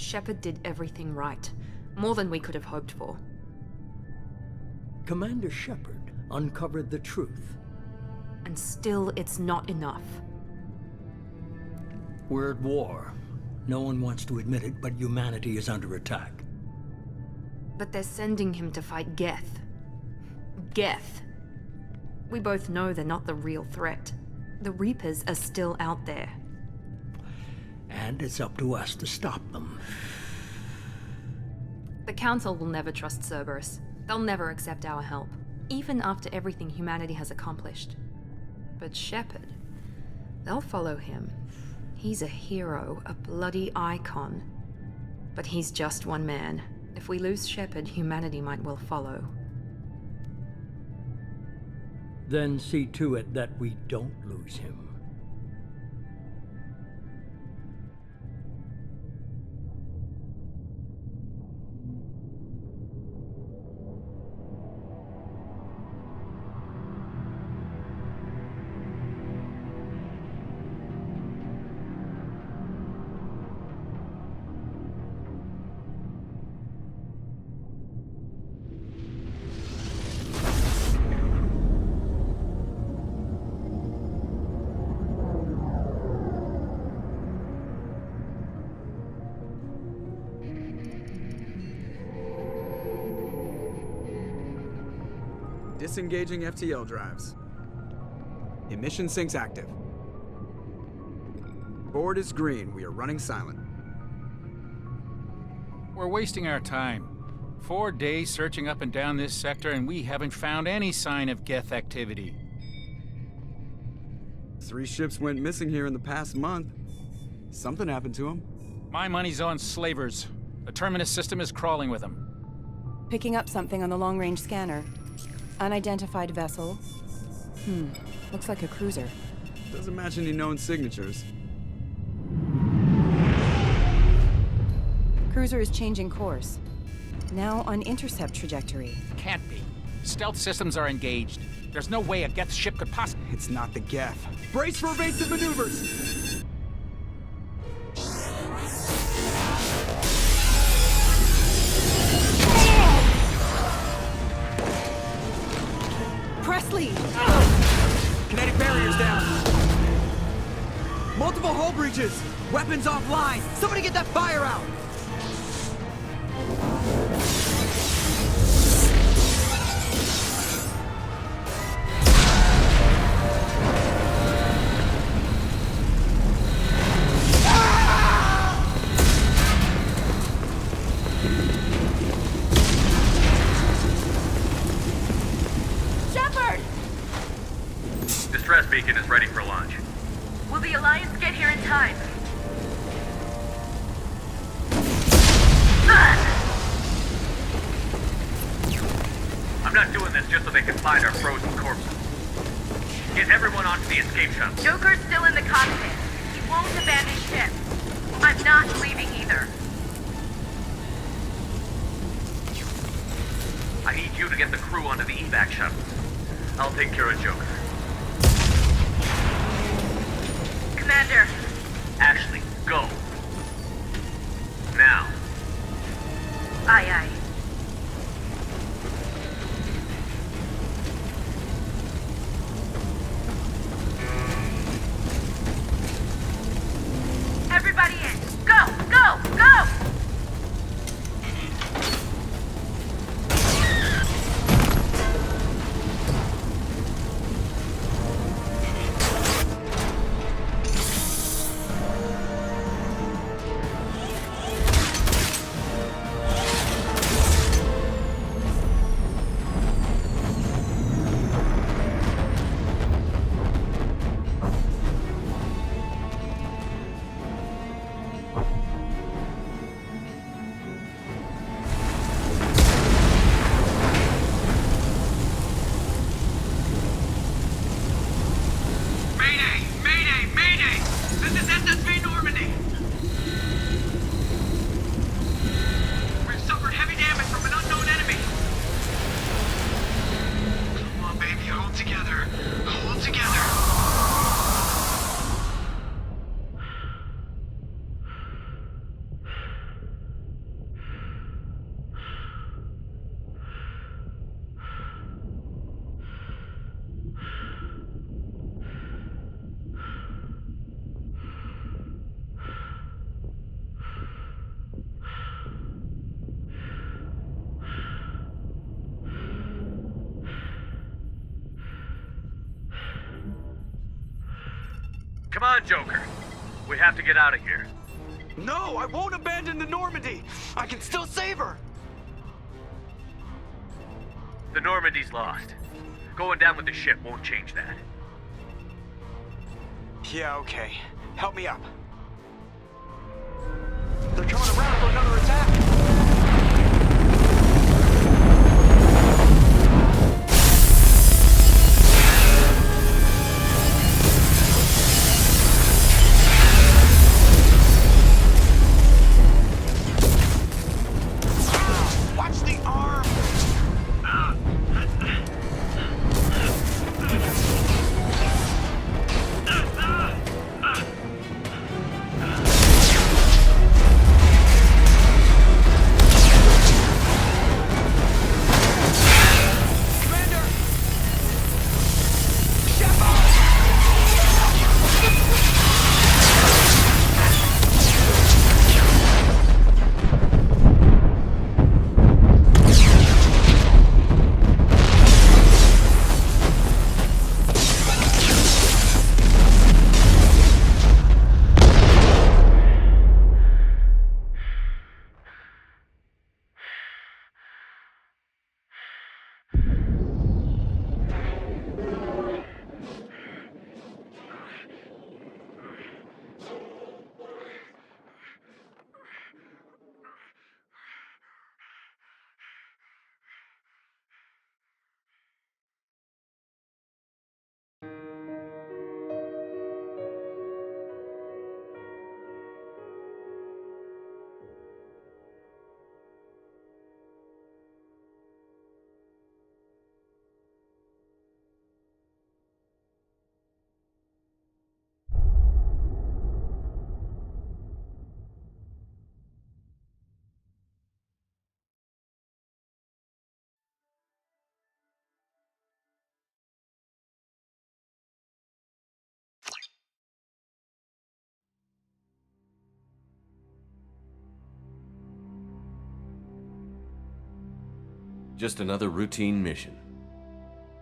Shepard did everything right. More than we could have hoped for. Commander Shepard uncovered the truth. And still, it's not enough. We're at war. No one wants to admit it, but humanity is under attack. But they're sending him to fight Geth. Geth. We both know they're not the real threat. The Reapers are still out there. And it's up to us to stop them. The Council will never trust Cerberus. They'll never accept our help, even after everything humanity has accomplished. But Shepard, they'll follow him. He's a hero, a bloody icon. But he's just one man. If we lose Shepard, humanity might well follow. Then see to it that we don't lose him. Disengaging FTL drives. Emission sinks active. Board is green. We are running silent. We're wasting our time. 4 days searching up and down this sector, and we haven't found any sign of Geth activity. 3 ships went missing here in the past month. Something happened to them. My money's on slavers. The Terminus system is crawling with them. Picking up something on the long-range scanner. Unidentified vessel. Looks like a cruiser. Doesn't match any known signatures. Cruiser is changing course. Now on intercept trajectory. Can't be. Stealth systems are engaged. There's no way a Geth ship could possibly... It's not the Geth. Brace for evasive maneuvers! Presley! Kinetic barriers down. Multiple hull breaches. Weapons offline. Somebody get that fire out. Distress beacon is ready for launch. Will the Alliance get here in time? I'm not doing this just so they can find our frozen corpses. Get everyone onto the escape shuttle. Joker's still in the cockpit. He won't abandon ship. I'm not leaving either. I need you to get the crew onto the evac shuttle. I'll take care of Joker. Commander, Ashley, go. Now. aye aye. Everybody in. Go, go, go! Mayday! Mayday! Mayday! This is SSV Normandy! We've suffered heavy damage from an unknown enemy! Come on, baby, hold together. Hold together. Come on, Joker. We have to get out of here. No, I won't abandon the Normandy! I can still save her! The Normandy's lost. Going down with the ship won't change that. Yeah, okay. Help me up. They're coming around for another attack! Watch the arm! Just another routine mission.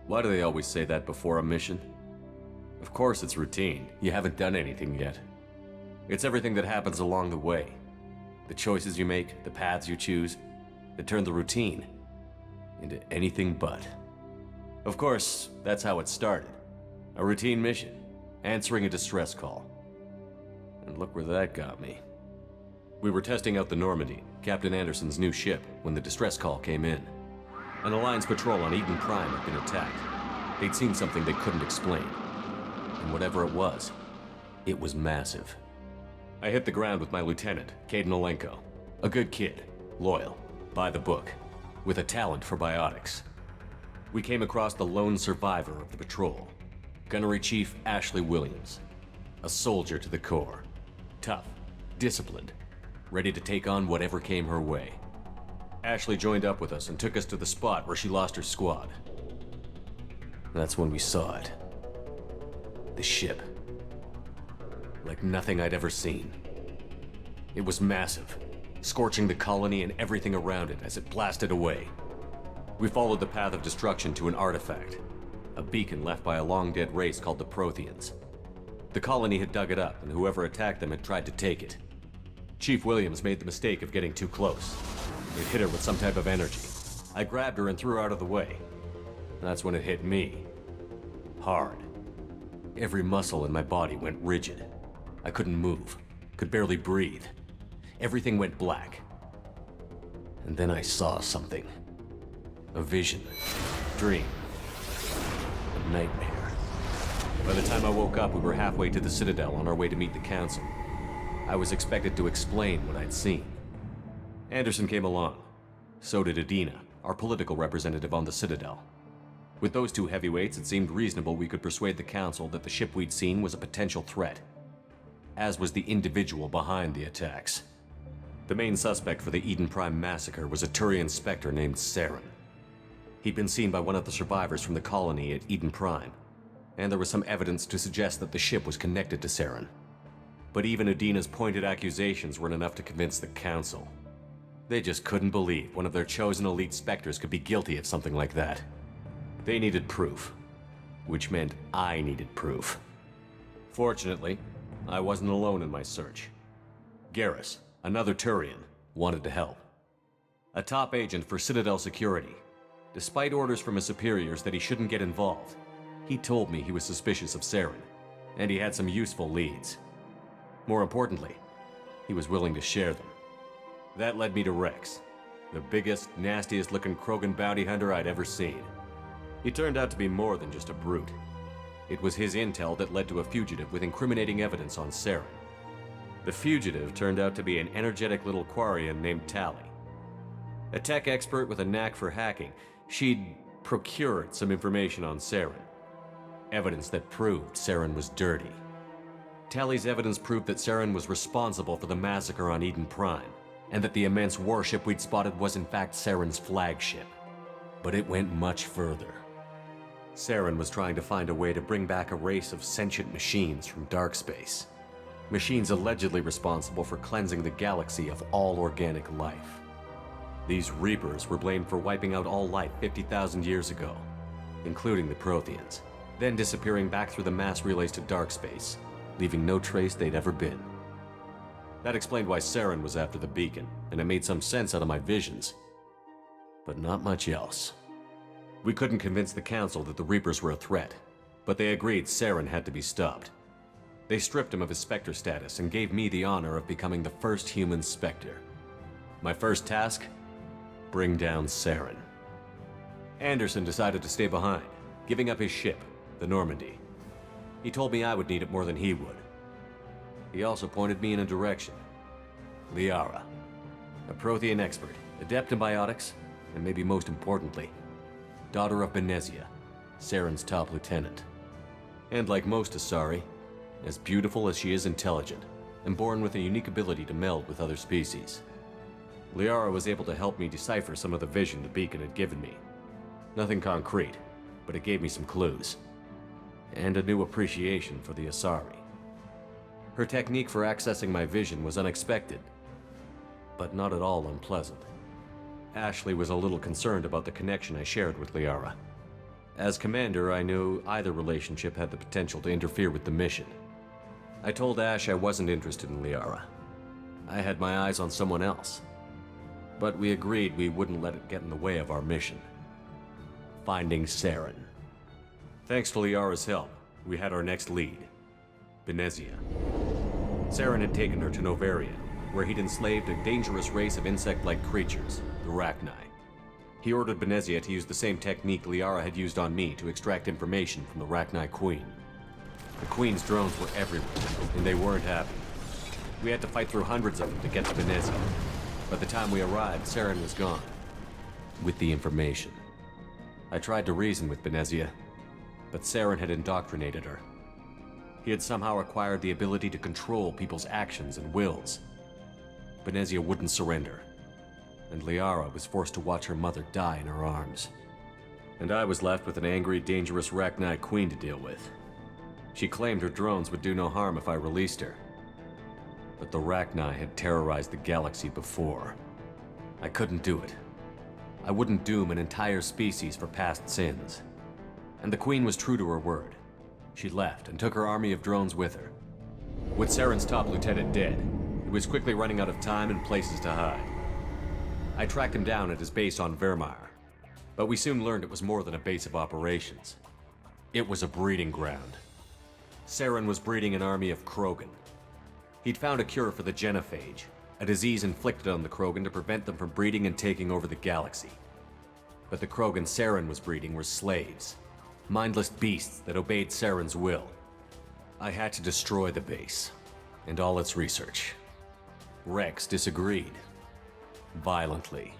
Why do they always say that before a mission? Of course it's routine. You haven't done anything yet. It's everything that happens along the way. The choices you make, the paths you choose, that turn the routine into anything but. Of course, that's how it started. A routine mission, answering a distress call. And look where that got me. We were testing out the Normandy, Captain Anderson's new ship, when the distress call came in. An Alliance patrol on Eden Prime had been attacked. They'd seen something they couldn't explain. And whatever it was massive. I hit the ground with my lieutenant, Kaidan Alenko. A good kid, loyal, by the book, with a talent for biotics. We came across the lone survivor of the patrol, Gunnery Chief Ashley Williams. A soldier to the core. Tough, disciplined, ready to take on whatever came her way. Ashley joined up with us and took us to the spot where she lost her squad. That's when we saw it. The ship. Like nothing I'd ever seen. It was massive, scorching the colony and everything around it as it blasted away. We followed the path of destruction to an artifact, a beacon left by a long-dead race called the Protheans. The colony had dug it up, and whoever attacked them had tried to take it. Chief Williams made the mistake of getting too close. It hit her with some type of energy. I grabbed her and threw her out of the way. That's when it hit me. Hard. Every muscle in my body went rigid. I couldn't move, could barely breathe. Everything went black. And then I saw something. A vision. Dream. A nightmare. By the time I woke up, we were halfway to the Citadel on our way to meet the Council. I was expected to explain what I'd seen. Anderson came along. So did Adina, our political representative on the Citadel. With those two heavyweights, it seemed reasonable we could persuade the Council that the ship we'd seen was a potential threat, as was the individual behind the attacks. The main suspect for the Eden Prime massacre was a Turian Spectre named Saren. He'd been seen by one of the survivors from the colony at Eden Prime, and there was some evidence to suggest that the ship was connected to Saren. But even Adina's pointed accusations weren't enough to convince the Council. They just couldn't believe one of their chosen elite Spectres could be guilty of something like that. They needed proof, which meant I needed proof. Fortunately, I wasn't alone in my search. Garrus, another Turian, wanted to help. A top agent for Citadel Security. Despite orders from his superiors that he shouldn't get involved, he told me he was suspicious of Saren, and he had some useful leads. More importantly, he was willing to share them. That led me to Rex, the biggest, nastiest-looking Krogan bounty hunter I'd ever seen. He turned out to be more than just a brute. It was his intel that led to a fugitive with incriminating evidence on Saren. The fugitive turned out to be an energetic little Quarian named Tali. A tech expert with a knack for hacking, she'd procured some information on Saren. Evidence that proved Saren was dirty. Tali's evidence proved that Saren was responsible for the massacre on Eden Prime, and that the immense warship we'd spotted was in fact Saren's flagship. But it went much further. Saren was trying to find a way to bring back a race of sentient machines from dark space. Machines allegedly responsible for cleansing the galaxy of all organic life. These Reapers were blamed for wiping out all life 50,000 years ago, including the Protheans, then disappearing back through the mass relays to dark space, leaving no trace they'd ever been. That explained why Saren was after the beacon, and it made some sense out of my visions. But not much else. We couldn't convince the Council that the Reapers were a threat, but they agreed Saren had to be stopped. They stripped him of his Spectre status and gave me the honor of becoming the first human Spectre. My first task? Bring down Saren. Anderson decided to stay behind, giving up his ship, the Normandy. He told me I would need it more than he would. He also pointed me in a direction. Liara, a Prothean expert, adept in biotics, and maybe most importantly, daughter of Benezia, Saren's top lieutenant. And like most Asari, as beautiful as she is intelligent, and born with a unique ability to meld with other species. Liara was able to help me decipher some of the vision the beacon had given me. Nothing concrete, but it gave me some clues. And a new appreciation for the Asari. Her technique for accessing my vision was unexpected, but not at all unpleasant. Ashley was a little concerned about the connection I shared with Liara. As commander, I knew either relationship had the potential to interfere with the mission. I told Ash I wasn't interested in Liara. I had my eyes on someone else. But we agreed we wouldn't let it get in the way of our mission. Finding Saren. Thanks to Liara's help, we had our next lead. Benezia. Saren had taken her to Noveria, where he'd enslaved a dangerous race of insect-like creatures, the Rachni. He ordered Benezia to use the same technique Liara had used on me to extract information from the Rachni Queen. The Queen's drones were everywhere, and they weren't happy. We had to fight through hundreds of them to get to Benezia. By the time we arrived, Saren was gone. With the information. I tried to reason with Benezia, but Saren had indoctrinated her. He had somehow acquired the ability to control people's actions and wills. Benezia wouldn't surrender, and Liara was forced to watch her mother die in her arms. And I was left with an angry, dangerous Rachni queen to deal with. She claimed her drones would do no harm if I released her. But the Rachni had terrorized the galaxy before. I couldn't do it. I wouldn't doom an entire species for past sins. And the Queen was true to her word. She left and took her army of drones with her. With Saren's top lieutenant dead, he was quickly running out of time and places to hide. I tracked him down at his base on Vermeer, but we soon learned it was more than a base of operations. It was a breeding ground. Saren was breeding an army of Krogan. He'd found a cure for the genophage, a disease inflicted on the Krogan to prevent them from breeding and taking over the galaxy. But the Krogan Saren was breeding were slaves, mindless beasts that obeyed Saren's will. I had to destroy the base, and all its research. Rex disagreed. Violently.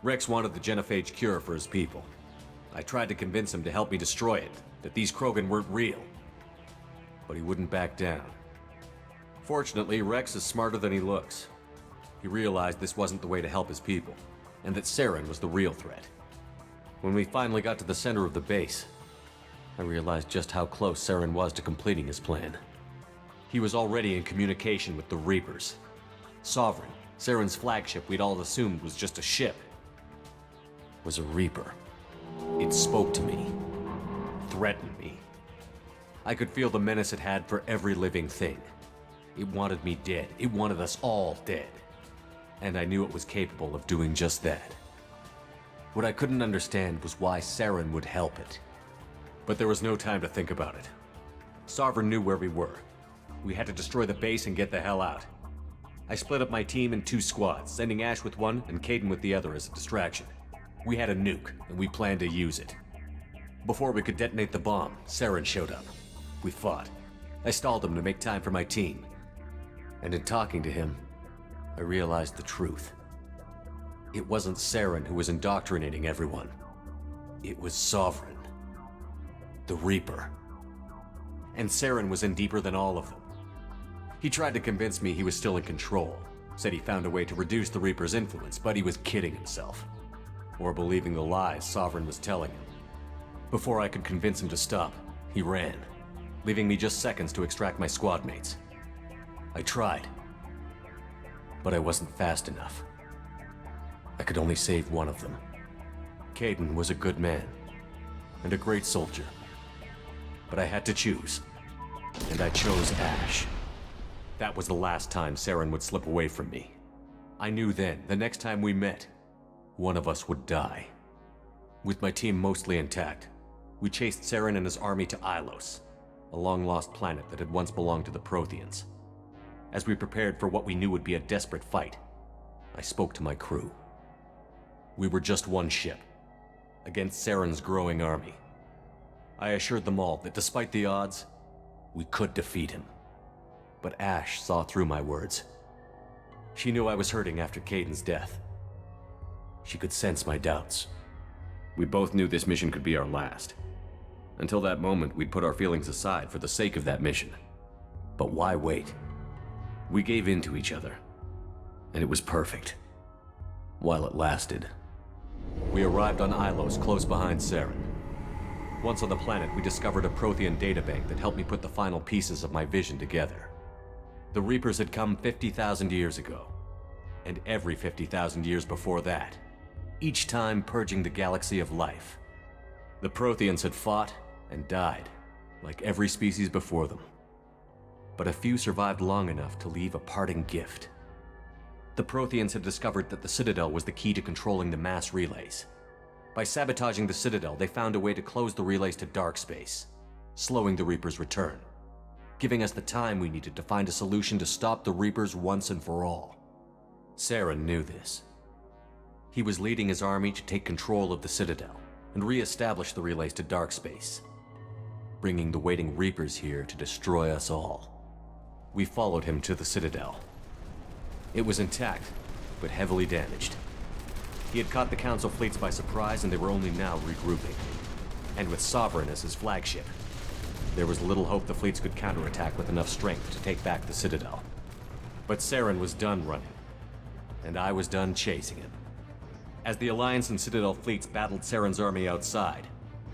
Rex wanted the genophage cure for his people. I tried to convince him to help me destroy it, that these Krogan weren't real. But he wouldn't back down. Fortunately, Rex is smarter than he looks. He realized this wasn't the way to help his people, and that Saren was the real threat. When we finally got to the center of the base, I realized just how close Saren was to completing his plan. He was already in communication with the Reapers. Sovereign, Saren's flagship we'd all assumed was just a ship, was a Reaper. It spoke to me, threatened me. I could feel the menace it had for every living thing. It wanted me dead. It wanted us all dead. And I knew it was capable of doing just that. What I couldn't understand was why Saren would help it. But there was no time to think about it. Sovereign knew where we were. We had to destroy the base and get the hell out. I split up my team in 2 squads, sending Ash with one and Kaidan with the other as a distraction. We had a nuke, and we planned to use it. Before we could detonate the bomb, Saren showed up. We fought. I stalled him to make time for my team. And in talking to him, I realized the truth. It wasn't Saren who was indoctrinating everyone. It was Sovereign. The Reaper. And Saren was in deeper than all of them. He tried to convince me he was still in control, said he found a way to reduce the Reaper's influence, but he was kidding himself. Or believing the lies Sovereign was telling him. Before I could convince him to stop, he ran, leaving me just seconds to extract my squad mates. I tried, but I wasn't fast enough. I could only save one of them. Kaidan was a good man, and a great soldier. But I had to choose, and I chose Ash. That was the last time Saren would slip away from me. I knew then, the next time we met, one of us would die. With my team mostly intact, we chased Saren and his army to Ilos, a long-lost planet that had once belonged to the Protheans. As we prepared for what we knew would be a desperate fight, I spoke to my crew. We were just one ship, against Saren's growing army. I assured them all that despite the odds, we could defeat him. But Ash saw through my words. She knew I was hurting after Kaidan's death. She could sense my doubts. We both knew this mission could be our last. Until that moment, we'd put our feelings aside for the sake of that mission. But why wait? We gave in to each other, and it was perfect. While it lasted. We arrived on Ilos, close behind Saren. Once on the planet, we discovered a Prothean databank that helped me put the final pieces of my vision together. The Reapers had come 50,000 years ago, and every 50,000 years before that, each time purging the galaxy of life. The Protheans had fought and died, like every species before them. But a few survived long enough to leave a parting gift. The Protheans had discovered that the Citadel was the key to controlling the mass relays. By sabotaging the Citadel, they found a way to close the relays to dark space, slowing the Reapers' return, giving us the time we needed to find a solution to stop the Reapers once and for all. Saren knew this. He was leading his army to take control of the Citadel and re-establish the relays to dark space, bringing the waiting Reapers here to destroy us all. We followed him to the Citadel. It was intact, but heavily damaged. He had caught the Council fleets by surprise, and they were only now regrouping. And with Sovereign as his flagship, there was little hope the fleets could counterattack with enough strength to take back the Citadel. But Saren was done running, and I was done chasing him. As the Alliance and Citadel fleets battled Saren's army outside,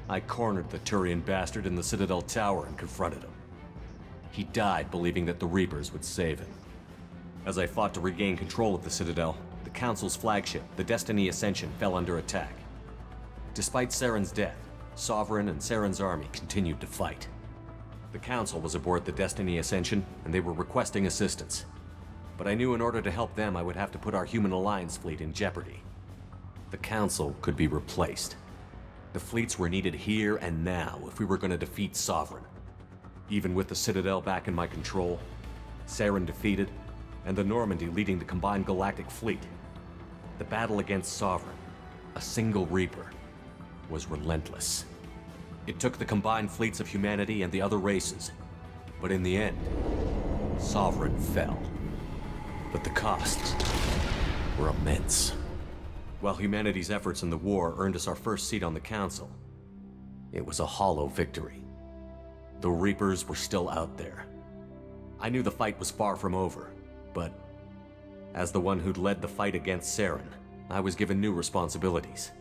I cornered the Turian bastard in the Citadel tower and confronted him. He died believing that the Reapers would save him. As I fought to regain control of the Citadel, the Council's flagship, the Destiny Ascension, fell under attack. Despite Saren's death, Sovereign and Saren's army continued to fight. The Council was aboard the Destiny Ascension, and they were requesting assistance. But I knew in order to help them, I would have to put our Human Alliance fleet in jeopardy. The Council could be replaced. The fleets were needed here and now if we were going to defeat Sovereign. Even with the Citadel back in my control, Saren defeated, and the Normandy leading the combined galactic fleet, the battle against Sovereign, a single Reaper, was relentless. It took the combined fleets of humanity and the other races, but in the end, Sovereign fell. But the costs were immense. While humanity's efforts in the war earned us our first seat on the Council, it was a hollow victory. The Reapers were still out there. I knew the fight was far from over, but as the one who'd led the fight against Saren, I was given new responsibilities.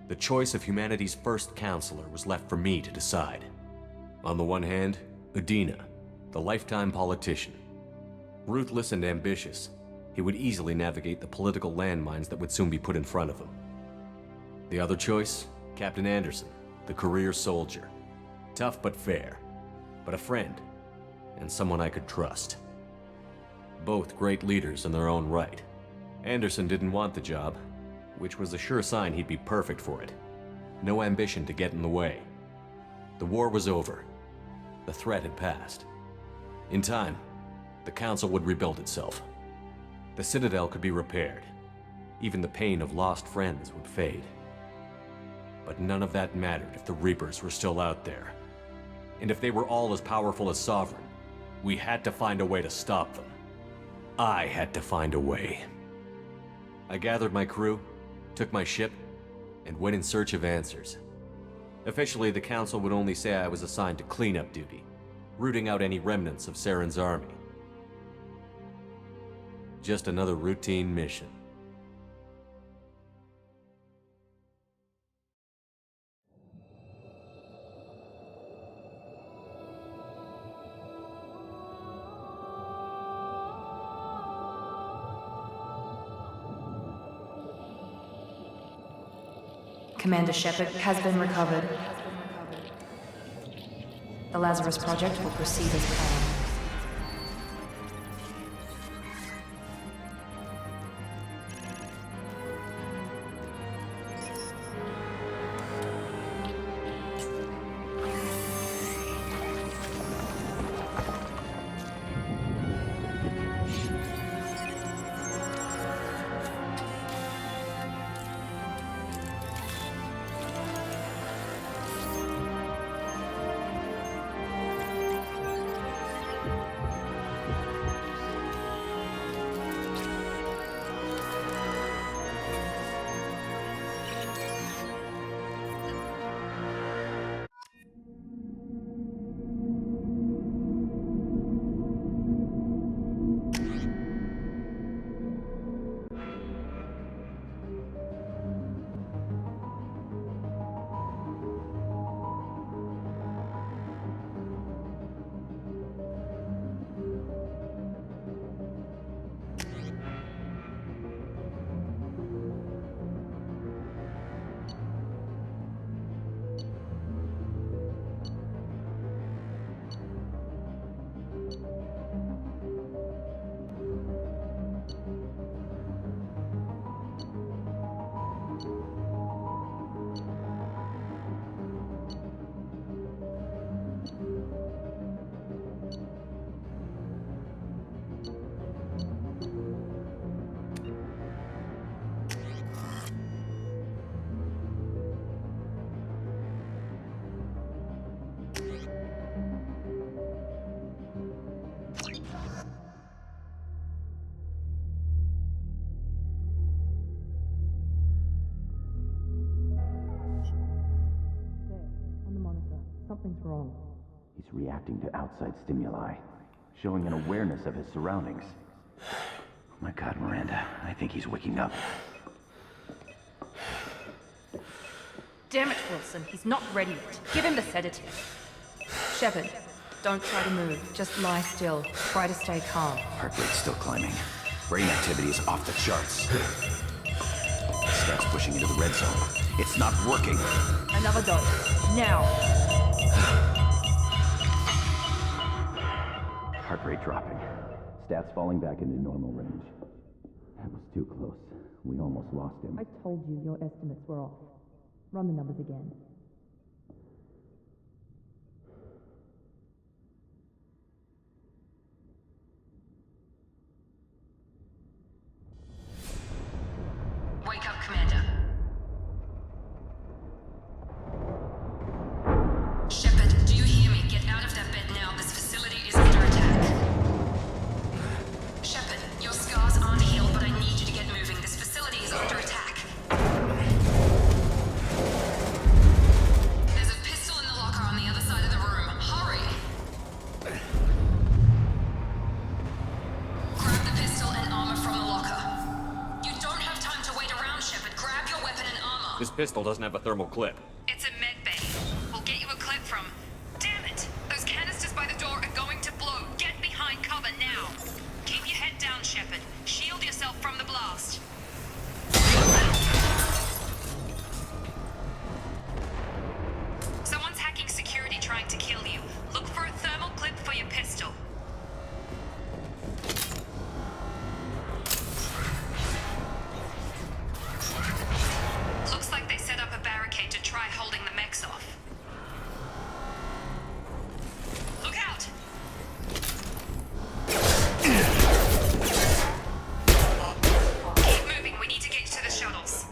The choice of humanity's first counselor was left for me to decide. On the one hand, Udina, the lifetime politician. Ruthless and ambitious, he would easily navigate the political landmines that would soon be put in front of him. The other choice, Captain Anderson, the career soldier. Tough but fair, but a friend, and someone I could trust. Both great leaders in their own right. Anderson didn't want the job, which was a sure sign he'd be perfect for it. No ambition to get in the way. The war was over. The threat had passed. In time, the Council would rebuild itself. The Citadel could be repaired. Even the pain of lost friends would fade. But none of that mattered if the Reapers were still out there. And if they were all as powerful as Sovereign, we had to find a way to stop them. I had to find a way. I gathered my crew, took my ship, and went in search of answers. Officially, the Council would only say I was assigned to cleanup duty, rooting out any remnants of Saren's army. Just another routine mission. Commander Shepard has been recovered. The Lazarus Project will proceed as planned. Something's wrong. He's reacting to outside stimuli, showing an awareness of his surroundings. Oh my God, Miranda, I think he's waking up. Damn it, Wilson, he's not ready yet. Give him the sedative. Shepard, don't try to move. Just lie still. Try to stay calm. Heart rate's still climbing. Brain activity is off the charts. Stats pushing into the red zone. It's not working. Another dose. Now. Heart rate dropping. Stats falling back into normal range. That was too close. We almost lost him. I told you your estimates were off. Run the numbers again. Wake up, Commander. Shepard, do you hear me? Get out of that bed now. This facility is under attack. Shepard, your scars aren't healed, but I need you to get moving. This facility is under attack. There's a pistol in the locker on the other side of the room. Hurry! Grab the pistol and armor from the locker. You don't have time to wait around, Shepard. Grab your weapon and armor. This pistol doesn't have a thermal clip. It's a med bay. We'll get you a clip from... Damn it! Those canisters by the door are going to blow. Get behind cover now. Keep your head down, Shepard. Shield yourself from the blast. Someone's hacking security trying to kill you. Look for a thermal clip for your pistol. Looks like they set up a barricade to try holding the mechs off. Look out! Keep moving, we need to get you to the shuttles.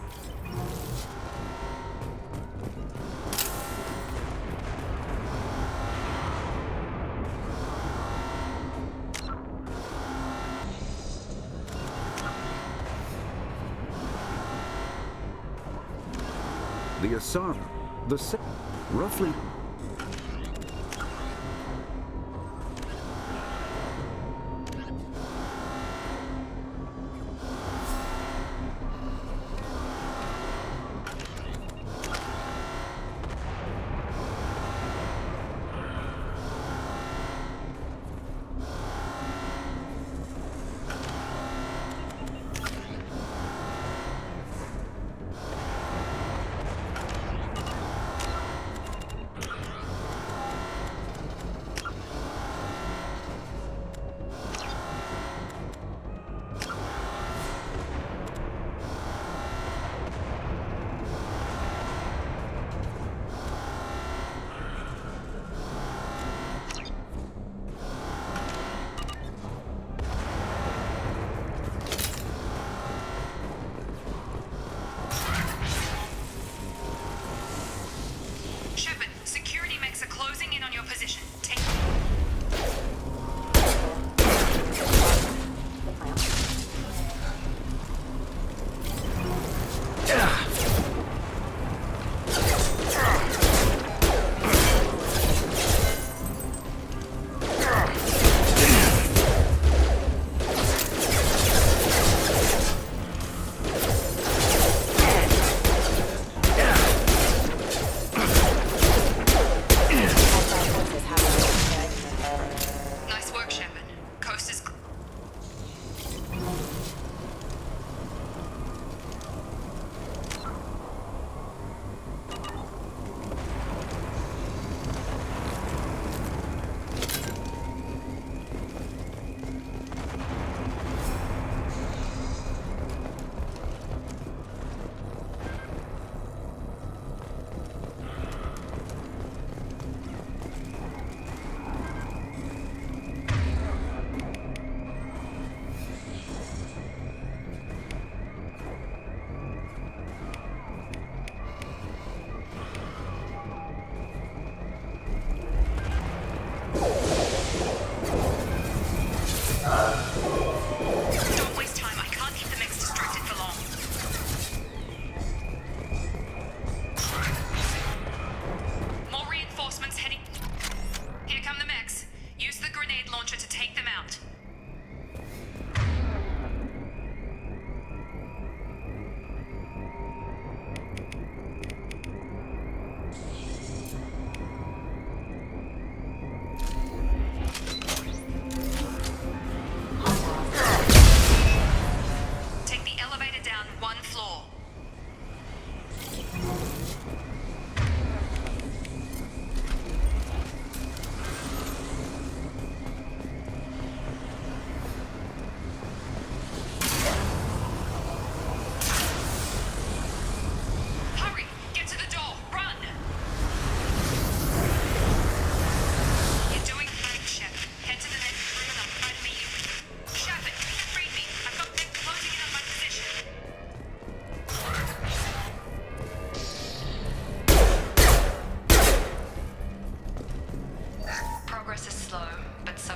The Asara, roughly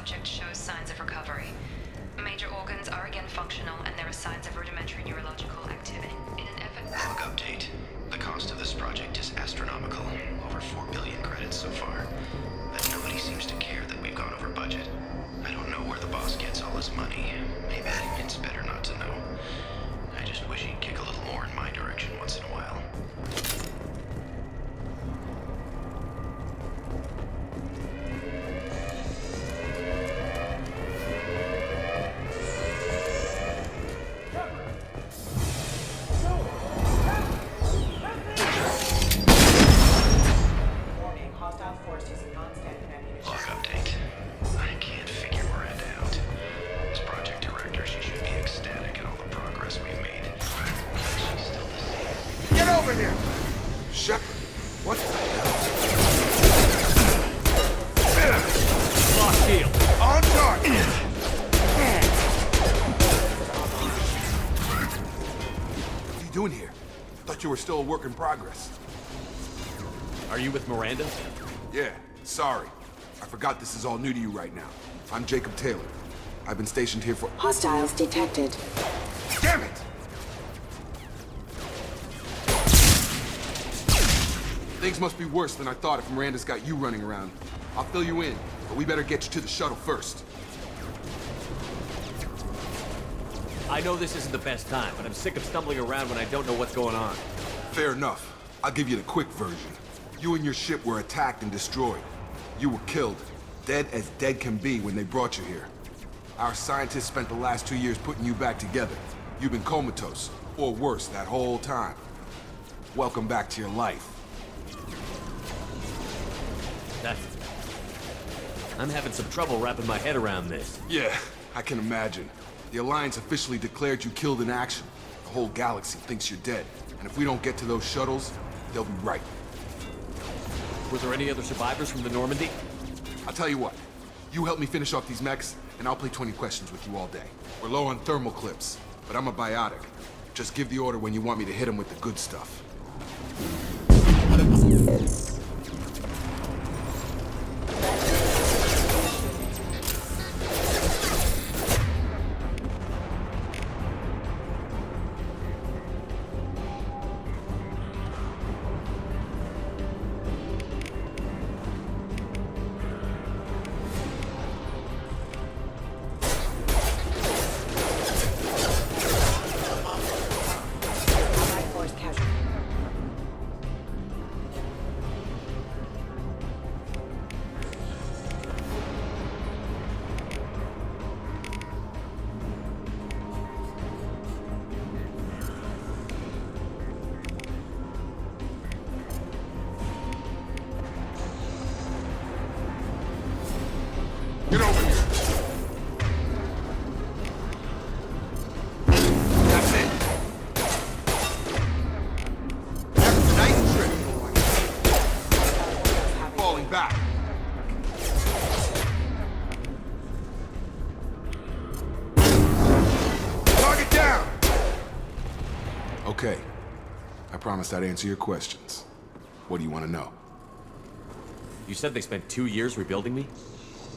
subject shows signs of recovery. Major organs are again functional, and there are signs of rudimentary neurological activity. In an effort... Log update. The cost of this project is astronomical. Over 4 billion credits so far. But nobody seems to care that we've gone over budget. I don't know where the boss gets all his money. Maybe it's better not to know. I just wish he'd kick a little more in my direction once in a while. You were still a work in progress. Are you with Miranda? Yeah, sorry. I forgot this is all new to you right now. I'm Jacob Taylor. I've been stationed here for... Hostiles detected. Damn it! Things must be worse than I thought if Miranda's got you running around. I'll fill you in, but we better get you to the shuttle first. I know this isn't the best time, but I'm sick of stumbling around when I don't know what's going on. Fair enough. I'll give you the quick version. You and your ship were attacked and destroyed. You were killed. Dead as dead can be when they brought you here. Our scientists spent the last 2 years putting you back together. You've been comatose, or worse, that whole time. Welcome back to your life. I'm having some trouble wrapping my head around this. Yeah, I can imagine. The Alliance officially declared you killed in action. The whole galaxy thinks you're dead. And if we don't get to those shuttles, they'll be right. Were there any other survivors from the Normandy? I'll tell you what. You help me finish off these mechs, and I'll play 20 questions with you all day. We're low on thermal clips, but I'm a biotic. Just give the order when you want me to hit them with the good stuff. Get over here! That's it! Nice trick! Falling back. Target down! Okay. I promised I'd answer your questions. What do you want to know? You said they spent 2 years rebuilding me?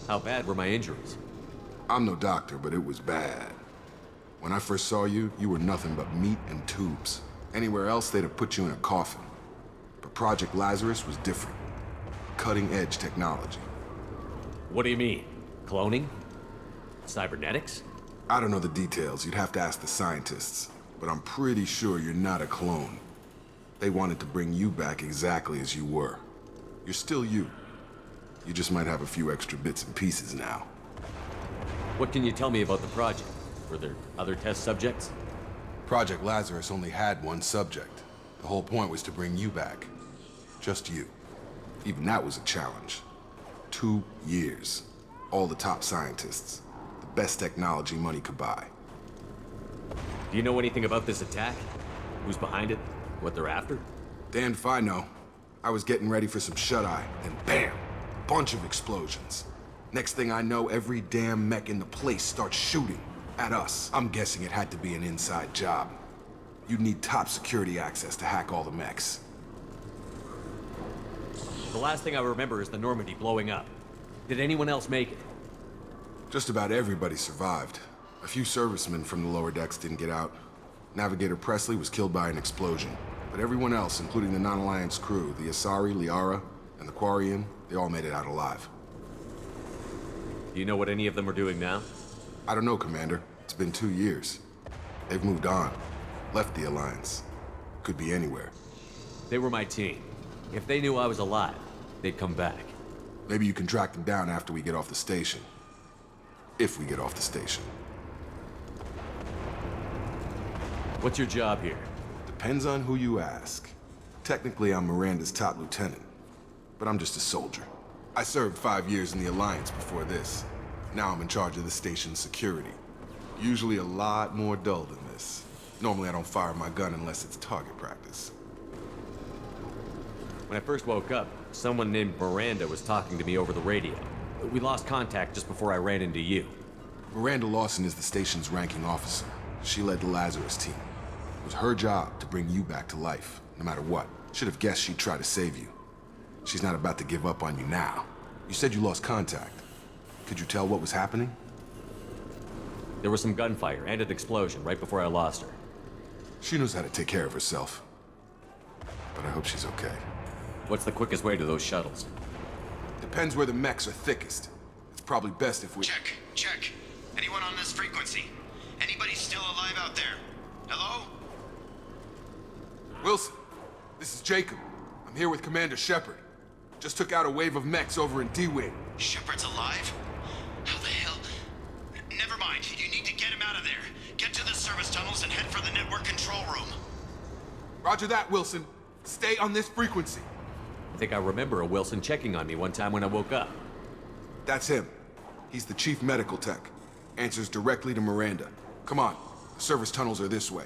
How bad were my injuries? I'm no doctor, but it was bad. When I first saw you, you were nothing but meat and tubes. Anywhere else, they'd have put you in a coffin. But Project Lazarus was different. Cutting-edge technology. What do you mean? Cloning? Cybernetics? I don't know the details. You'd have to ask the scientists. But I'm pretty sure you're not a clone. They wanted to bring you back exactly as you were. You're still you. You just might have a few extra bits and pieces now. What can you tell me about the project? Were there other test subjects? Project Lazarus only had one subject. The whole point was to bring you back. Just you. Even that was a challenge. 2 years. All the top scientists. The best technology money could buy. Do you know anything about this attack? Who's behind it? What they're after? Damned if I know. I was getting ready for some shut-eye, and bam! Bunch of explosions. Next thing I know, every damn mech in the place starts shooting at us. I'm guessing it had to be an inside job. You'd need top security access to hack all the mechs. The last thing I remember is the Normandy blowing up. Did anyone else make it? Just about everybody survived. A few servicemen from the lower decks didn't get out. Navigator Presley was killed by an explosion. But everyone else, including the non-Alliance crew, the Asari, Liara, and the Quarian, they all made it out alive. Do you know what any of them are doing now? I don't know, Commander. It's been 2 years. They've moved on. Left the Alliance. Could be anywhere. They were my team. If they knew I was alive, they'd come back. Maybe you can track them down after we get off the station. If we get off the station. What's your job here? Depends on who you ask. Technically, I'm Miranda's top lieutenant. But I'm just a soldier. I served 5 years in the Alliance before this. Now I'm in charge of the station's security. Usually a lot more dull than this. Normally I don't fire my gun unless it's target practice. When I first woke up, someone named Miranda was talking to me over the radio. We lost contact just before I ran into you. Miranda Lawson is the station's ranking officer. She led the Lazarus team. It was her job to bring you back to life, no matter what. Should have guessed she'd try to save you. She's not about to give up on you now. You said you lost contact. Could you tell what was happening? There was some gunfire and an explosion right before I lost her. She knows how to take care of herself. But I hope she's okay. What's the quickest way to those shuttles? Depends where the mechs are thickest. It's probably best if we... Check. Anyone on this frequency? Anybody still alive out there? Hello? Wilson, this is Jacob. I'm here with Commander Shepard. Just took out a wave of mechs over in D-Wing. Shepard's alive? How the hell? Never mind. You need to get him out of there. Get to the service tunnels and head for the network control room. Roger that, Wilson. Stay on this frequency. I think I remember a Wilson checking on me one time when I woke up. That's him. He's the chief medical tech. Answers directly to Miranda. Come on. The service tunnels are this way.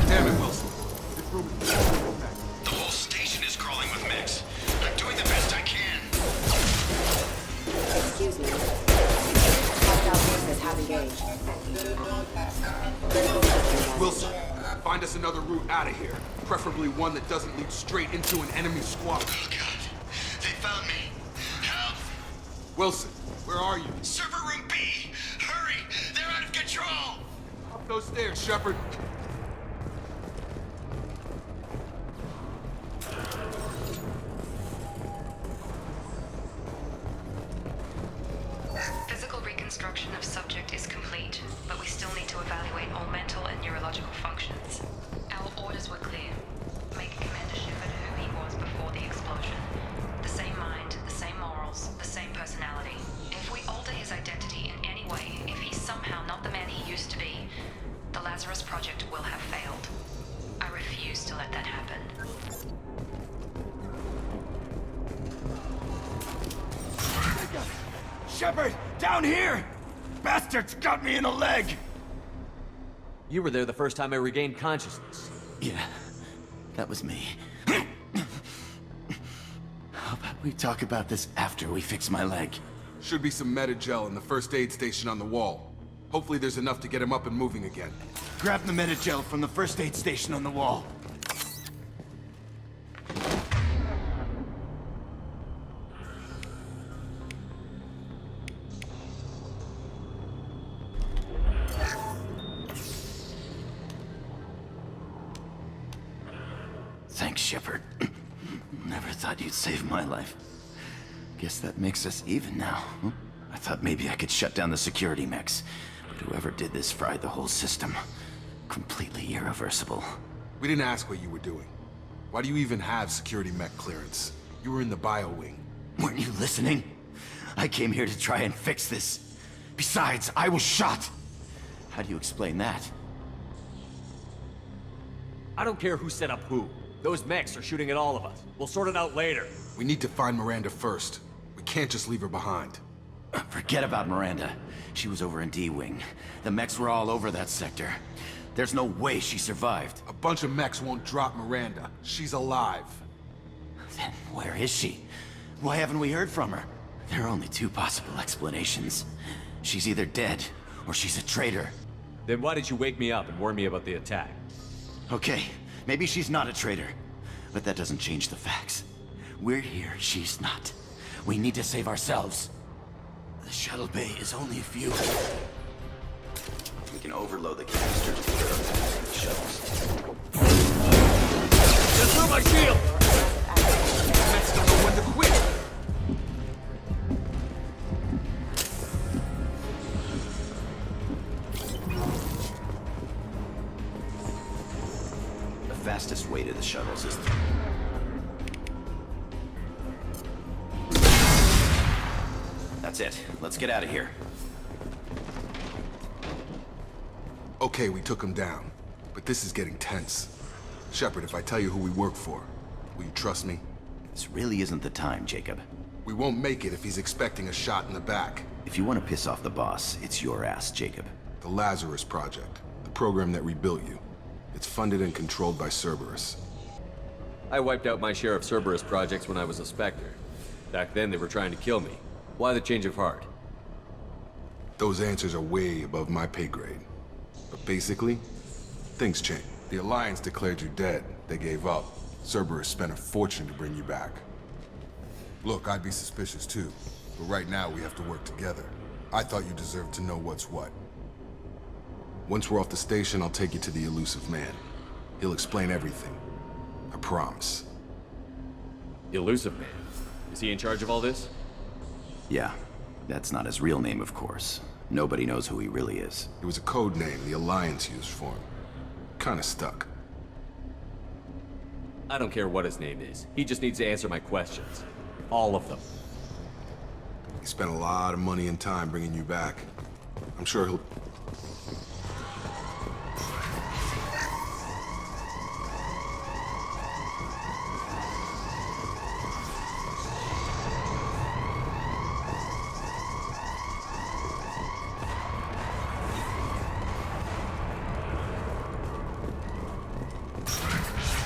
Damn it, Wilson. This room is full of mechs. The whole station is crawling with mechs. I'm doing the best I can. Excuse me. Hostile forces have engaged. Wilson, find us another route out of here. Preferably one that doesn't lead straight into an enemy squad. Oh, God. They found me. Help! Wilson, where are you? Server room B! Hurry! They're out of control! Up those stairs, Shepard. Physical reconstruction of subject is complete, but we still need to evaluate all mental and neurological functions. Our orders were clear. Make Commander Shepard who he was before the explosion. The same mind, the same morals, the same personality. If we alter his identity in any way, if he's somehow not the man he used to be, the Lazarus Project will have failed. I refuse to let that happen. Shepard! Down here! Bastards got me in the leg! You were there the first time I regained consciousness. Yeah, that was me. How about we talk about this after we fix my leg? Should be some Metagel in the first aid station on the wall. Hopefully there's enough to get him up and moving again. Grab the Metagel from the first aid station on the wall. Thanks, Shepard. Never thought you'd save my life. Guess that makes us even now. Huh? I thought maybe I could shut down the security mechs, but whoever did this fried the whole system. Completely irreversible. We didn't ask what you were doing. Why do you even have security mech clearance? You were in the bio wing. Weren't you listening? I came here to try and fix this. Besides, I was shot. How do you explain that? I don't care who set up who. Those mechs are shooting at all of us. We'll sort it out later. We need to find Miranda first. We can't just leave her behind. Forget about Miranda. She was over in D-Wing. The mechs were all over that sector. There's no way she survived. A bunch of mechs won't drop Miranda. She's alive. Then where is she? Why haven't we heard from her? There are only two possible explanations. She's either dead, or she's a traitor. Then why did you wake me up and warn me about the attack? Okay, maybe she's not a traitor. But that doesn't change the facts. We're here, she's not. We need to save ourselves. The shuttle bay is only a few. We can overload the canister to clear up the shuttles. Just through my shield! Mechs don't know when to quit. The fastest way to the shuttles is through. That's it. Let's get out of here. Okay, we took him down. But this is getting tense. Shepard, if I tell you who we work for, will you trust me? This really isn't the time, Jacob. We won't make it if he's expecting a shot in the back. If you want to piss off the boss, it's your ass, Jacob. The Lazarus Project. The program that rebuilt you. It's funded and controlled by Cerberus. I wiped out my share of Cerberus projects when I was a Spectre. Back then, they were trying to kill me. Why the change of heart? Those answers are way above my pay grade. But basically, things changed. The Alliance declared you dead. They gave up. Cerberus spent a fortune to bring you back. Look, I'd be suspicious too. But right now, we have to work together. I thought you deserved to know what's what. Once we're off the station, I'll take you to the Elusive Man. He'll explain everything. I promise. Elusive Man? Is he in charge of all this? Yeah. That's not his real name, of course. Nobody knows who he really is. It was a code name the Alliance used for him. Kinda stuck. I don't care what his name is. He just needs to answer my questions. All of them. He spent a lot of money and time bringing you back. I'm sure he'll...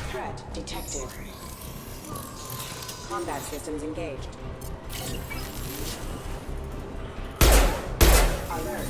Threat detected. Combat systems engaged. Alert.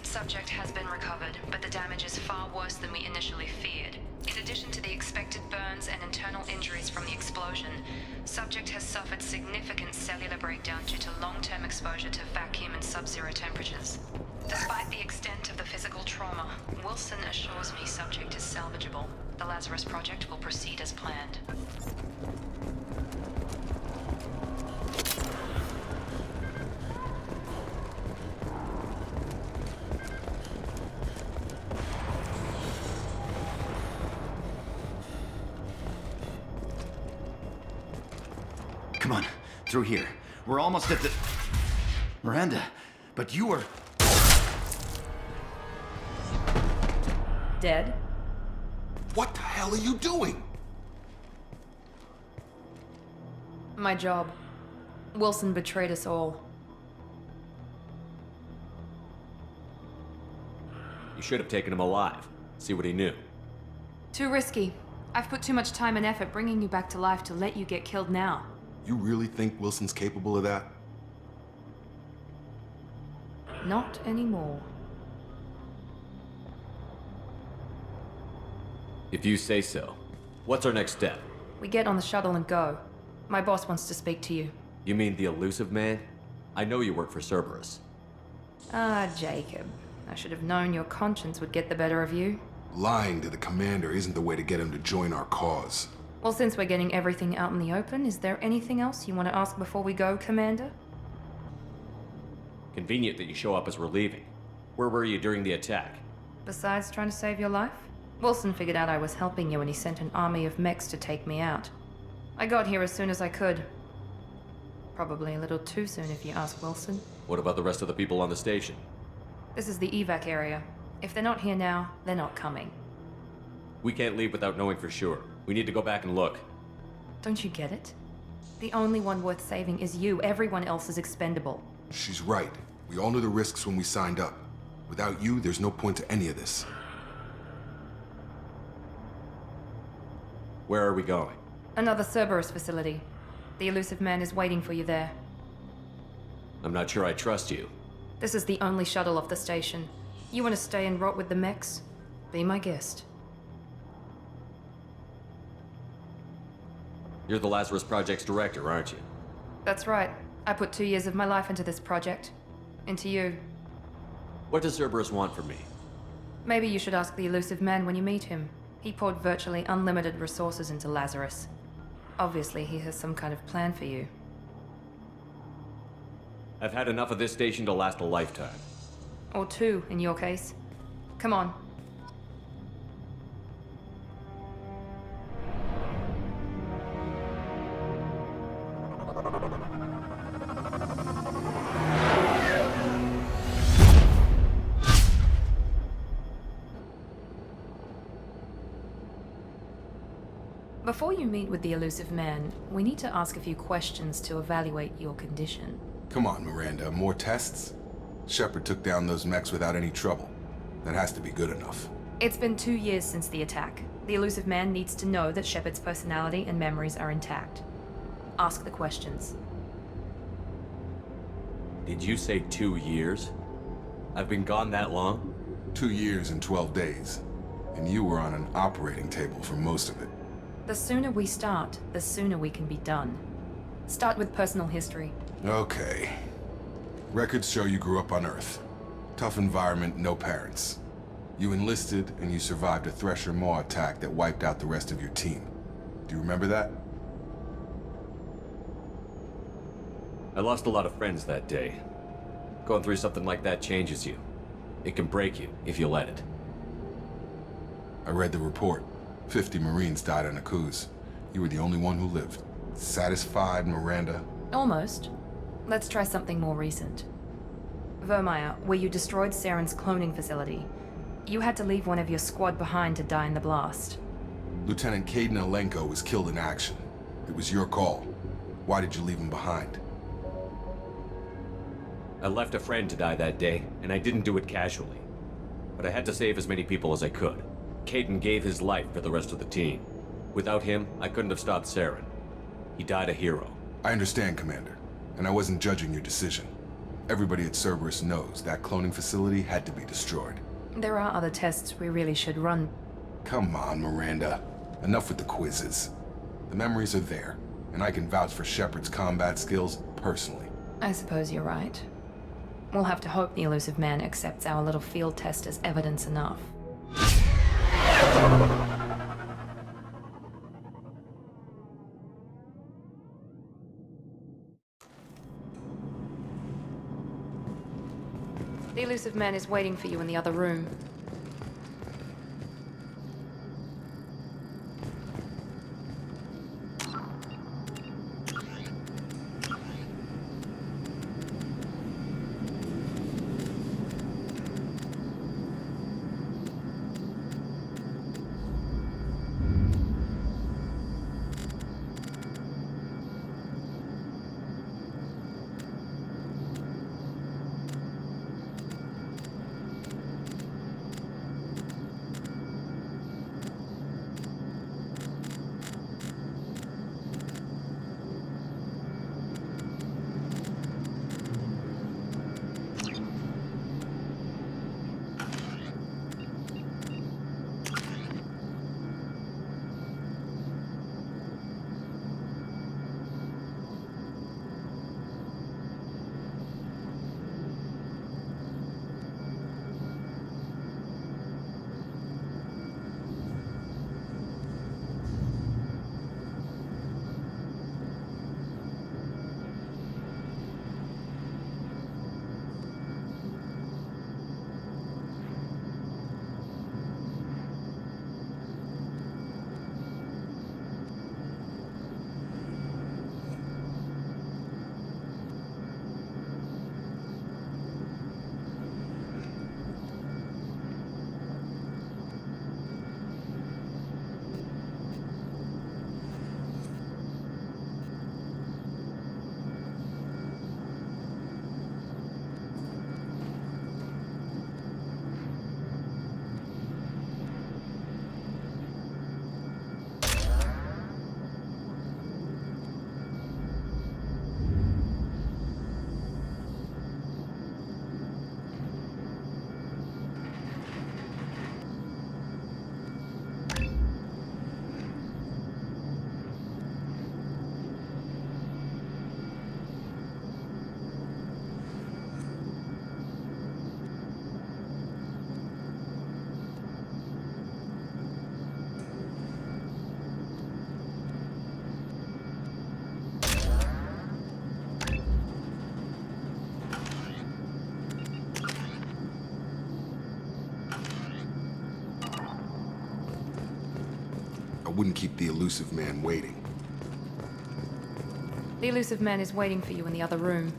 Subject has been recovered, but the damage is far worse than we initially feared. In addition to the expected burns and internal injuries from the explosion, subject has suffered significant cellular breakdown due to long-term exposure to vacuum and sub-zero temperatures. Despite the extent of the physical trauma, Wilson assures me subject is salvageable. The Lazarus Project will proceed as planned. Come on, through here. We're almost at the... Miranda, but you were... Dead? What the hell are you doing? My job. Wilson betrayed us all. You should have taken him alive. See what he knew. Too risky. I've put too much time and effort bringing you back to life to let you get killed now. You really think Wilson's capable of that? Not anymore. If you say so. What's our next step? We get on the shuttle and go. My boss wants to speak to you. You mean the elusive man? I know you work for Cerberus. Ah, Jacob. I should have known your conscience would get the better of you. Lying to the commander isn't the way to get him to join our cause. Well, since we're getting everything out in the open, is there anything else you want to ask before we go, Commander? Convenient that you show up as we're leaving. Where were you during the attack? Besides trying to save your life? Wilson figured out I was helping you and he sent an army of mechs to take me out. I got here as soon as I could. Probably a little too soon if you ask Wilson. What about the rest of the people on the station? This is the evac area. If they're not here now, they're not coming. We can't leave without knowing for sure. We need to go back and look. Don't you get it? The only one worth saving is you. Everyone else is expendable. She's right. We all knew the risks when we signed up. Without you, there's no point to any of this. Where are we going? Another Cerberus facility. The elusive man is waiting for you there. I'm not sure I trust you. This is the only shuttle off the station. You want to stay and rot with the mechs? Be my guest. You're the Lazarus Project's director, aren't you? That's right. I put 2 years of my life into this project. Into you. What does Cerberus want from me? Maybe you should ask the elusive man when you meet him. He poured virtually unlimited resources into Lazarus. Obviously, he has some kind of plan for you. I've had enough of this station to last a lifetime. Or 2, in your case. Come on. Before you meet with the elusive man, we need to ask a few questions to evaluate your condition. Come on, Miranda, more tests? Shepard took down those mechs without any trouble. That has to be good enough. It's been 2 years since the attack. The elusive man needs to know that Shepard's personality and memories are intact. Ask the questions. Did you say 2 years? I've been gone that long? 2 years and 12 days. And you were on an operating table for most of it. The sooner we start, the sooner we can be done. Start with personal history. Okay. Records show you grew up on Earth. Tough environment, no parents. You enlisted and you survived a Thresher Maw attack that wiped out the rest of your team. Do you remember that? I lost a lot of friends that day. Going through something like that changes you. It can break you, if you let it. I read the report. 50 Marines died on Akuz. You were the only one who lived. Satisfied, Miranda? Almost. Let's try something more recent. Vermeer, where you destroyed Saren's cloning facility. You had to leave one of your squad behind to die in the blast. Lieutenant Kaidan Alenko was killed in action. It was your call. Why did you leave him behind? I left a friend to die that day, and I didn't do it casually. But I had to save as many people as I could. Kaidan gave his life for the rest of the team. Without him, I couldn't have stopped Saren. He died a hero. I understand, Commander, and I wasn't judging your decision. Everybody at Cerberus knows that cloning facility had to be destroyed. There are other tests we really should run. Come on, Miranda. Enough with the quizzes. The memories are there, and I can vouch for Shepard's combat skills personally. I suppose you're right. We'll have to hope the elusive man accepts our little field test as evidence enough. The elusive man is waiting for you in the other room. wouldn't keep the elusive man waiting. The elusive man is waiting for you in the other room.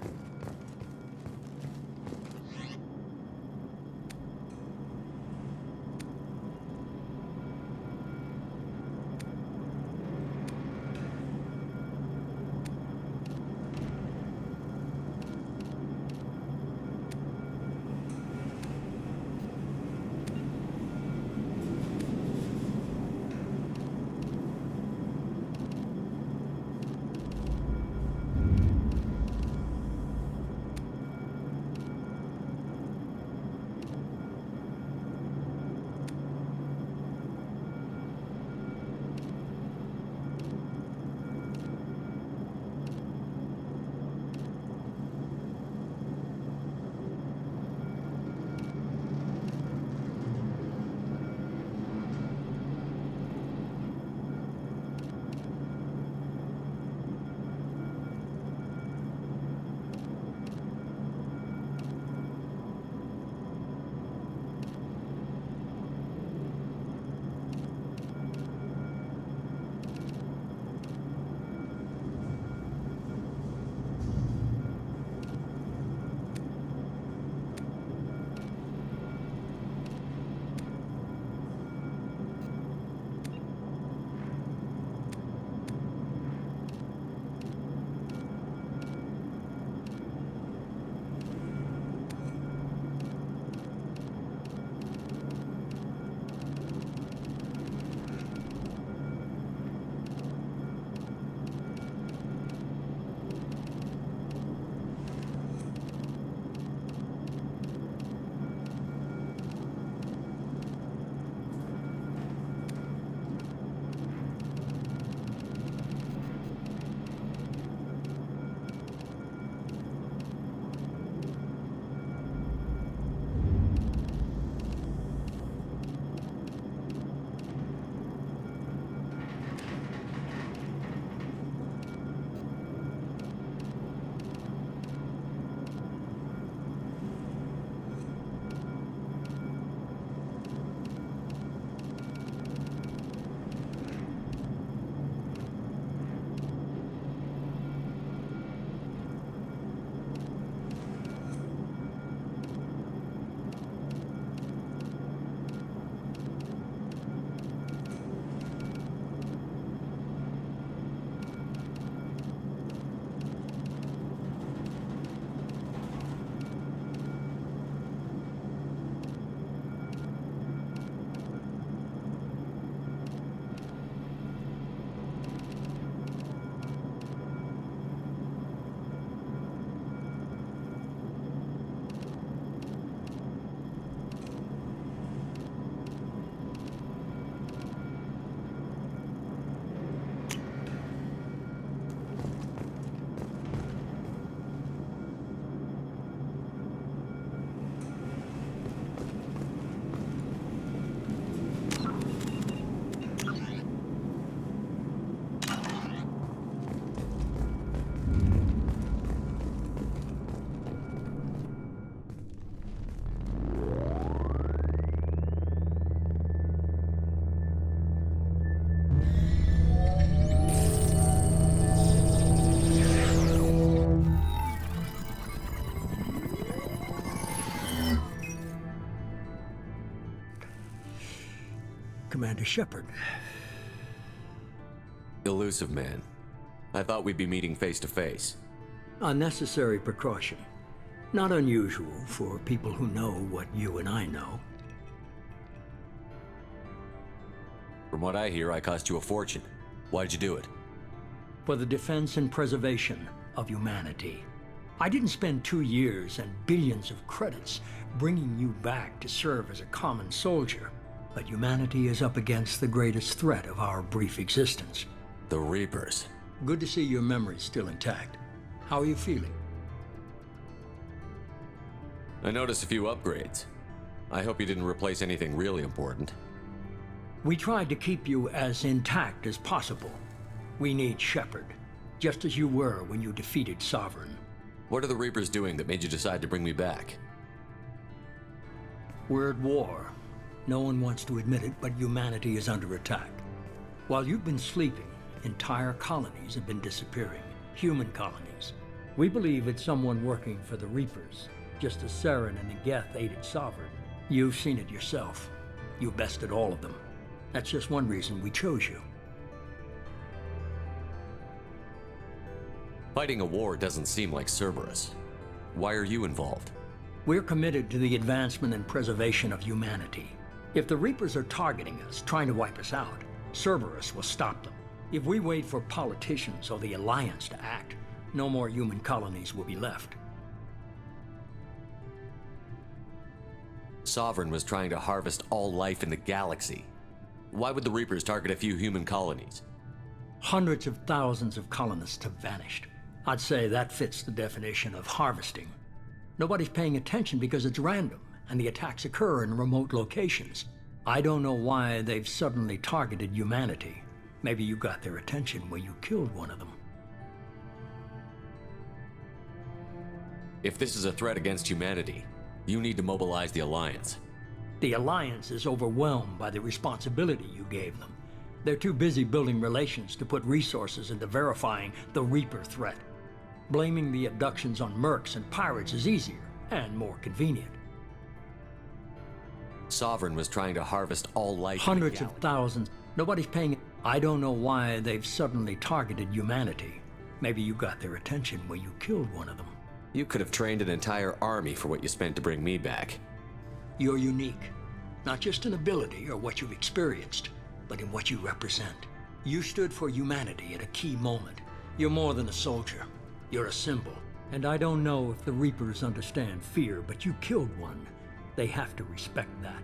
Commander Shepard. Elusive man. I thought we'd be meeting face to face. Unnecessary precaution. Not unusual for people who know what you and I know. From what I hear, I cost you a fortune. Why'd you do it? For the defense and preservation of humanity. I didn't spend 2 years and billions of credits bringing you back to serve as a common soldier. But humanity is up against the greatest threat of our brief existence. The Reapers. Good to see your memory's still intact. How are you feeling? I noticed a few upgrades. I hope you didn't replace anything really important. We tried to keep you as intact as possible. We need Shepard, just as you were when you defeated Sovereign. What are the Reapers doing that made you decide to bring me back? We're at war. No one wants to admit it, but humanity is under attack. While you've been sleeping, entire colonies have been disappearing. Human colonies. We believe it's someone working for the Reapers, just as Saren and the Geth aided Sovereign. You've seen it yourself. You bested all of them. That's just one reason we chose you. Fighting a war doesn't seem like Cerberus. Why are you involved? We're committed to the advancement and preservation of humanity. If the Reapers are targeting us, trying to wipe us out, Cerberus will stop them. If we wait for politicians or the Alliance to act, no more human colonies will be left. Sovereign was trying to harvest all life in the galaxy. Why would the Reapers target a few human colonies? Hundreds of thousands of colonists have vanished. I'd say that fits the definition of harvesting. Nobody's paying attention because it's random, and the attacks occur in remote locations. I don't know why they've suddenly targeted humanity. Maybe you got their attention when you killed one of them. If this is a threat against humanity, you need to mobilize the Alliance. The Alliance is overwhelmed by the responsibility you gave them. They're too busy building relations to put resources into verifying the Reaper threat. Blaming the abductions on mercs and pirates is easier and more convenient. Sovereign was trying to harvest all life. Hundreds of thousands. Nobody's paying. I don't know why they've suddenly targeted humanity. Maybe you got their attention when you killed one of them. You could have trained an entire army for what you spent to bring me back. You're unique. Not just in ability or what you've experienced, but in what you represent. You stood for humanity at a key moment. You're more than a soldier. You're a symbol. And I don't know if the Reapers understand fear, but you killed one. They have to respect that.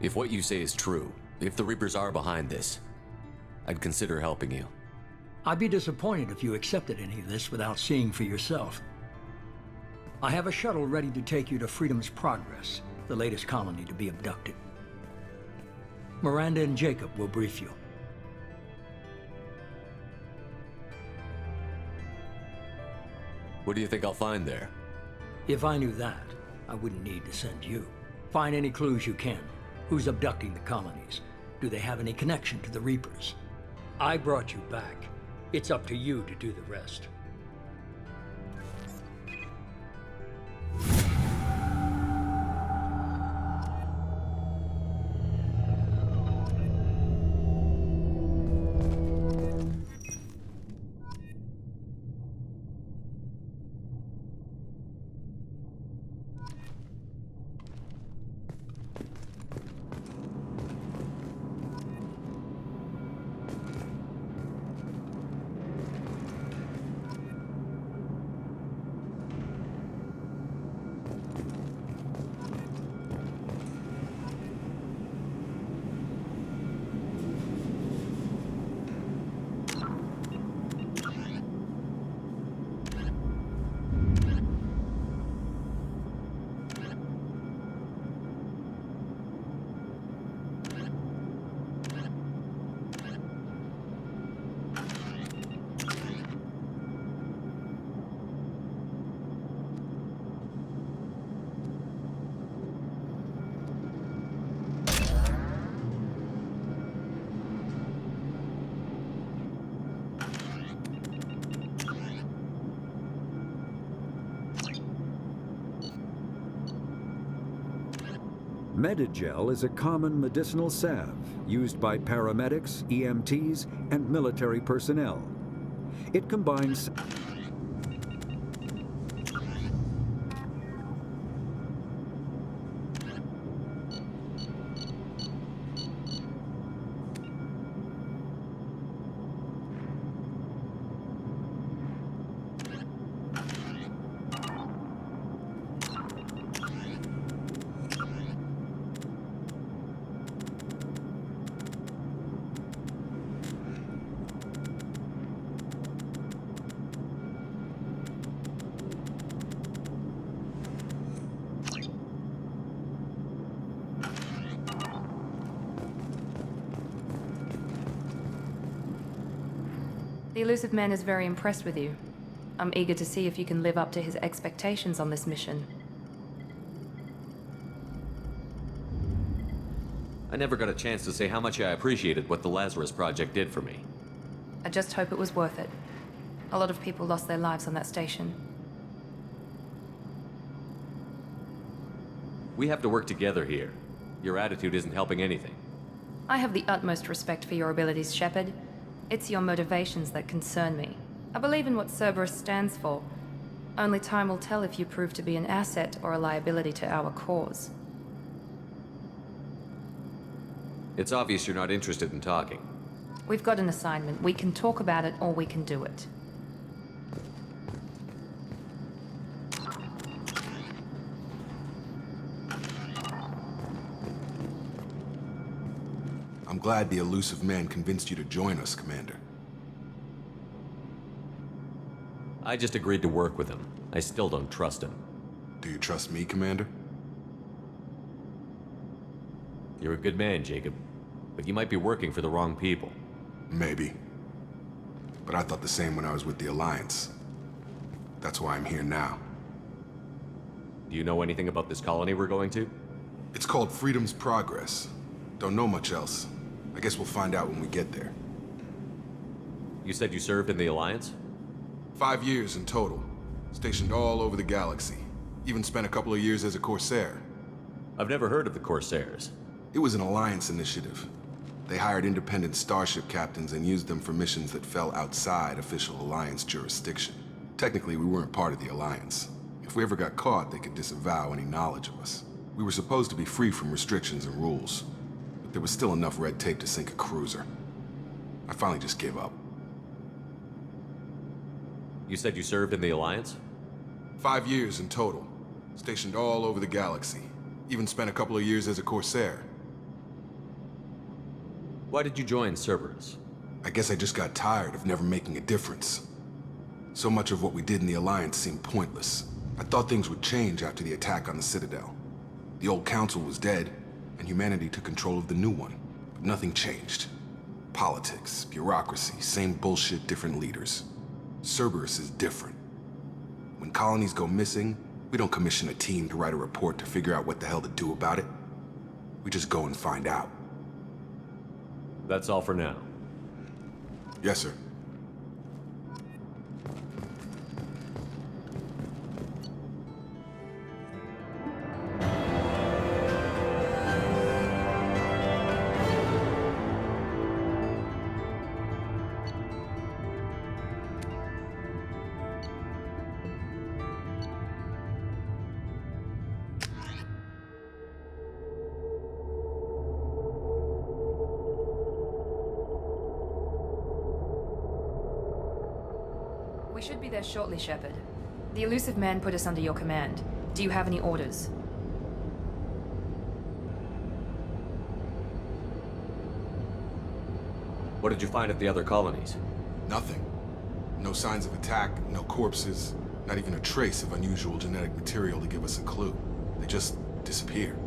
If what you say is true, if the Reapers are behind this, I'd consider helping you. I'd be disappointed if you accepted any of this without seeing for yourself. I have a shuttle ready to take you to Freedom's Progress, the latest colony to be abducted. Miranda and Jacob will brief you. What do you think I'll find there? If I knew that, I wouldn't need to send you. Find any clues you can. Who's abducting the colonies? Do they have any connection to the Reapers? I brought you back. It's up to you to do the rest. Medigel is a common medicinal salve used by paramedics, EMTs, and military personnel. It combines The Elusive Man is very impressed with you. I'm eager to see if you can live up to his expectations on this mission. I never got a chance to say how much I appreciated what the Lazarus Project did for me. I just hope it was worth it. A lot of people lost their lives on that station. We have to work together here. Your attitude isn't helping anything. I have the utmost respect for your abilities, Shepard. It's your motivations that concern me. I believe in what Cerberus stands for. Only time will tell if you prove to be an asset or a liability to our cause. It's obvious you're not interested in talking. We've got an assignment. We can talk about it or we can do it. I'm glad the Illusive Man convinced you to join us, Commander. I just agreed to work with him. I still don't trust him. Do you trust me, Commander? You're a good man, Jacob. But you might be working for the wrong people. Maybe. But I thought the same when I was with the Alliance. That's why I'm here now. Do you know anything about this colony we're going to? It's called Freedom's Progress. Don't know much else. I guess we'll find out when we get there. You said you served in the Alliance? 5 years in total. Stationed all over the galaxy. Even spent a couple of years as a Corsair. I've never heard of the Corsairs. It was an Alliance initiative. They hired independent starship captains and used them for missions that fell outside official Alliance jurisdiction. Technically, we weren't part of the Alliance. If we ever got caught, they could disavow any knowledge of us. We were supposed to be free from restrictions and rules, but there was still enough red tape to sink a cruiser. I finally just gave up. You said you served in the Alliance? 5 years in total. Stationed all over the galaxy. Even spent a couple of years as a Corsair. Why did you join Cerberus? I guess I just got tired of never making a difference. So much of what we did in the Alliance seemed pointless. I thought things would change after the attack on the Citadel. The old council was dead, and humanity took control of the new one. But nothing changed. Politics, bureaucracy, same bullshit, different leaders. Cerberus is different. When colonies go missing, we don't commission a team to write a report to figure out what the hell to do about it. We just go and find out. That's all for now. Yes, sir. We should be there shortly, Shepard. The Illusive Man put us under your command. Do you have any orders? What did you find at the other colonies? Nothing. No signs of attack, no corpses, not even a trace of unusual genetic material to give us a clue. They just disappear.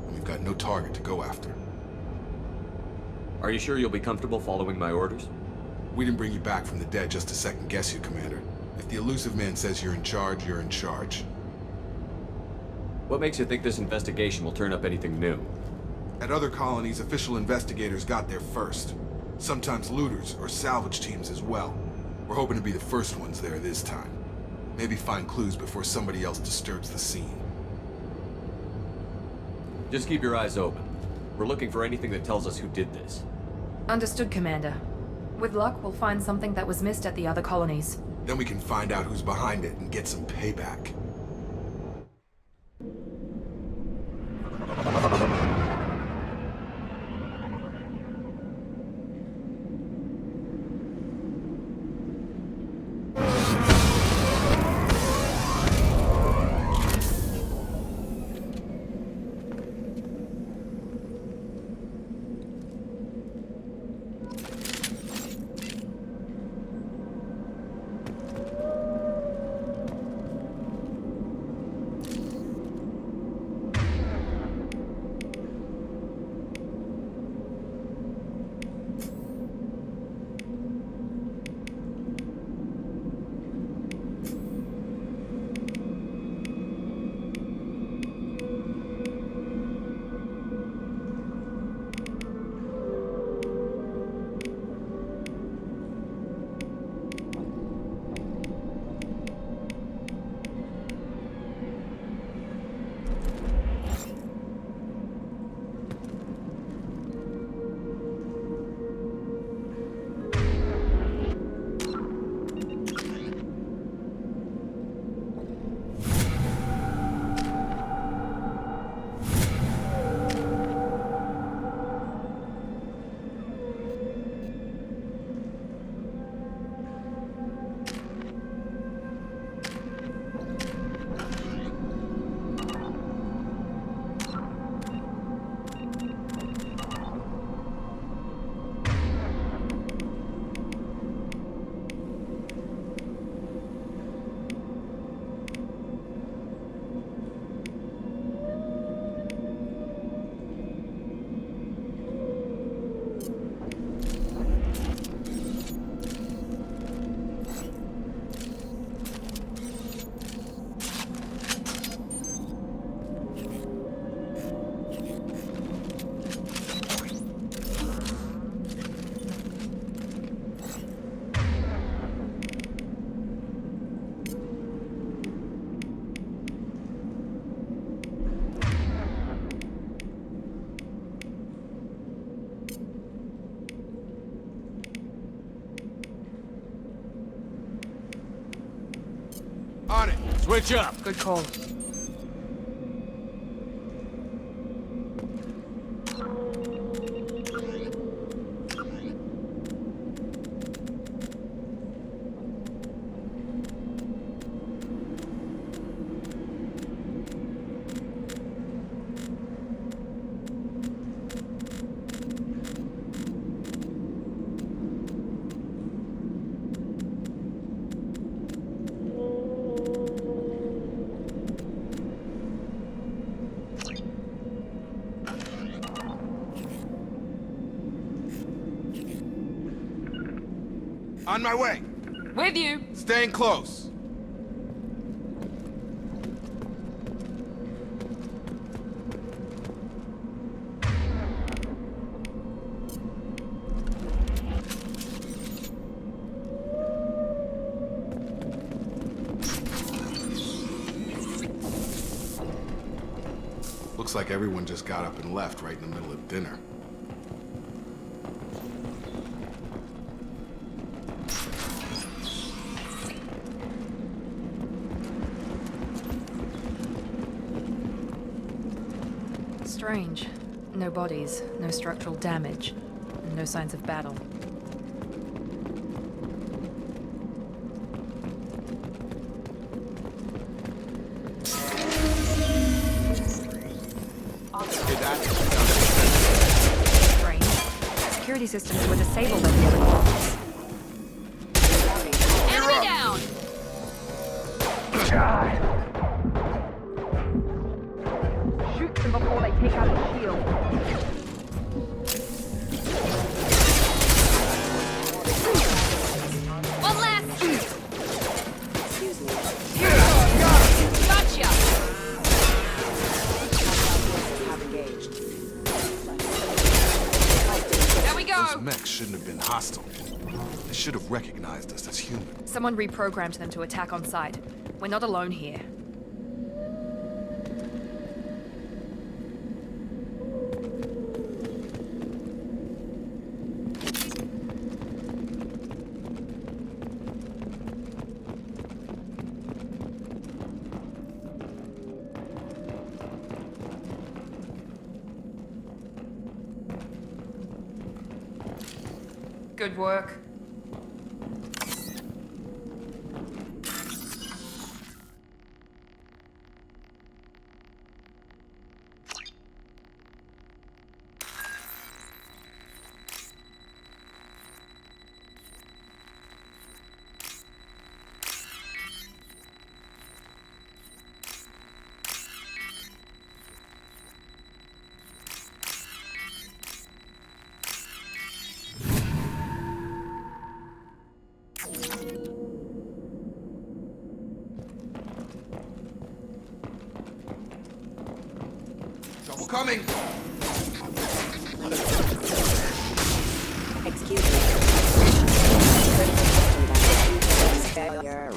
And we've got no target to go after. Are you sure you'll be comfortable following my orders? We didn't bring you back from the dead just to second guess you, Commander. If the Illusive Man says you're in charge, you're in charge. What makes you think this investigation will turn up anything new? At other colonies, official investigators got there first. Sometimes looters or salvage teams as well. We're hoping to be the first ones there this time. Maybe find clues before somebody else disturbs the scene. Just keep your eyes open. We're looking for anything that tells us who did this. Understood, Commander. With luck, we'll find something that was missed at the other colonies. Then we can find out who's behind it and get some payback. Switch up. Good call. On my way. With you. Staying close. Looks like everyone just got up and left right in the middle of dinner. Strange. No bodies, no structural damage, and no signs of battle. Strange. Security systems were disabled at the other quarters. Enemy down! Shoot them before they take out the shield. One last! Excuse me. Gotcha! Have engaged. There we go! Those mechs shouldn't have been hostile. They should have recognized us as human. Someone reprogrammed them to attack on sight. We're not alone here. Good work. Trouble coming! Excuse me. Failure.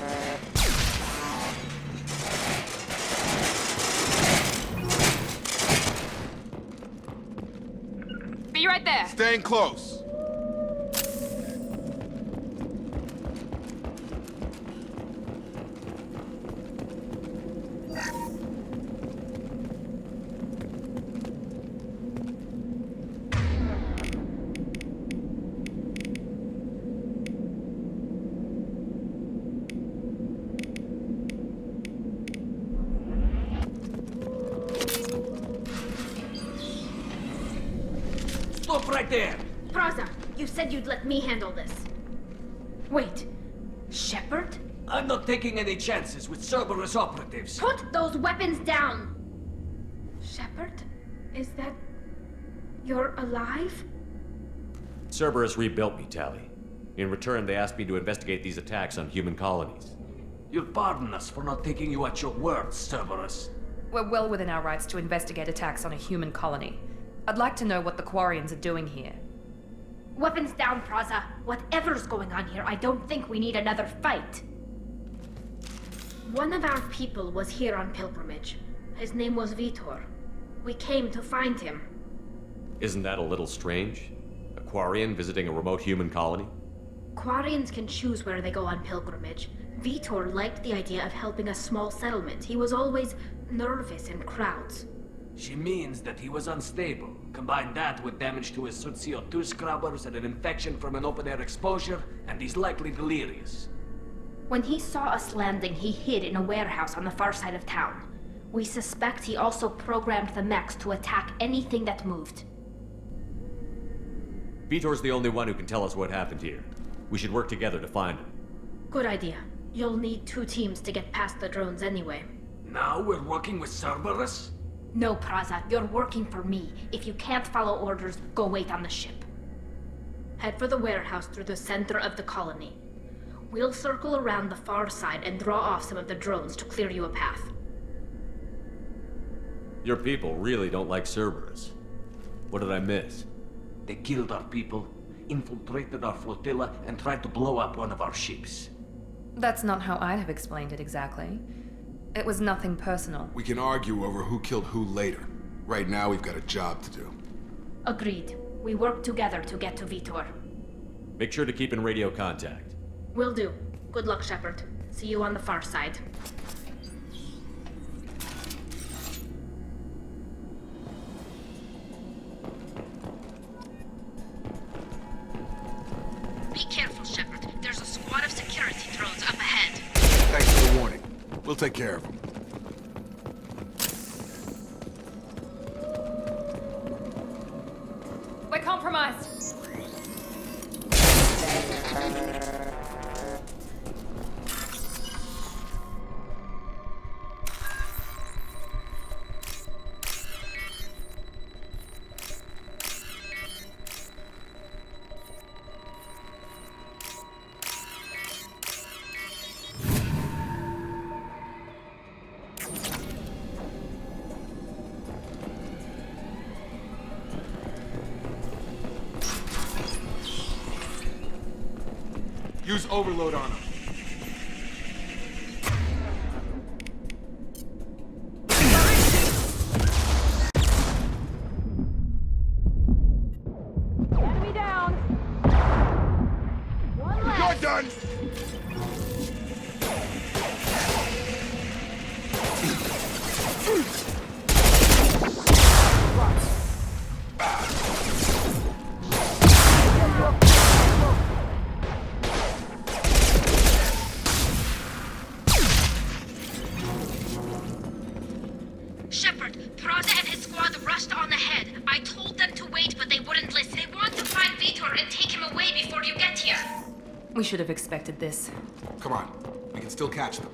Be right there. Staying close. Stop right there! Praza, you said you'd let me handle this. Wait, Shepard? I'm not taking any chances with Cerberus operatives. Put those weapons down! Shepard? Is that... you're alive? Cerberus rebuilt me, Tali. In return, they asked me to investigate these attacks on human colonies. You'll pardon us for not taking you at your word, Cerberus. We're well within our rights to investigate attacks on a human colony. I'd like to know what the Quarians are doing here. Weapons down, Praza. Whatever's going on here, I don't think we need another fight. One of our people was here on pilgrimage. His name was Vitor. We came to find him. Isn't that a little strange? A Quarian visiting a remote human colony? Quarians can choose where they go on pilgrimage. Vitor liked the idea of helping a small settlement. He was always nervous in crowds. She means that he was unstable. Combine that with damage to his suit CO2 scrubbers and an infection from an open-air exposure, and he's likely delirious. When he saw us landing, he hid in a warehouse on the far side of town. We suspect he also programmed the mechs to attack anything that moved. Vitor's the only one who can tell us what happened here. We should work together to find him. Good idea. You'll need 2 teams to get past the drones anyway. Now we're working with Cerberus? No, Praza, you're working for me. If you can't follow orders, go wait on the ship. Head for the warehouse through the center of the colony. We'll circle around the far side and draw off some of the drones to clear you a path. Your people really don't like Cerberus. What did I miss? They killed our people, infiltrated our flotilla, and tried to blow up one of our ships. That's not how I'd have explained it exactly. It was nothing personal. We can argue over who killed who later. Right now, we've got a job to do. Agreed. We work together to get to Vitor. Make sure to keep in radio contact. Will do. Good luck, Shepard. See you on the far side. Be careful, Shepard. There's a squad of security drones up ahead. Thanks for the warning. We'll take care of them. We're compromised. Use overload on them. Enemy down. One left. You're done. Shepard, Praza and his squad rushed on ahead. I told them to wait, but they wouldn't listen. They want to find Vitor and take him away before you get here. We should have expected this. Come on. We can still catch them.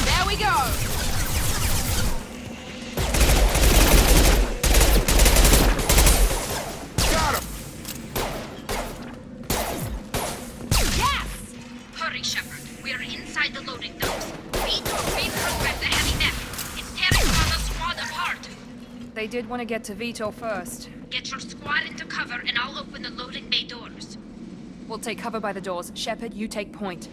There we go. Got him! Yes! Hurry, Shepard. We are inside the loading docks. Vitor reprogrammed the heavy mech. It's tearing Praza's squad apart. They did want to get to Vitor first. Get your squad into cover and I'll open the loading bay doors. We'll take cover by the doors. Shepard, you take point.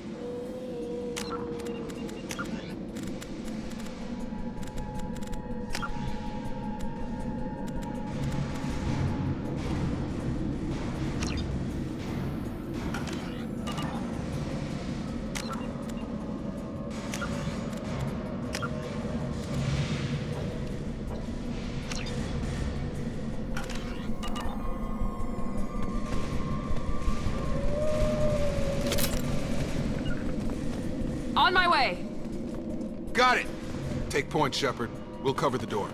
On my way! Got it! Take point, Shepard. We'll cover the door.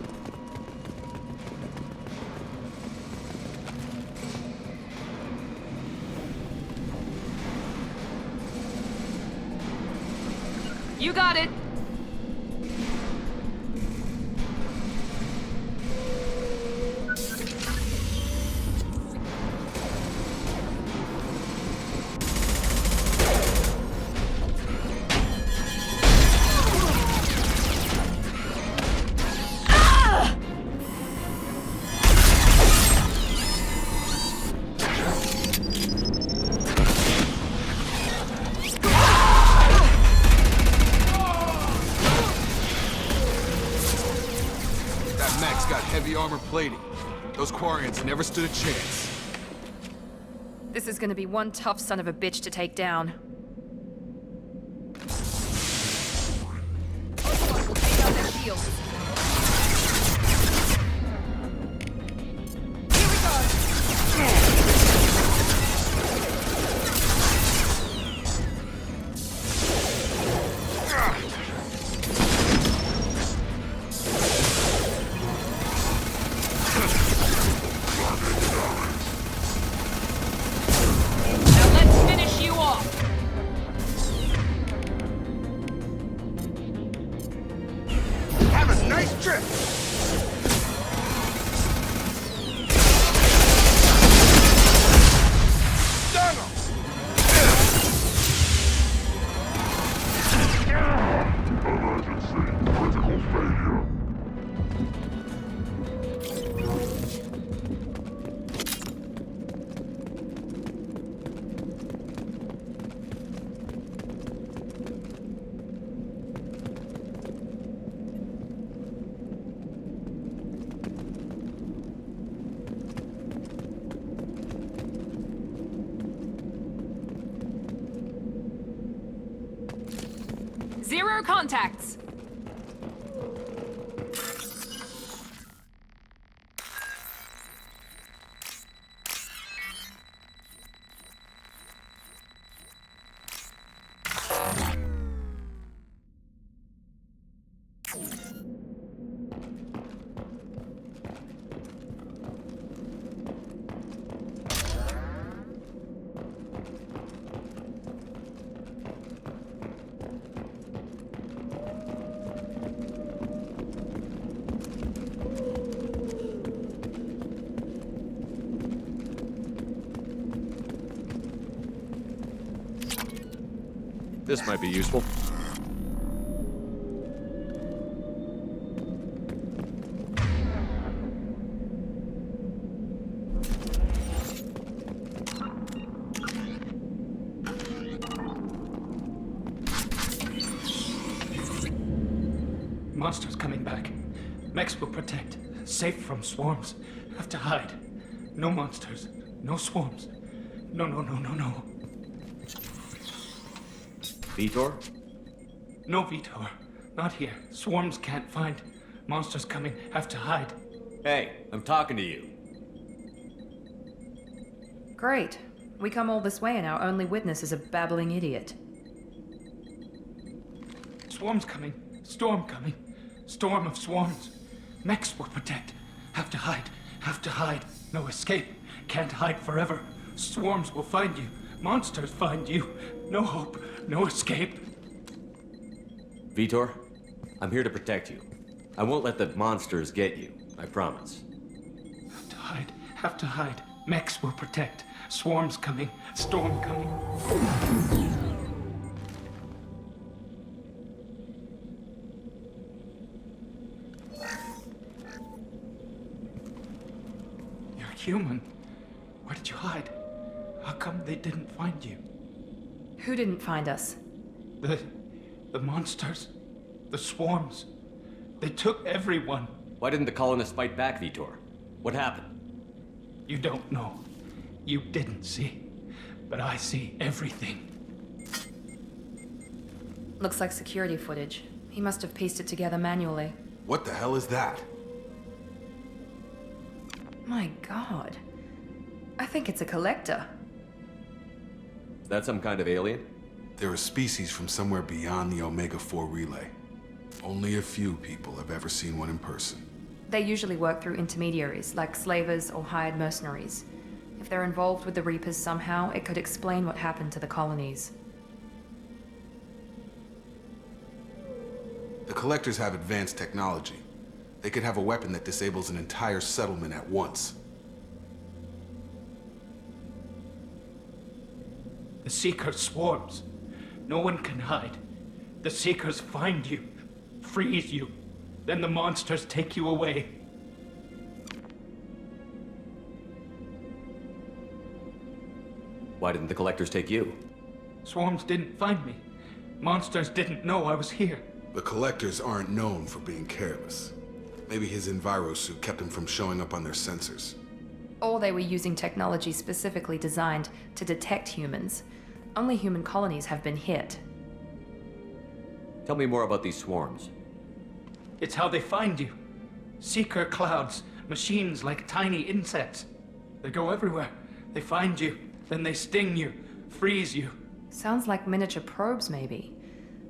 You got it! heavy armor plating. Those Quarians never stood a chance. This is gonna be one tough son of a bitch to take down. Ocelot will take out their shields. Here we go! Zero contacts! This might be useful. Monsters coming back. Mechs will protect. Safe from swarms. Have to hide. No monsters. No swarms. No. Vitor? No, Vitor. Not here. Swarms can't find. Monsters coming. Have to hide. Hey, I'm talking to you. Great. We come all this way and our only witness is a babbling idiot. Swarms coming. Storm coming. Storm of swarms. Mechs will protect. Have to hide. Have to hide. No escape. Can't hide forever. Swarms will find you. Monsters find you. No hope. No escape. Vitor, I'm here to protect you. I won't let the monsters get you. I promise. Have to hide. Have to hide. Mechs will protect. Swarms coming. Storm coming. You're human. Where did you hide? How come they didn't find you? Who didn't find us? The monsters. The swarms. They took everyone. Why didn't the colonists fight back, Vitor? What happened? You don't know. You didn't see. But I see everything. Looks like security footage. He must have pieced it together manually. What the hell is that? My God. I think it's a collector. Is that some kind of alien? They're a species from somewhere beyond the Omega-4 relay. Only a few people have ever seen one in person. They usually work through intermediaries, like slavers or hired mercenaries. If they're involved with the Reapers somehow, it could explain what happened to the colonies. The Collectors have advanced technology. They could have a weapon that disables an entire settlement at once. The Seeker swarms. No one can hide. The Seekers find you, freeze you. Then the monsters take you away. Why didn't the Collectors take you? Swarms didn't find me. Monsters didn't know I was here. The Collectors aren't known for being careless. Maybe his Enviro suit kept him from showing up on their sensors. Or they were using technology specifically designed to detect humans. Only human colonies have been hit. Tell me more about these swarms. It's how they find you. Seeker clouds, machines like tiny insects. They go everywhere. They find you, then they sting you, freeze you. Sounds like miniature probes, maybe.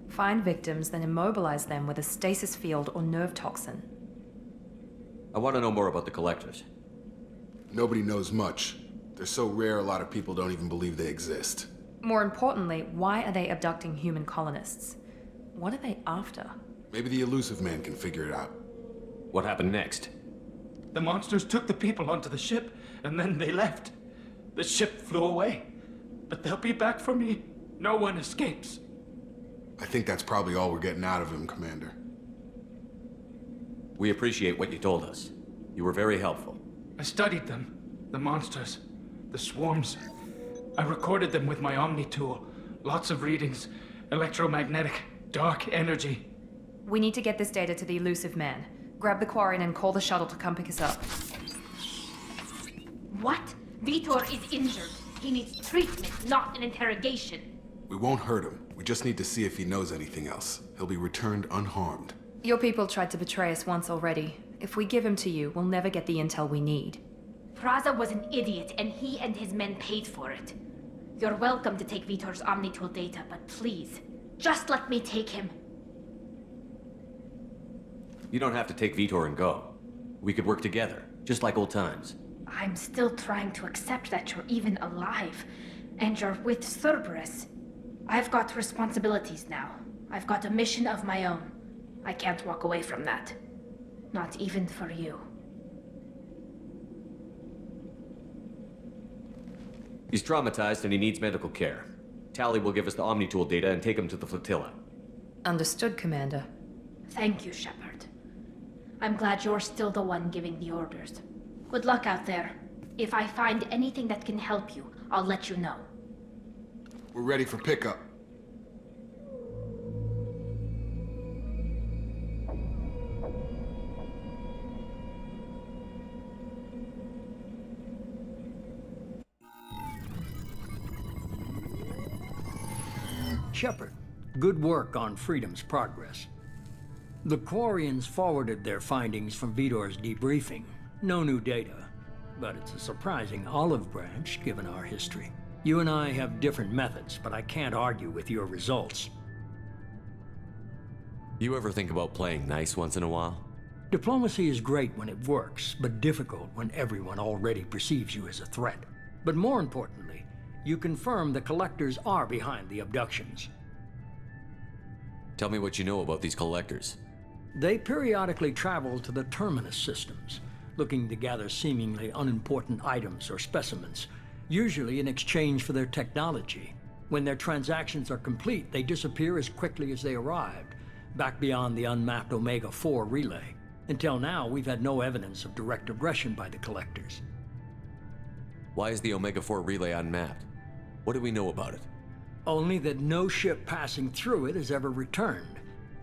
Find victims, then immobilize them with a stasis field or nerve toxin. I want to know more about the collectors. Nobody knows much. They're so rare, a lot of people don't even believe they exist. More importantly, why are they abducting human colonists? What are they after? Maybe the Elusive Man can figure it out. What happened next? The monsters took the people onto the ship, and then they left. The ship flew away. But they'll be back for me. No one escapes. I think that's probably all we're getting out of him, Commander. We appreciate what you told us. You were very helpful. I studied them. The monsters. The swarms. I recorded them with my Omni tool. Lots of readings. Electromagnetic. Dark energy. We need to get this data to the Elusive Man. Grab the Quarian and call the shuttle to come pick us up. What? Vitor is injured. He needs treatment, not an interrogation. We won't hurt him. We just need to see if he knows anything else. He'll be returned unharmed. Your people tried to betray us once already. If we give him to you, we'll never get the intel we need. Praza was an idiot, and he and his men paid for it. You're welcome to take Vitor's Omnitool data, but please, just let me take him. You don't have to take Vitor and go. We could work together, just like old times. I'm still trying to accept that you're even alive, and you're with Cerberus. I've got responsibilities now. I've got a mission of my own. I can't walk away from that. Not even for you. He's traumatized and he needs medical care. Tali will give us the Omnitool data and take him to the flotilla. Understood, Commander. Thank you, Shepard. I'm glad you're still the one giving the orders. Good luck out there. If I find anything that can help you, I'll let you know. We're ready for pickup. Shepard, good work on Freedom's progress. The Quarians forwarded their findings from Vitor's debriefing. No new data, but it's a surprising olive branch given our history. You and I have different methods, but I can't argue with your results. You ever think about playing nice once in a while? Diplomacy is great when it works, but difficult when everyone already perceives you as a threat. But more importantly, you confirm the Collectors are behind the abductions. Tell me what you know about these Collectors. They periodically travel to the Terminus systems, looking to gather seemingly unimportant items or specimens, usually in exchange for their technology. When their transactions are complete, they disappear as quickly as they arrived, back beyond the unmapped Omega-4 relay. Until now, we've had no evidence of direct aggression by the Collectors. Why is the Omega-4 relay unmapped? What do we know about it? Only that no ship passing through it has ever returned.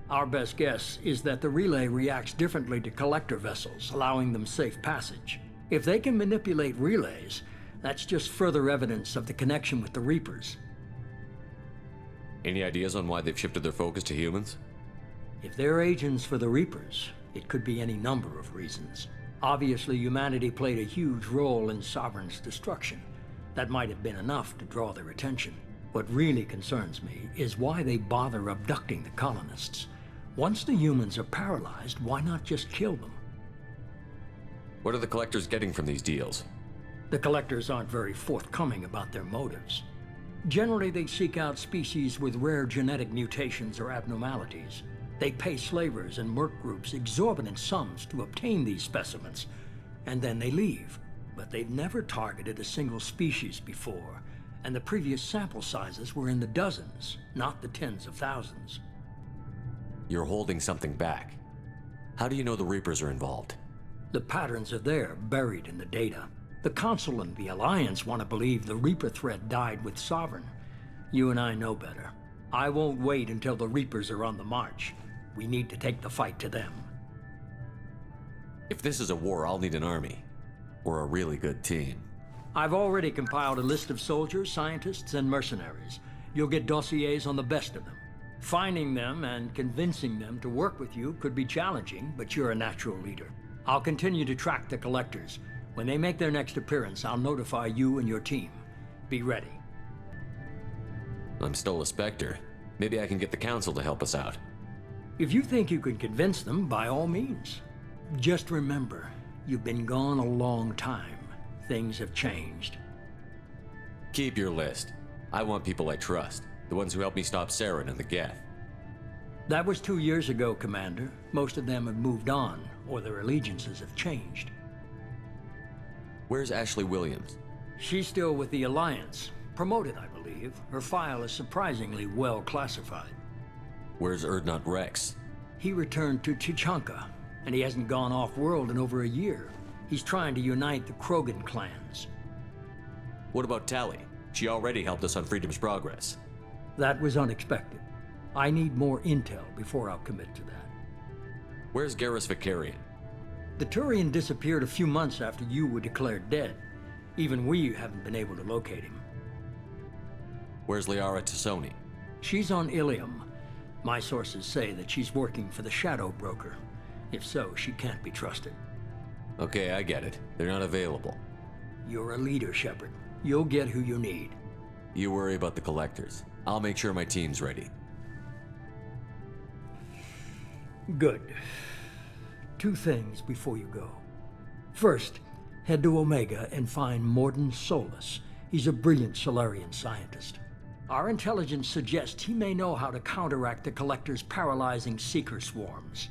Our best guess is that the relay reacts differently to Collector vessels, allowing them safe passage. If they can manipulate relays, that's just further evidence of the connection with the Reapers. Any ideas on why they've shifted their focus to humans? If they're agents for the Reapers, it could be any number of reasons. Obviously, humanity played a huge role in Sovereign's destruction. That might have been enough to draw their attention. What really concerns me is why they bother abducting the colonists. Once the humans are paralyzed, why not just kill them? What are the Collectors getting from these deals? The Collectors aren't very forthcoming about their motives. Generally, they seek out species with rare genetic mutations or abnormalities. They pay slavers and merc groups exorbitant sums to obtain these specimens, and then they leave. But they've never targeted a single species before, and the previous sample sizes were in the dozens, not the tens of thousands. You're holding something back. How do you know the Reapers are involved? The patterns are there, buried in the data. The Council and the Alliance want to believe the Reaper threat died with Sovereign. You and I know better. I won't wait until the Reapers are on the march. We need to take the fight to them. If this is a war, I'll need an army. Or a really good team. I've already compiled a list of soldiers, scientists, and mercenaries. You'll get dossiers on the best of them. Finding them and convincing them to work with you could be challenging, but you're a natural leader. I'll continue to track the collectors. When they make their next appearance, I'll notify you and your team. Be ready. I'm still a Spectre. Maybe I can get the Council to help us out. If you think you can convince them, by all means. Just remember, you've been gone a long time. Things have changed. Keep your list. I want people I trust. The ones who helped me stop Saren and the Geth. That was 2 years ago, Commander. Most of them have moved on, or their allegiances have changed. Where's Ashley Williams? She's still with the Alliance. Promoted, I believe. Her file is surprisingly well classified. Where's Urdnot Rex? He returned to Tuchanka, and he hasn't gone off-world in over a year. He's trying to unite the Krogan clans. What about Tali? She already helped us on Freedom's Progress. That was unexpected. I need more intel before I'll commit to that. Where's Garrus Vakarian? The Turian disappeared a few months after you were declared dead. Even we haven't been able to locate him. Where's Liara Tassoni? She's on Ilium. My sources say that she's working for the Shadow Broker. If so, she can't be trusted. Okay, I get it. They're not available. You're a leader, Shepard. You'll get who you need. You worry about the collectors. I'll make sure my team's ready. Good. 2 things before you go. First, head to Omega and find Mordin Solus. He's a brilliant Solarian scientist. Our intelligence suggests he may know how to counteract the Collector's paralyzing Seeker swarms.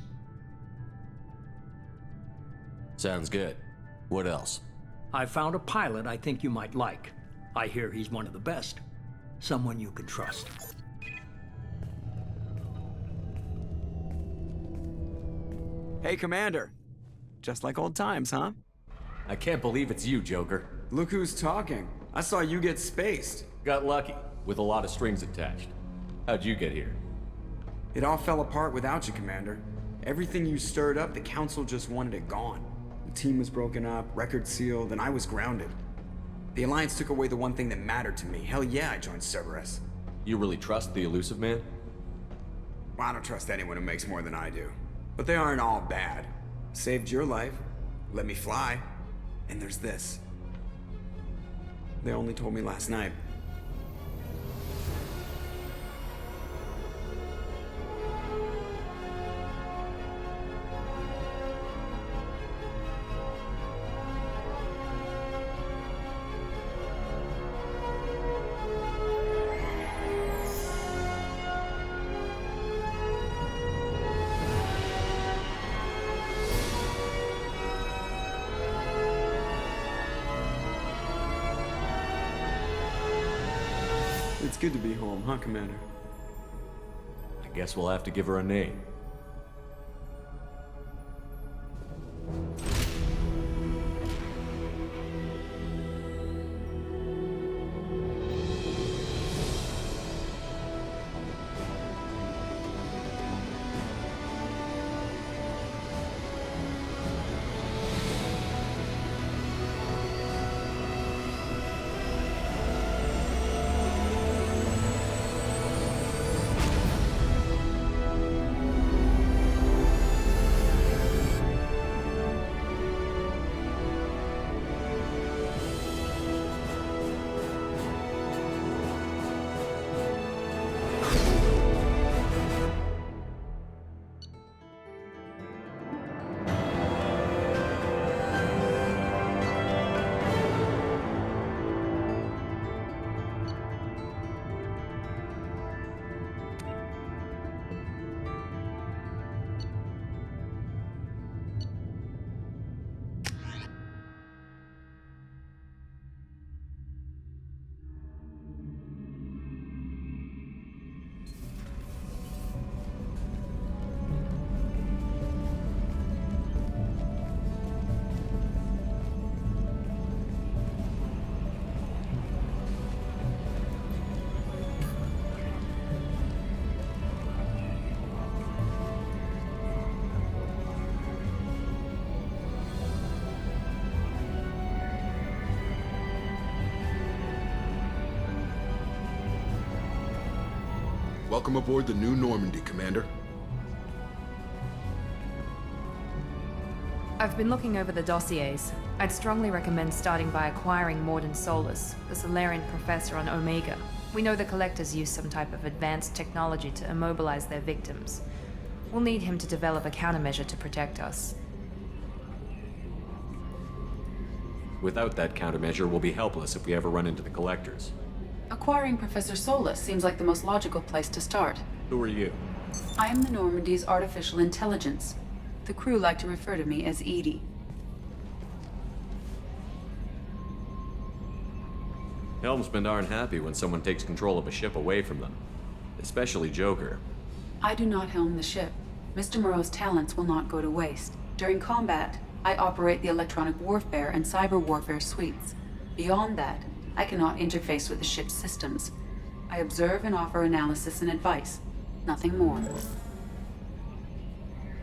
Sounds good. What else? I found a pilot I think you might like. I hear he's one of the best. Someone you can trust. Hey, Commander. Just like old times, huh? I can't believe it's you, Joker. Look who's talking. I saw you get spaced. Got lucky, with a lot of strings attached. How'd you get here? It all fell apart without you, Commander. Everything you stirred up, the Council just wanted it gone. The team was broken up, record sealed, and I was grounded. The Alliance took away the one thing that mattered to me. Hell yeah, I joined Cerberus. You really trust the Illusive Man? Well, I don't trust anyone who makes more than I do. But they aren't all bad. Saved your life, let me fly, and there's this. They only told me last night. It's good to be home, huh, Commander? I guess we'll have to give her a name. Welcome aboard the New Normandy, Commander. I've been looking over the dossiers. I'd strongly recommend starting by acquiring Mordin Solus, the Solarian professor on Omega. We know the Collectors use some type of advanced technology to immobilize their victims. We'll need him to develop a countermeasure to protect us. Without that countermeasure, we'll be helpless if we ever run into the Collectors. Acquiring Professor Solus seems like the most logical place to start. Who are you? I am the Normandy's artificial intelligence. The crew like to refer to me as Edie. Helmsmen aren't happy when someone takes control of a ship away from them. Especially Joker. I do not helm the ship. Mr. Moreau's talents will not go to waste. During combat, I operate the electronic warfare and cyber warfare suites. Beyond that, I cannot interface with the ship's systems. I observe and offer analysis and advice. Nothing more.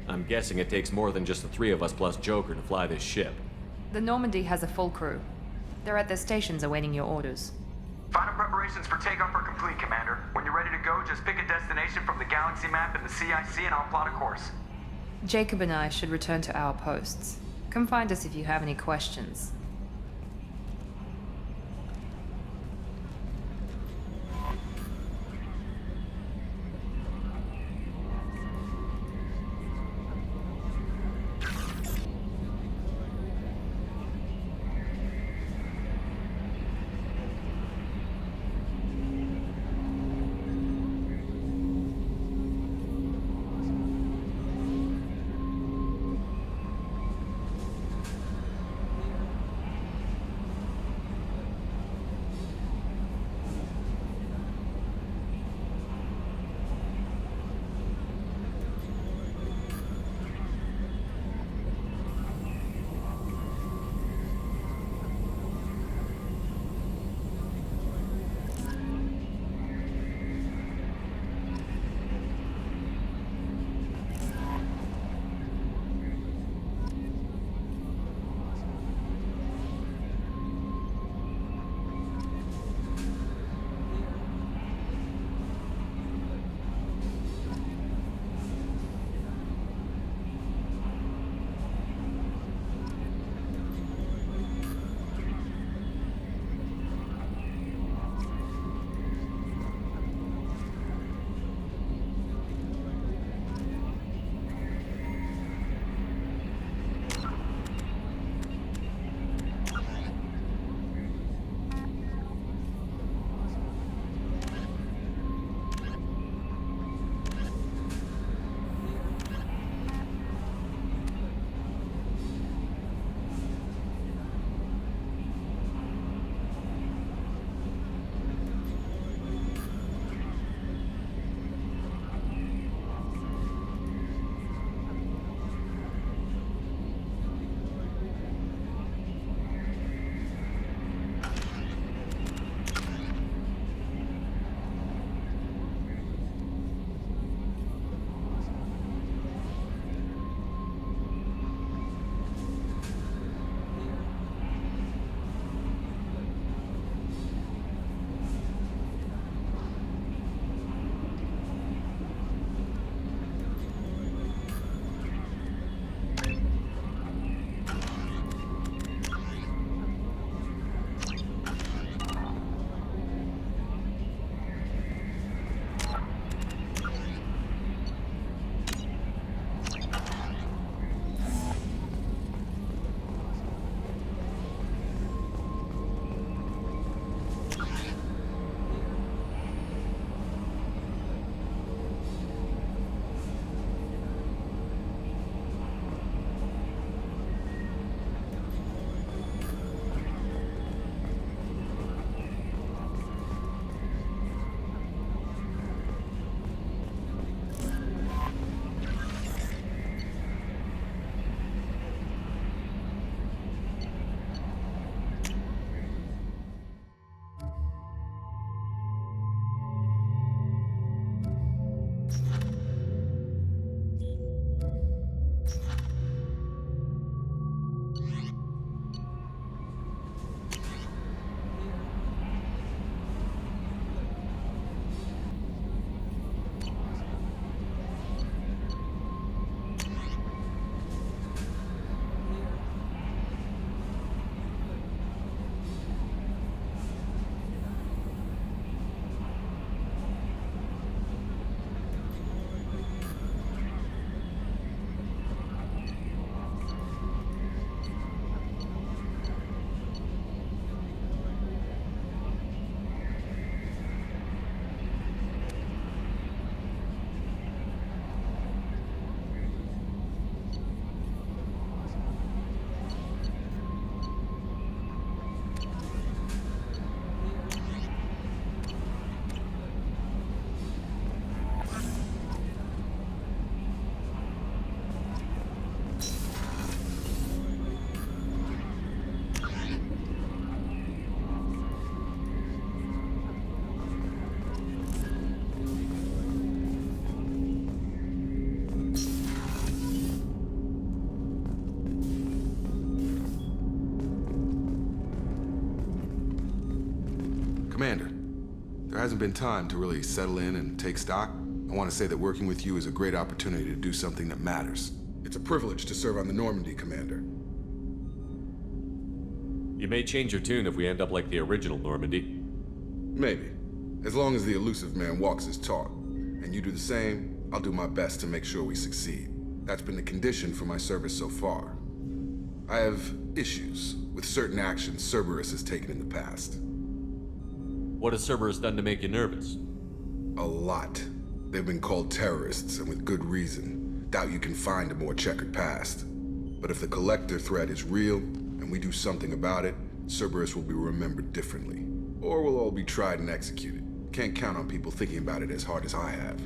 I'm guessing it takes more than just the three of us plus Joker to fly this ship. The Normandy has a full crew. They're at their stations awaiting your orders. Final preparations for takeoff are complete, Commander. When you're ready to go, just pick a destination from the galaxy map in the CIC and I'll plot a course. Jacob and I should return to our posts. Come find us if you have any questions. Commander, there hasn't been time to really settle in and take stock. I want to say that working with you is a great opportunity to do something that matters. It's a privilege to serve on the Normandy, Commander. You may change your tune if we end up like the original Normandy. Maybe. As long as the elusive man walks his talk, and you do the same, I'll do my best to make sure we succeed. That's been the condition for my service so far. I have issues with certain actions Cerberus has taken in the past. What has Cerberus done to make you nervous? A lot. They've been called terrorists, and with good reason. Doubt you can find a more checkered past. But if the Collector threat is real, and we do something about it, Cerberus will be remembered differently. Or we'll all be tried and executed. Can't count on people thinking about it as hard as I have.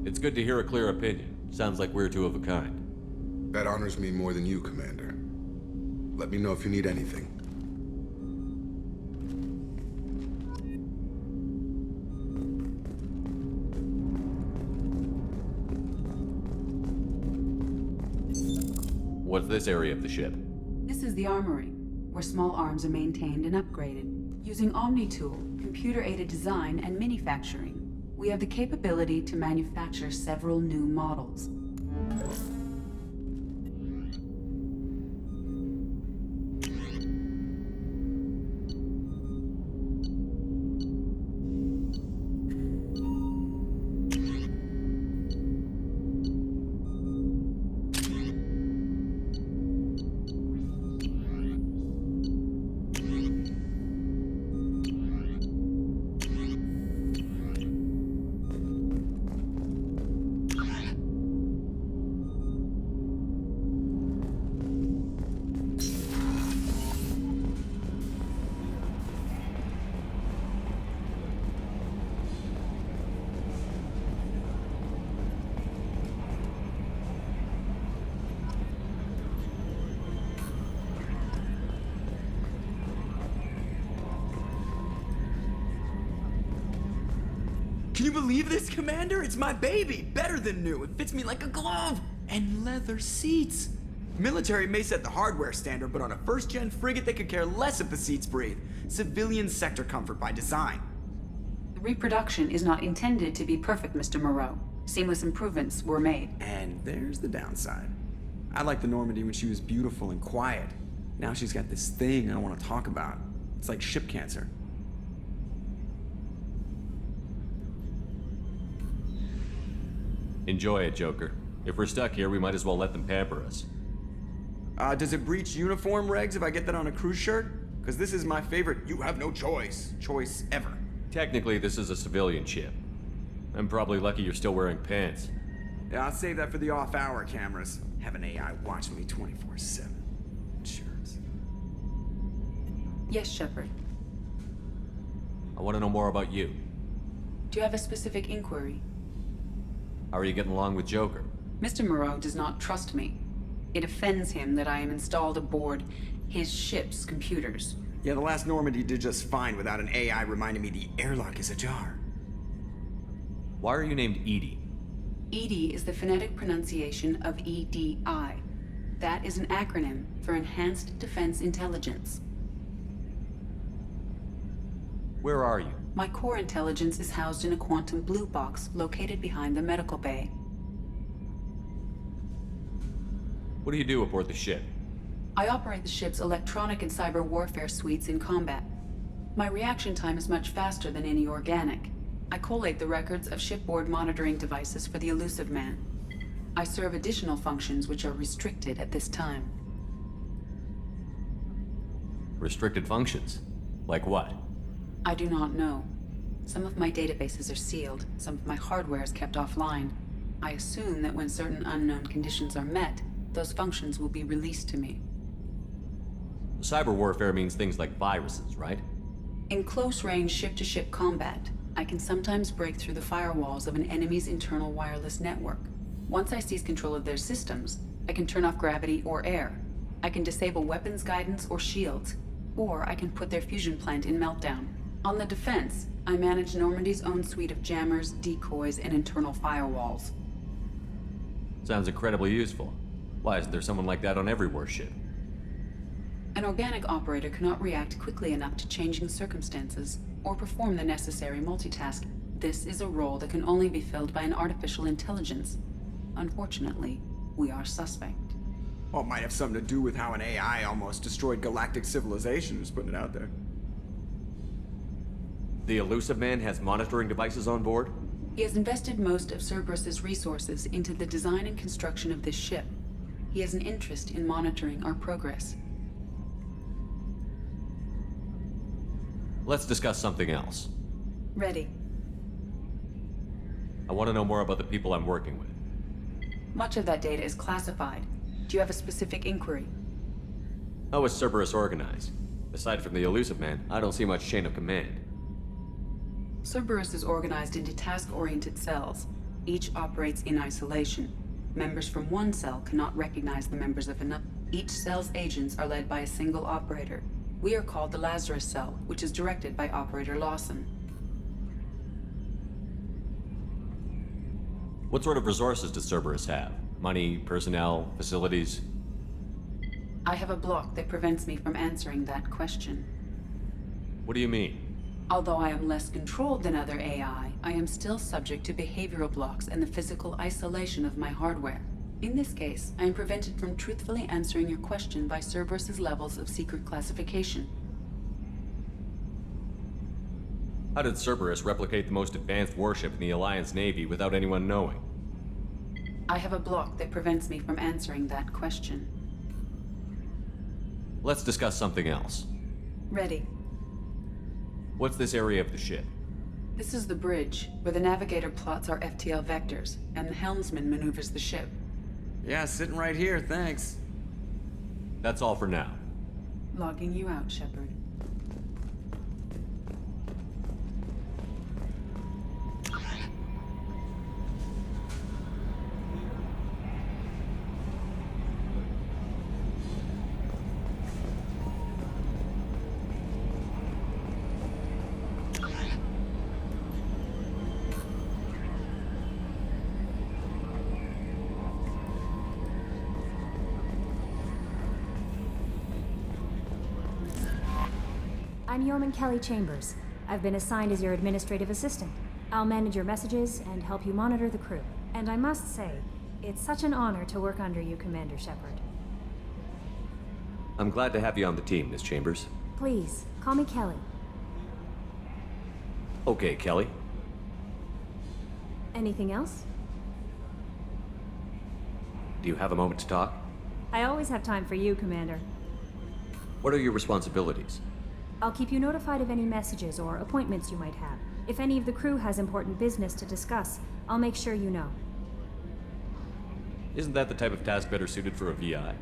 It's good to hear a clear opinion. Sounds like we're two of a kind. That honors me more than you, Commander. Let me know if you need anything. What's this area of the ship? This is the armory, where small arms are maintained and upgraded. Using OmniTool, computer-aided design, and manufacturing, we have the capability to manufacture several new models. Can you believe this, Commander? It's my baby! Better than new. It fits me like a glove! And leather seats! Military may set the hardware standard, but on a first-gen frigate, they could care less if the seats breathe. Civilian sector comfort by design. The reproduction is not intended to be perfect, Mr. Moreau. Seamless improvements were made. And there's the downside. I liked the Normandy when she was beautiful and quiet. Now she's got this thing I don't want to talk about. It's like ship cancer. Enjoy it, Joker. If we're stuck here, we might as well let them pamper us. Does it breach uniform regs if I get that on a cruise shirt? Because this is my favorite you have no choice ever. Technically, this is a civilian ship. I'm probably lucky you're still wearing pants. Yeah, I'll save that for the off-hour cameras. Have an AI watching me 24/7. Insurance. Yes, Shepard. I want to know more about you. Do you have a specific inquiry? How are you getting along with Joker? Mr. Moreau does not trust me. It offends him that I am installed aboard his ship's computers. Yeah, the last Normandy did just fine without an AI reminding me the airlock is ajar. Why are you named EDI? EDI is the phonetic pronunciation of EDI. That is an acronym for Enhanced Defense Intelligence. Where are you? My core intelligence is housed in a quantum blue box located behind the medical bay. What do you do aboard the ship? I operate the ship's electronic and cyber warfare suites in combat. My reaction time is much faster than any organic. I collate the records of shipboard monitoring devices for the elusive man. I serve additional functions which are restricted at this time. Restricted functions? Like what? I do not know. Some of my databases are sealed, some of my hardware is kept offline. I assume that when certain unknown conditions are met, those functions will be released to me. Cyber warfare means things like viruses, right? In close-range ship-to-ship combat, I can sometimes break through the firewalls of an enemy's internal wireless network. Once I seize control of their systems, I can turn off gravity or air. I can disable weapons guidance or shields, or I can put their fusion plant in meltdown. On the defense, I manage Normandy's own suite of jammers, decoys, and internal firewalls. Sounds incredibly useful. Why isn't there someone like that on every warship? An organic operator cannot react quickly enough to changing circumstances or perform the necessary multitask. This is a role that can only be filled by an artificial intelligence. Unfortunately, we are suspect. Well, it might have something to do with how an AI almost destroyed galactic civilization, just putting it out there. The Illusive Man has monitoring devices on board? He has invested most of Cerberus's resources into the design and construction of this ship. He has an interest in monitoring our progress. Let's discuss something else. Ready. I want to know more about the people I'm working with. Much of that data is classified. Do you have a specific inquiry? How is Cerberus organized? Aside from the Illusive Man, I don't see much chain of command. Cerberus is organized into task-oriented cells. Each operates in isolation. Members from one cell cannot recognize the members of another. Each cell's agents are led by a single operator. We are called the Lazarus Cell, which is directed by Operator Lawson. What sort of resources does Cerberus have? Money, personnel, facilities? I have a block that prevents me from answering that question. What do you mean? Although I am less controlled than other AI, I am still subject to behavioral blocks and the physical isolation of my hardware. In this case, I am prevented from truthfully answering your question by Cerberus's levels of secret classification. How did Cerberus replicate the most advanced warship in the Alliance Navy without anyone knowing? I have a block that prevents me from answering that question. Let's discuss something else. Ready. What's this area of the ship? This is the bridge, where the navigator plots our FTL vectors, and the helmsman maneuvers the ship. Yeah, sitting right here, thanks. That's all for now. Logging you out, Shepard. I'm Yeoman Kelly Chambers. I've been assigned as your administrative assistant. I'll manage your messages and help you monitor the crew. And I must say, it's such an honor to work under you, Commander Shepard. I'm glad to have you on the team, Miss Chambers. Please, call me Kelly. Okay, Kelly. Anything else? Do you have a moment to talk? I always have time for you, Commander. What are your responsibilities? I'll keep you notified of any messages or appointments you might have. If any of the crew has important business to discuss, I'll make sure you know. Isn't that the type of task better suited for a VI?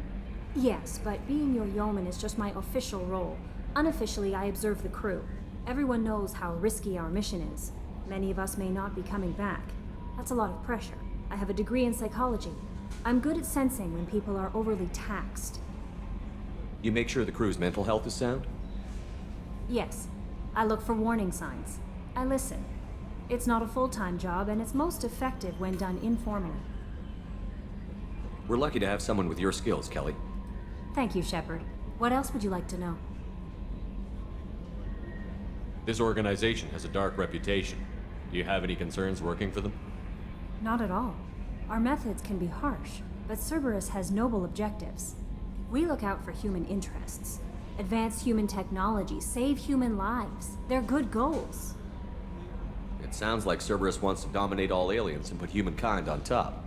Yes, but being your yeoman is just my official role. Unofficially, I observe the crew. Everyone knows how risky our mission is. Many of us may not be coming back. That's a lot of pressure. I have a degree in psychology. I'm good at sensing when people are overly taxed. You make sure the crew's mental health is sound? Yes. I look for warning signs. I listen. It's not a full-time job, and it's most effective when done informally. We're lucky to have someone with your skills, Kelly. Thank you, Shepard. What else would you like to know? This organization has a dark reputation. Do you have any concerns working for them? Not at all. Our methods can be harsh, but Cerberus has noble objectives. We look out for human interests. Advance human technology, save human lives. They're good goals. It sounds like Cerberus wants to dominate all aliens and put humankind on top.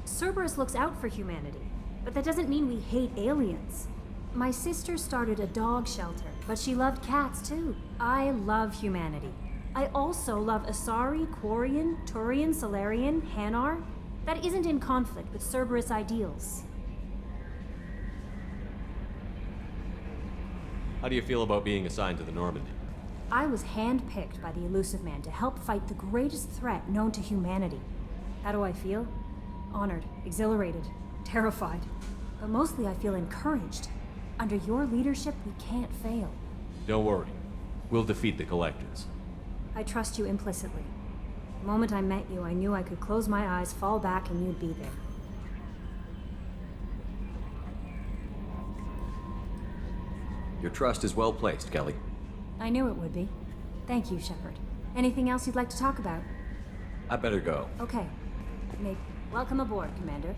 Cerberus looks out for humanity, but that doesn't mean we hate aliens. My sister started a dog shelter, but she loved cats too. I love humanity. I also love Asari, Quarian, Turian, Salarian, Hanar. That isn't in conflict with Cerberus ideals. How do you feel about being assigned to the Normandy? I was handpicked by the Illusive Man to help fight the greatest threat known to humanity. How do I feel? Honored, exhilarated, terrified. But mostly I feel encouraged. Under your leadership, we can't fail. Don't worry. We'll defeat the Collectors. I trust you implicitly. The moment I met you, I knew I could close my eyes, fall back, and you'd be there. Your trust is well placed, Kelly. I knew it would be. Thank you, Shepard. Anything else you'd like to talk about? I better go. Okay. Welcome aboard, Commander.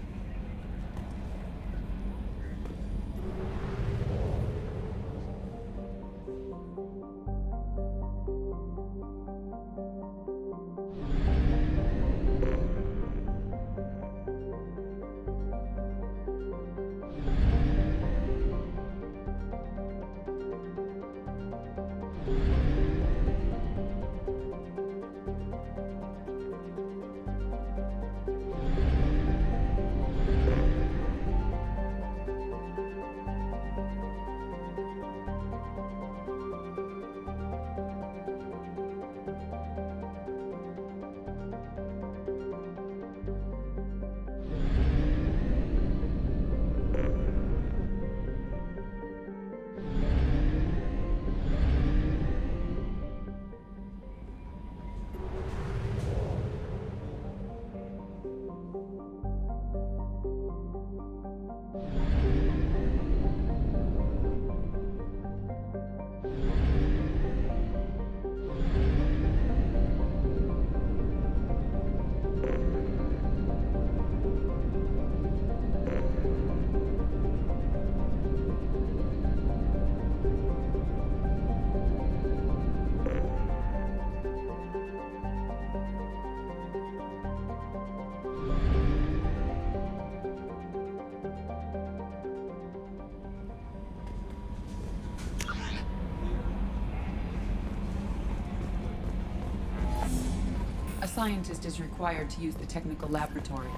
A scientist is required to use the technical laboratory.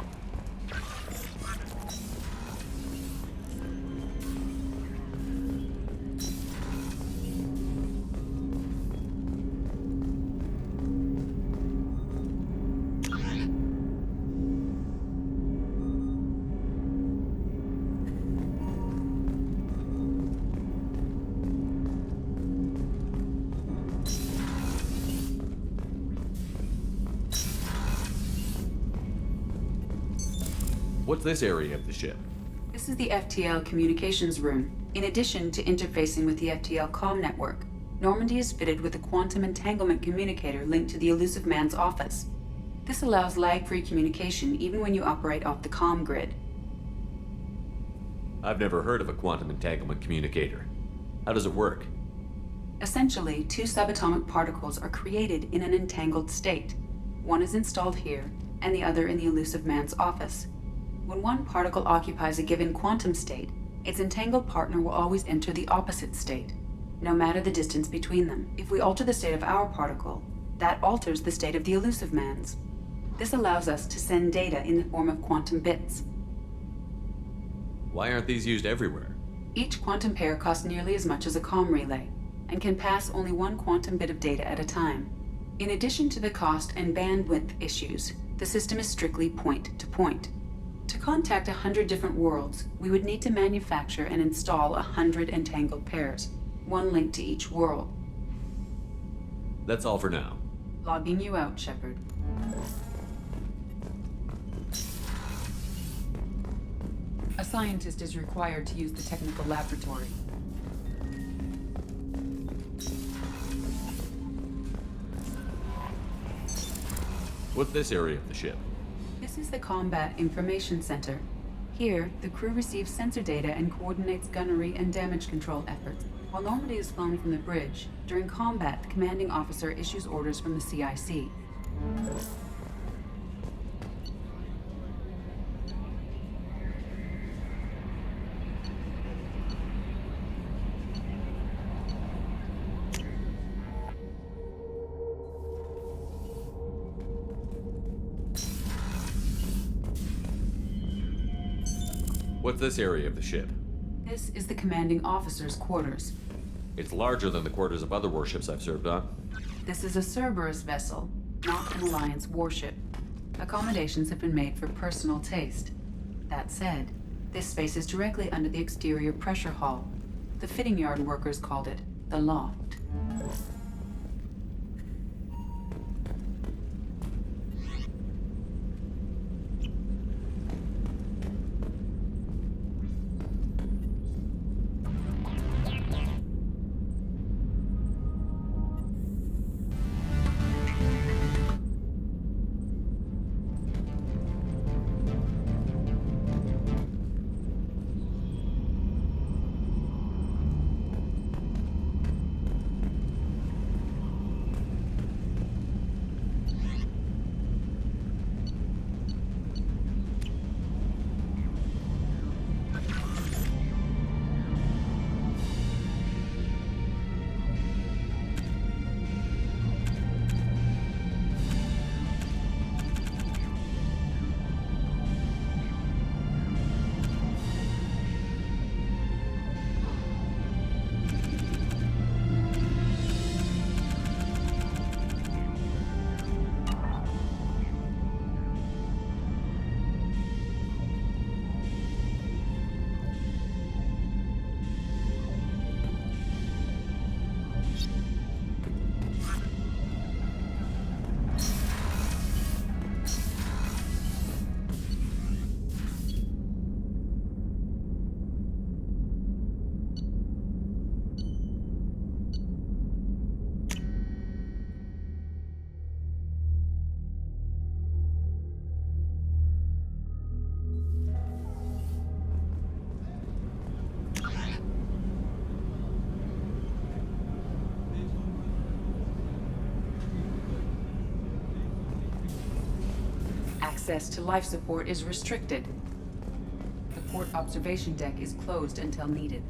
What's this area of the ship? This is the FTL communications room. In addition to interfacing with the FTL comm network, Normandy is fitted with a quantum entanglement communicator linked to the Elusive Man's office. This allows lag-free communication even when you operate off the comm grid. I've never heard of a quantum entanglement communicator. How does it work? Essentially, two subatomic particles are created in an entangled state. One is installed here, and the other in the Elusive Man's office. When one particle occupies a given quantum state, its entangled partner will always enter the opposite state, no matter the distance between them. If we alter the state of our particle, that alters the state of the Elusive Man's. This allows us to send data in the form of quantum bits. Why aren't these used everywhere? Each quantum pair costs nearly as much as a comm relay, and can pass only one quantum bit of data at a time. In addition to the cost and bandwidth issues, the system is strictly point-to-point. To contact 100 different worlds, we would need to manufacture and install 100 entangled pairs, one linked to each world. That's all for now. Logging you out, Shepard. A scientist is required to use the technical laboratory. What's this area of the ship? This is the Combat Information Center. Here, the crew receives sensor data and coordinates gunnery and damage control efforts. While Normandy is flown from the bridge, during combat, the commanding officer issues orders from the CIC. What's this area of the ship? This is the commanding officer's quarters. It's larger than the quarters of other warships I've served on. This is a Cerberus vessel, not an Alliance warship. Accommodations have been made for personal taste. That said, this space is directly under the exterior pressure hull. The fitting yard workers called it the loft. Access to life support is restricted. The port observation deck is closed until needed.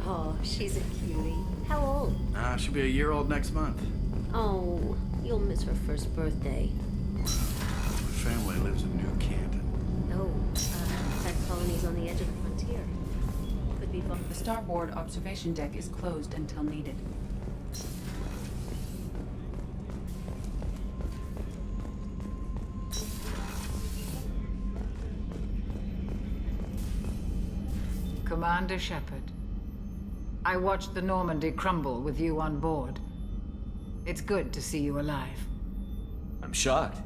Oh, she's a cutie. How old? She'll be a year old next month. Oh, you'll miss her first birthday. Family lives in New Canton. No, that colony's on the edge of the frontier. Could be fun. The starboard observation deck is closed until needed. Commander Shepard, I watched the Normandy crumble with you on board. It's good to see you alive. I'm shocked.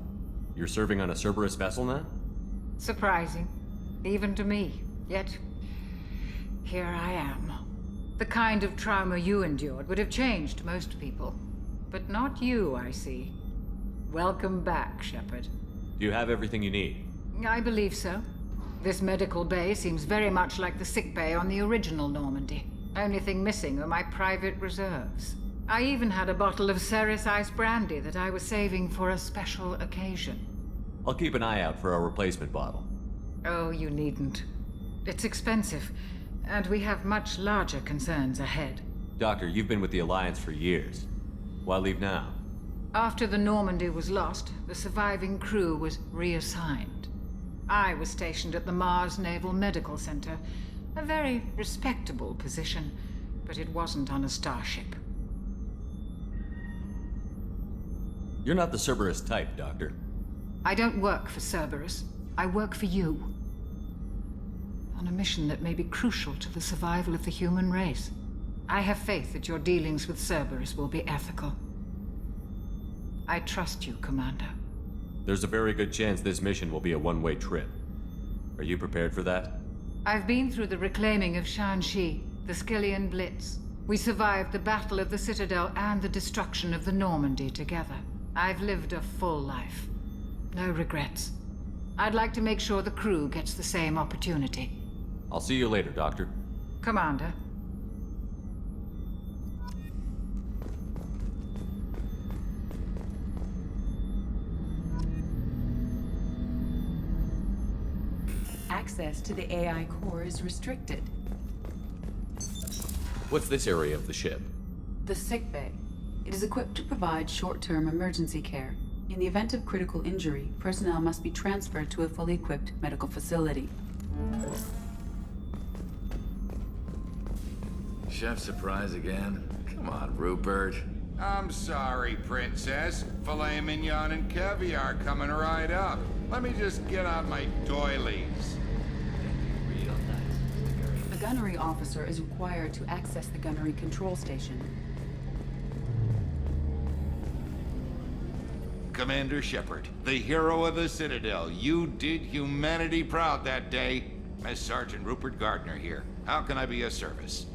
You're serving on a Cerberus vessel now? Surprising, even to me. Yet, here I am. The kind of trauma you endured would have changed most people. But not you, I see. Welcome back, Shepard. Do you have everything you need? I believe so. This medical bay seems very much like the sick bay on the original Normandy. Only thing missing are my private reserves. I even had a bottle of Ceres Ice brandy that I was saving for a special occasion. I'll keep an eye out for a replacement bottle. Oh, you needn't. It's expensive, and we have much larger concerns ahead. Doctor, you've been with the Alliance for years. Why leave now? After the Normandy was lost, the surviving crew was reassigned. I was stationed at the Mars Naval Medical Center, a very respectable position, but it wasn't on a starship. You're not the Cerberus type, Doctor. I don't work for Cerberus. I work for you. On a mission that may be crucial to the survival of the human race. I have faith that your dealings with Cerberus will be ethical. I trust you, Commander. There's a very good chance this mission will be a one-way trip. Are you prepared for that? I've been through the reclaiming of Shanxi, the Skillian Blitz. We survived the Battle of the Citadel and the destruction of the Normandy together. I've lived a full life. No regrets. I'd like to make sure the crew gets the same opportunity. I'll see you later, Doctor. Commander. Access to the AI core is restricted. What's this area of the ship? The sick bay. It is equipped to provide short-term emergency care. In the event of critical injury, personnel must be transferred to a fully equipped medical facility. Chef surprise again? Come on, Rupert. I'm sorry, Princess. Filet mignon and caviar coming right up. Let me just get out my doilies. The gunnery officer is required to access the gunnery control station. Commander Shepard, the hero of the Citadel. You did humanity proud that day. Master Sergeant Rupert Gardner here. How can I be of service?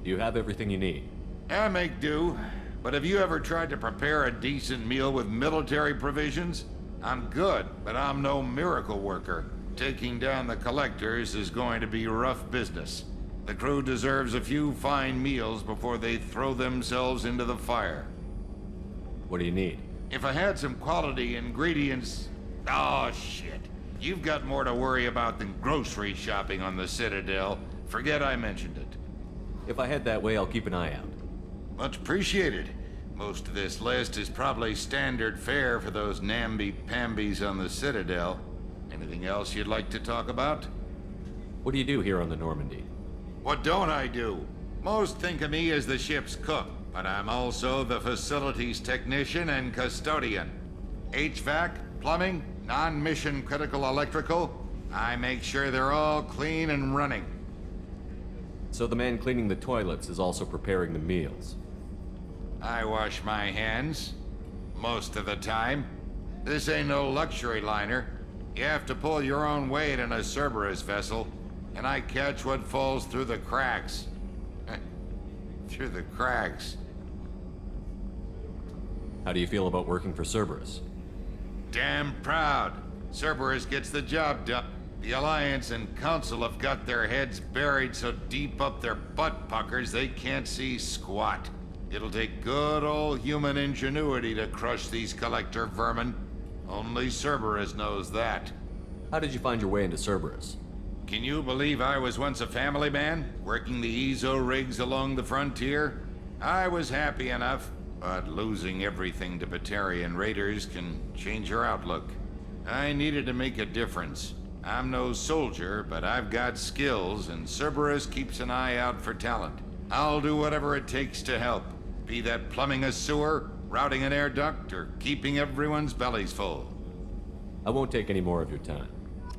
You have everything you need. I make do. But have you ever tried to prepare a decent meal with military provisions? I'm good, but I'm no miracle worker. Taking down the collectors is going to be rough business. The crew deserves a few fine meals before they throw themselves into the fire. What do you need? If I had some quality ingredients... Oh, shit. You've got more to worry about than grocery shopping on the Citadel. Forget I mentioned it. If I head that way, I'll keep an eye out. Much appreciated. Most of this list is probably standard fare for those namby-pambies on the Citadel. Anything else you'd like to talk about? What do you do here on the Normandy? What don't I do? Most think of me as the ship's cook, but I'm also the facilities technician and custodian. HVAC, plumbing, non-mission critical electrical. I make sure they're all clean and running. So the man cleaning the toilets is also preparing the meals. I wash my hands. Most of the time. This ain't no luxury liner. You have to pull your own weight in a Cerberus vessel, and I catch what falls through the cracks. Through the cracks. How do you feel about working for Cerberus? Damn proud. Cerberus gets the job done. The Alliance and Council have got their heads buried so deep up their butt puckers they can't see squat. It'll take good old human ingenuity to crush these collector vermin. Only Cerberus knows that. How did you find your way into Cerberus? Can you believe I was once a family man, working the EZO rigs along the frontier? I was happy enough, but losing everything to Batarian raiders can change your outlook. I needed to make a difference. I'm no soldier, but I've got skills, and Cerberus keeps an eye out for talent. I'll do whatever it takes to help, be that plumbing a sewer, routing an air duct, or keeping everyone's bellies full. I won't take any more of your time.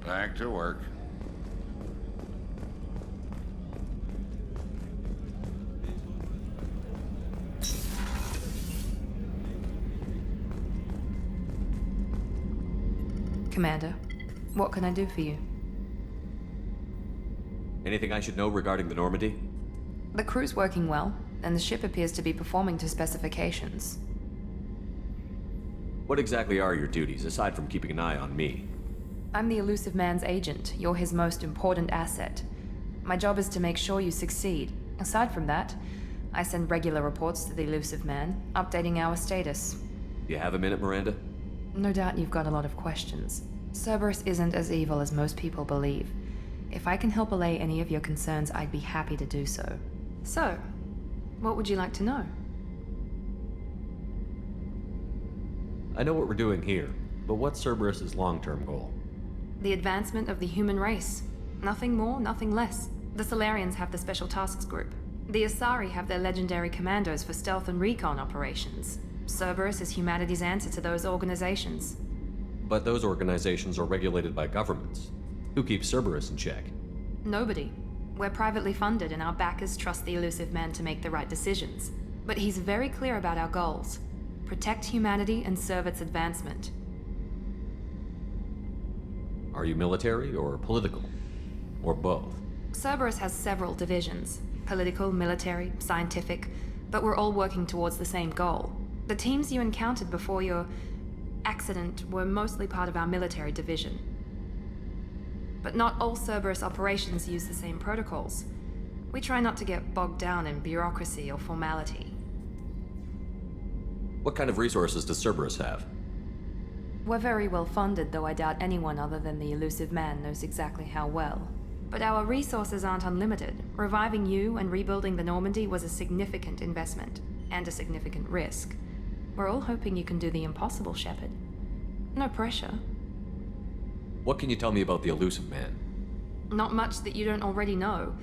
Back to work. Commander, what can I do for you? Anything I should know regarding the Normandy? The crew's working well, and the ship appears to be performing to specifications. What exactly are your duties, aside from keeping an eye on me? I'm the Elusive Man's agent. You're his most important asset. My job is to make sure you succeed. Aside from that, I send regular reports to the Elusive Man, updating our status. You have a minute, Miranda? No doubt you've got a lot of questions. Cerberus isn't as evil as most people believe. If I can help allay any of your concerns, I'd be happy to do so. So, what would you like to know? I know what we're doing here, but what's Cerberus's long-term goal? The advancement of the human race. Nothing more, nothing less. The Solarians have the Special Tasks Group. The Asari have their legendary commandos for stealth and recon operations. Cerberus is humanity's answer to those organizations. But those organizations are regulated by governments. Who keeps Cerberus in check? Nobody. We're privately funded, and our backers trust the Elusive Man to make the right decisions. But he's very clear about our goals. Protect humanity and serve its advancement. Are you military or political? Or both? Cerberus has several divisions. Political, military, scientific, but we're all working towards the same goal. The teams you encountered before your accident were mostly part of our military division. But not all Cerberus operations use the same protocols. We try not to get bogged down in bureaucracy or formality. What kind of resources does Cerberus have? We're very well funded, though I doubt anyone other than the Elusive Man knows exactly how well. But our resources aren't unlimited. Reviving you and rebuilding the Normandy was a significant investment, and a significant risk. We're all hoping you can do the impossible, Shepard. No pressure. What can you tell me about the Elusive Man? Not much that you don't already know.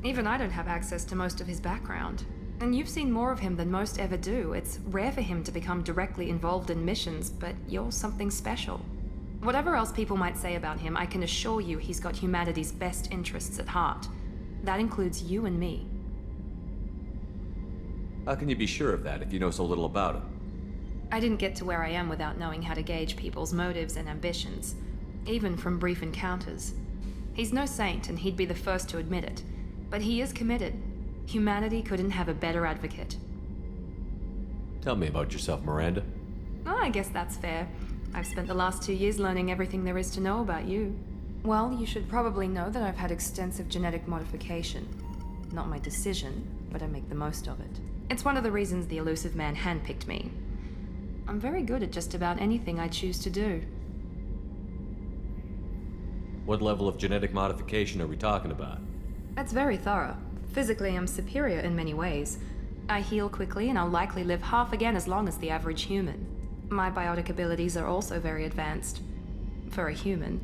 Even I don't have access to most of his background. And you've seen more of him than most ever do. It's rare for him to become directly involved in missions, but you're something special. Whatever else people might say about him, I can assure you he's got humanity's best interests at heart. That includes you and me. How can you be sure of that if you know so little about him? I didn't get to where I am without knowing how to gauge people's motives and ambitions, even from brief encounters. He's no saint, and he'd be the first to admit it, but he is committed. Humanity couldn't have a better advocate. Tell me about yourself, Miranda. Oh, I guess that's fair. I've spent the last 2 years learning everything there is to know about you. Well, you should probably know that I've had extensive genetic modification. Not my decision, but I make the most of it. It's one of the reasons the Elusive Man handpicked me. I'm very good at just about anything I choose to do. What level of genetic modification are we talking about? That's very thorough. Physically, I'm superior in many ways. I heal quickly, and I'll likely live half again as long as the average human. My biotic abilities are also very advanced. For a human.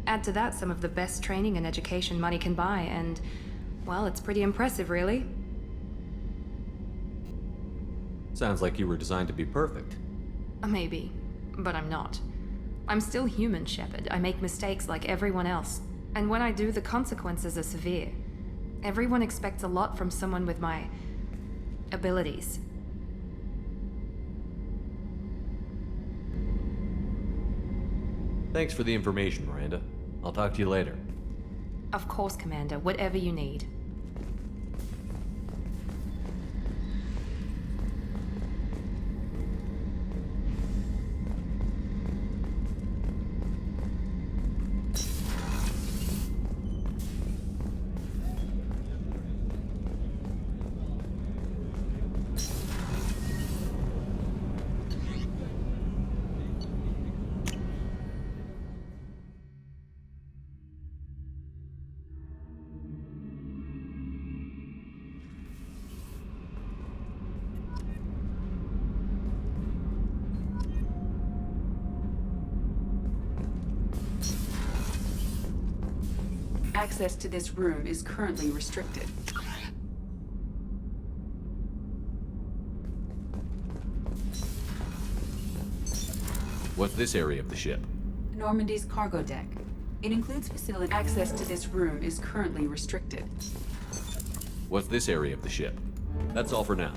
Add to that some of the best training and education money can buy, and, well, it's pretty impressive, really. Sounds like you were designed to be perfect. Maybe, but I'm not. I'm still human, Shepard. I make mistakes like everyone else. And when I do, the consequences are severe. Everyone expects a lot from someone with my abilities. Thanks for the information, Miranda. I'll talk to you later. Of course, Commander. Whatever you need. Access to this room is currently restricted. What's this area of the ship? Normandy's cargo deck. It includes facility. Access to this room is currently restricted. What's this area of the ship? That's all for now.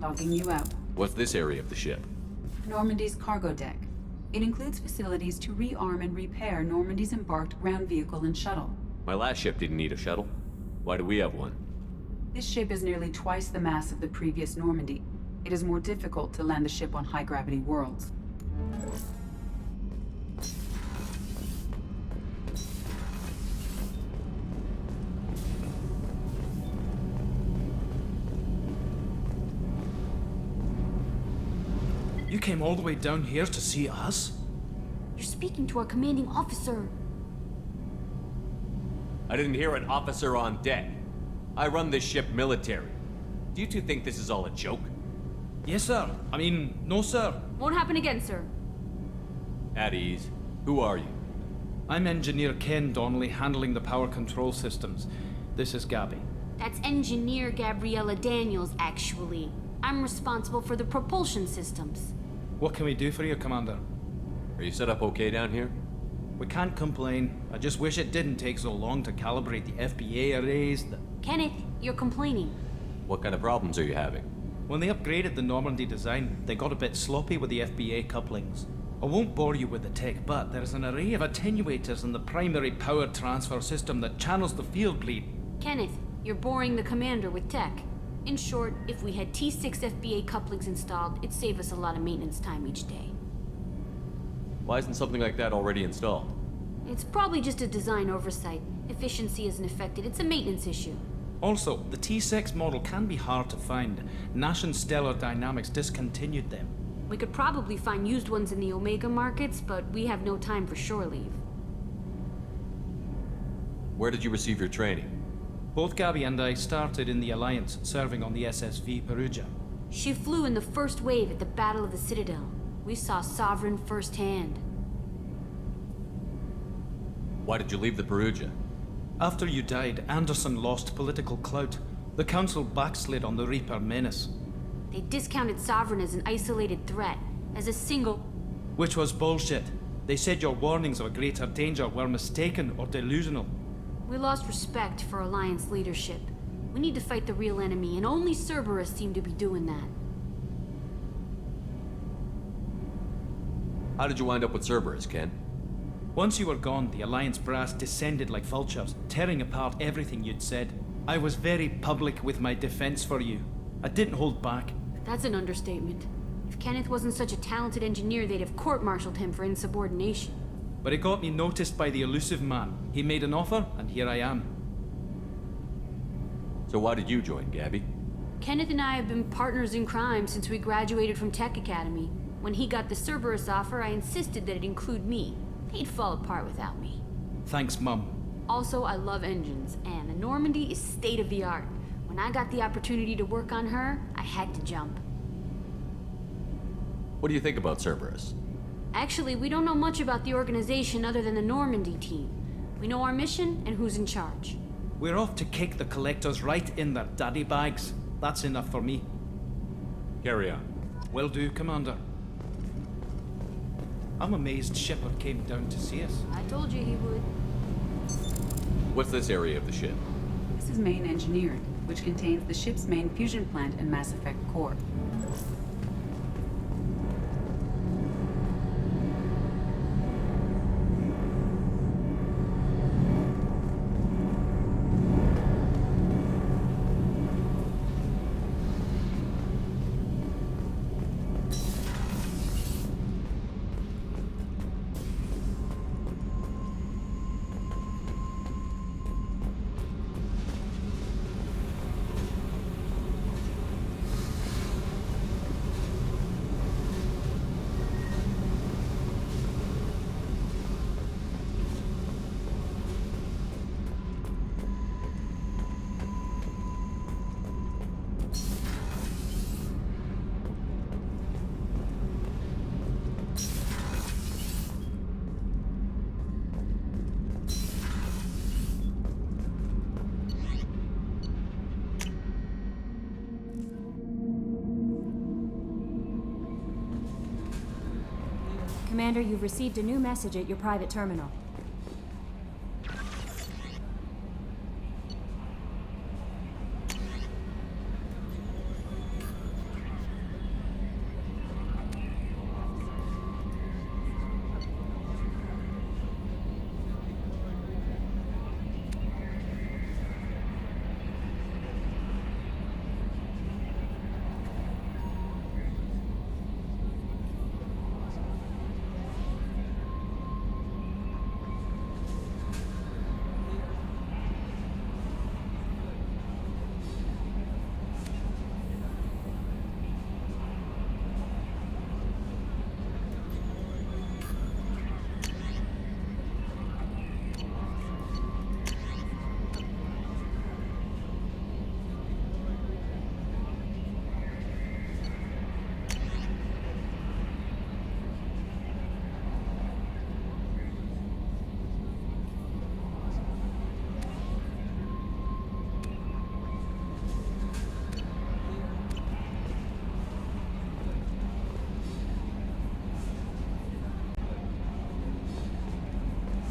Logging you out. What's this area of the ship? Normandy's cargo deck. It includes facilities to rearm and repair Normandy's embarked ground vehicle and shuttle. My last ship didn't need a shuttle. Why do we have one? This ship is nearly twice the mass of the previous Normandy. It is more difficult to land the ship on high-gravity worlds. You came all the way down here to see us? You're speaking to our commanding officer. I didn't hear an officer on deck. I run this ship military. Do you two think this is all a joke? Yes, sir. I mean, no, sir. Won't happen again, sir. At ease. Who are you? I'm Engineer Ken Donnelly, handling the power control systems. This is Gabby. That's Engineer Gabriella Daniels, actually. I'm responsible for the propulsion systems. What can we do for you, Commander? Are you set up okay down here? We can't complain. I just wish it didn't take so long to calibrate the FBA arrays. Kenneth, you're complaining. What kind of problems are you having? When they upgraded the Normandy design, they got a bit sloppy with the FBA couplings. I won't bore you with the tech, but there's an array of attenuators in the primary power transfer system that channels the field bleed. Kenneth, you're boring the commander with tech. In short, if we had T6 FBA couplings installed, it'd save us a lot of maintenance time each day. Why isn't something like that already installed? It's probably just a design oversight. Efficiency isn't affected, it's a maintenance issue. Also, the T6 model can be hard to find. Nash and Stellar Dynamics discontinued them. We could probably find used ones in the Omega markets, but we have no time for shore leave. Where did you receive your training? Both Gabby and I started in the Alliance, serving on the SSV Perugia. She flew in the first wave at the Battle of the Citadel. We saw Sovereign firsthand. Why did you leave the Perugia? After you died, Anderson lost political clout. The Council backslid on the Reaper menace. They discounted Sovereign as an isolated threat, as a single... Which was bullshit. They said your warnings of a greater danger were mistaken or delusional. We lost respect for Alliance leadership. We need to fight the real enemy, and only Cerberus seemed to be doing that. How did you wind up with Cerberus, Ken? Once you were gone, the Alliance brass descended like vultures, tearing apart everything you'd said. I was very public with my defense for you. I didn't hold back. That's an understatement. If Kenneth wasn't such a talented engineer, they'd have court-martialed him for insubordination. But it got me noticed by the elusive man. He made an offer, and here I am. So why did you join, Gabby? Kenneth and I have been partners in crime since we graduated from Tech Academy. When he got the Cerberus offer, I insisted that it include me. He'd fall apart without me. Thanks, Mum. Also, I love engines, and the Normandy is state-of-the-art. When I got the opportunity to work on her, I had to jump. What do you think about Cerberus? Actually, we don't know much about the organization other than the Normandy team. We know our mission and who's in charge. We're off to kick the Collectors right in their daddy bags. That's enough for me. Carry on. Will do, Commander. I'm amazed Shepard came down to see us. I told you he would. What's this area of the ship? This is main engineering, which contains the ship's main fusion plant and Mass Effect core. Commander, you've received a new message at your private terminal.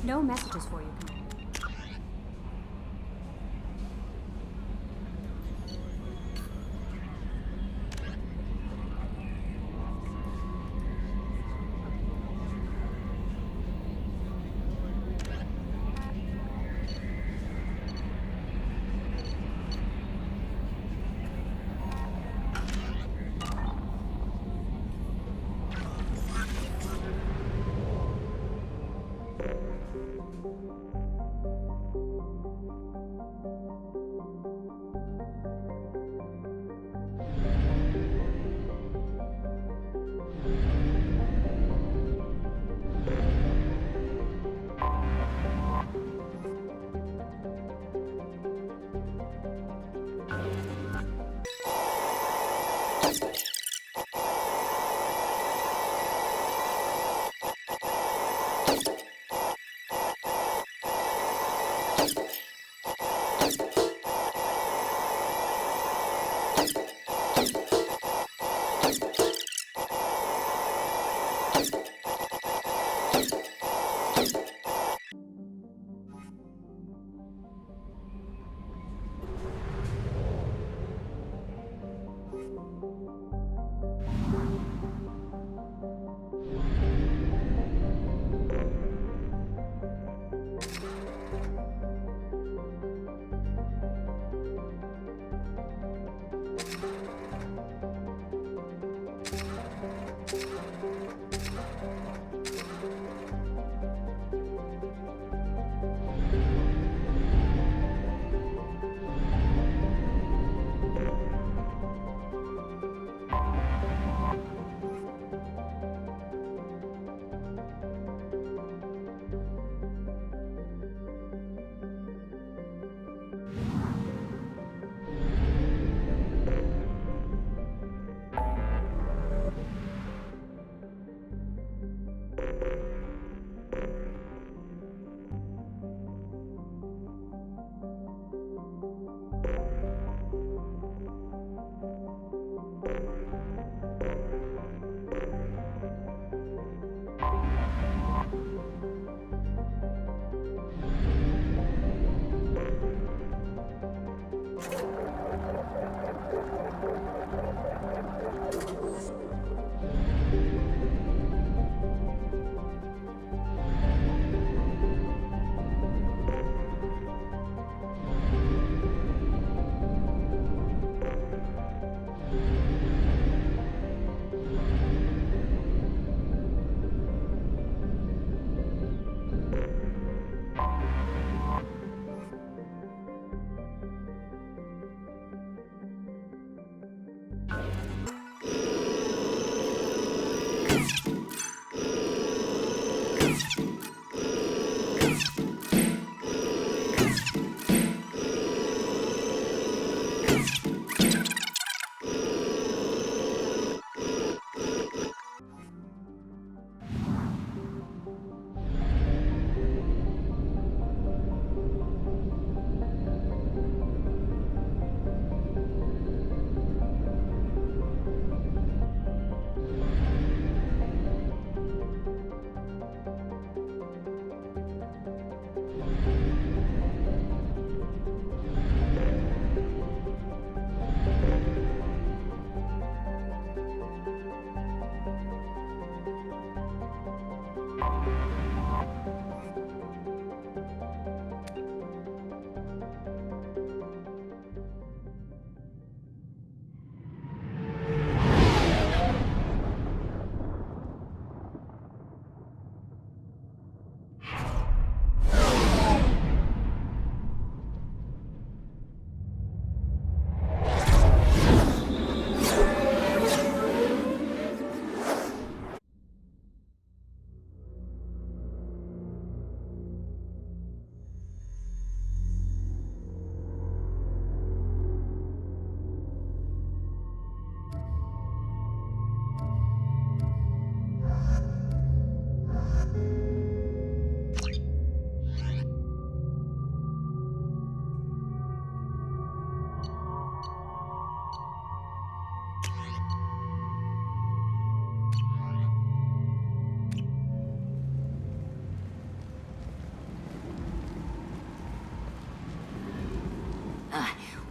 No messages for you, Commander.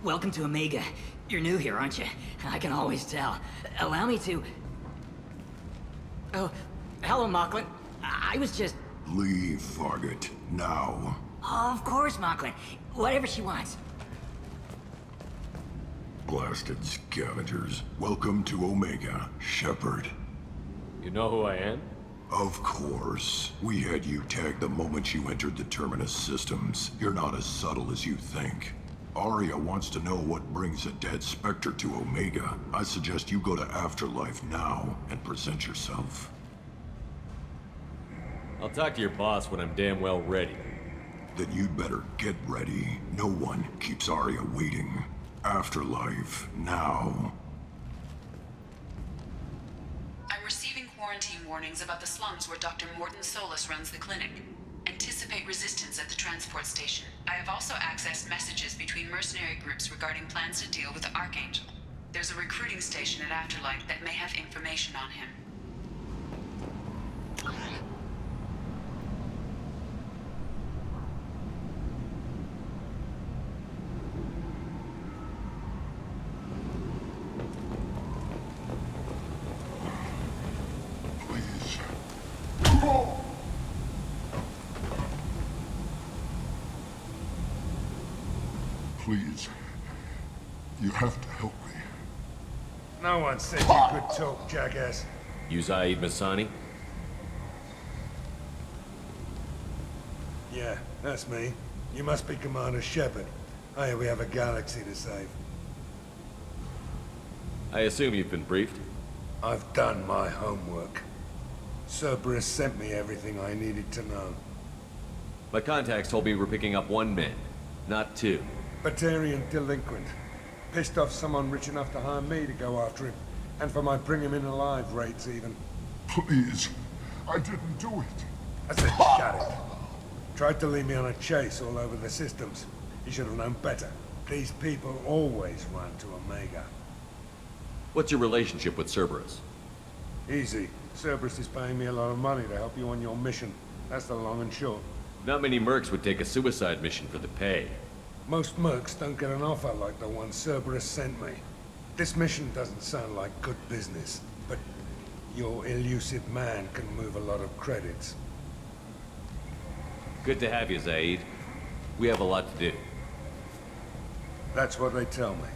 Welcome to Omega. You're new here, aren't you? I can always tell. Allow me to... Oh, hello, Mocklin. I was just... Leave, Fargate. Now. Of course, Mocklin. Whatever she wants. Blasted scavengers. Welcome to Omega, Shepard. You know who I am? Of course. We had you tagged the moment you entered the Terminus systems. You're not as subtle as you think. Aria wants to know what brings a dead Spectre to Omega. I suggest you go to Afterlife now and present yourself. I'll talk to your boss when I'm damn well ready. Then you'd better get ready. No one keeps Aria waiting. Afterlife, now. I'm receiving quarantine warnings about the slums where Dr. Morton Solus runs the clinic. Anticipate resistance at the transport station. I have also accessed messages between mercenary groups regarding plans to deal with the Archangel. There's a recruiting station at Afterlife that may have information on him. Please. You have to help me. No one said you could talk, jackass. You Zaid Masani? Yeah, that's me. You must be Commander Shepard. Hey, we have a galaxy to save. I assume you've been briefed? I've done my homework. Cerberus sent me everything I needed to know. My contacts told me we're picking up 1 man, not 2. Batarian delinquent. Pissed off someone rich enough to hire me to go after him. And for my bring him in alive rates even. Please. I didn't do it. I said shut it. Tried to lead me on a chase all over the systems. He should have known better. These people always run to Omega. What's your relationship with Cerberus? Easy. Cerberus is paying me a lot of money to help you on your mission. That's the long and short. Not many mercs would take a suicide mission for the pay. Most mercs don't get an offer like the one Cerberus sent me. This mission doesn't sound like good business, but your elusive man can move a lot of credits. Good to have you, Zaid. We have a lot to do. That's what they tell me.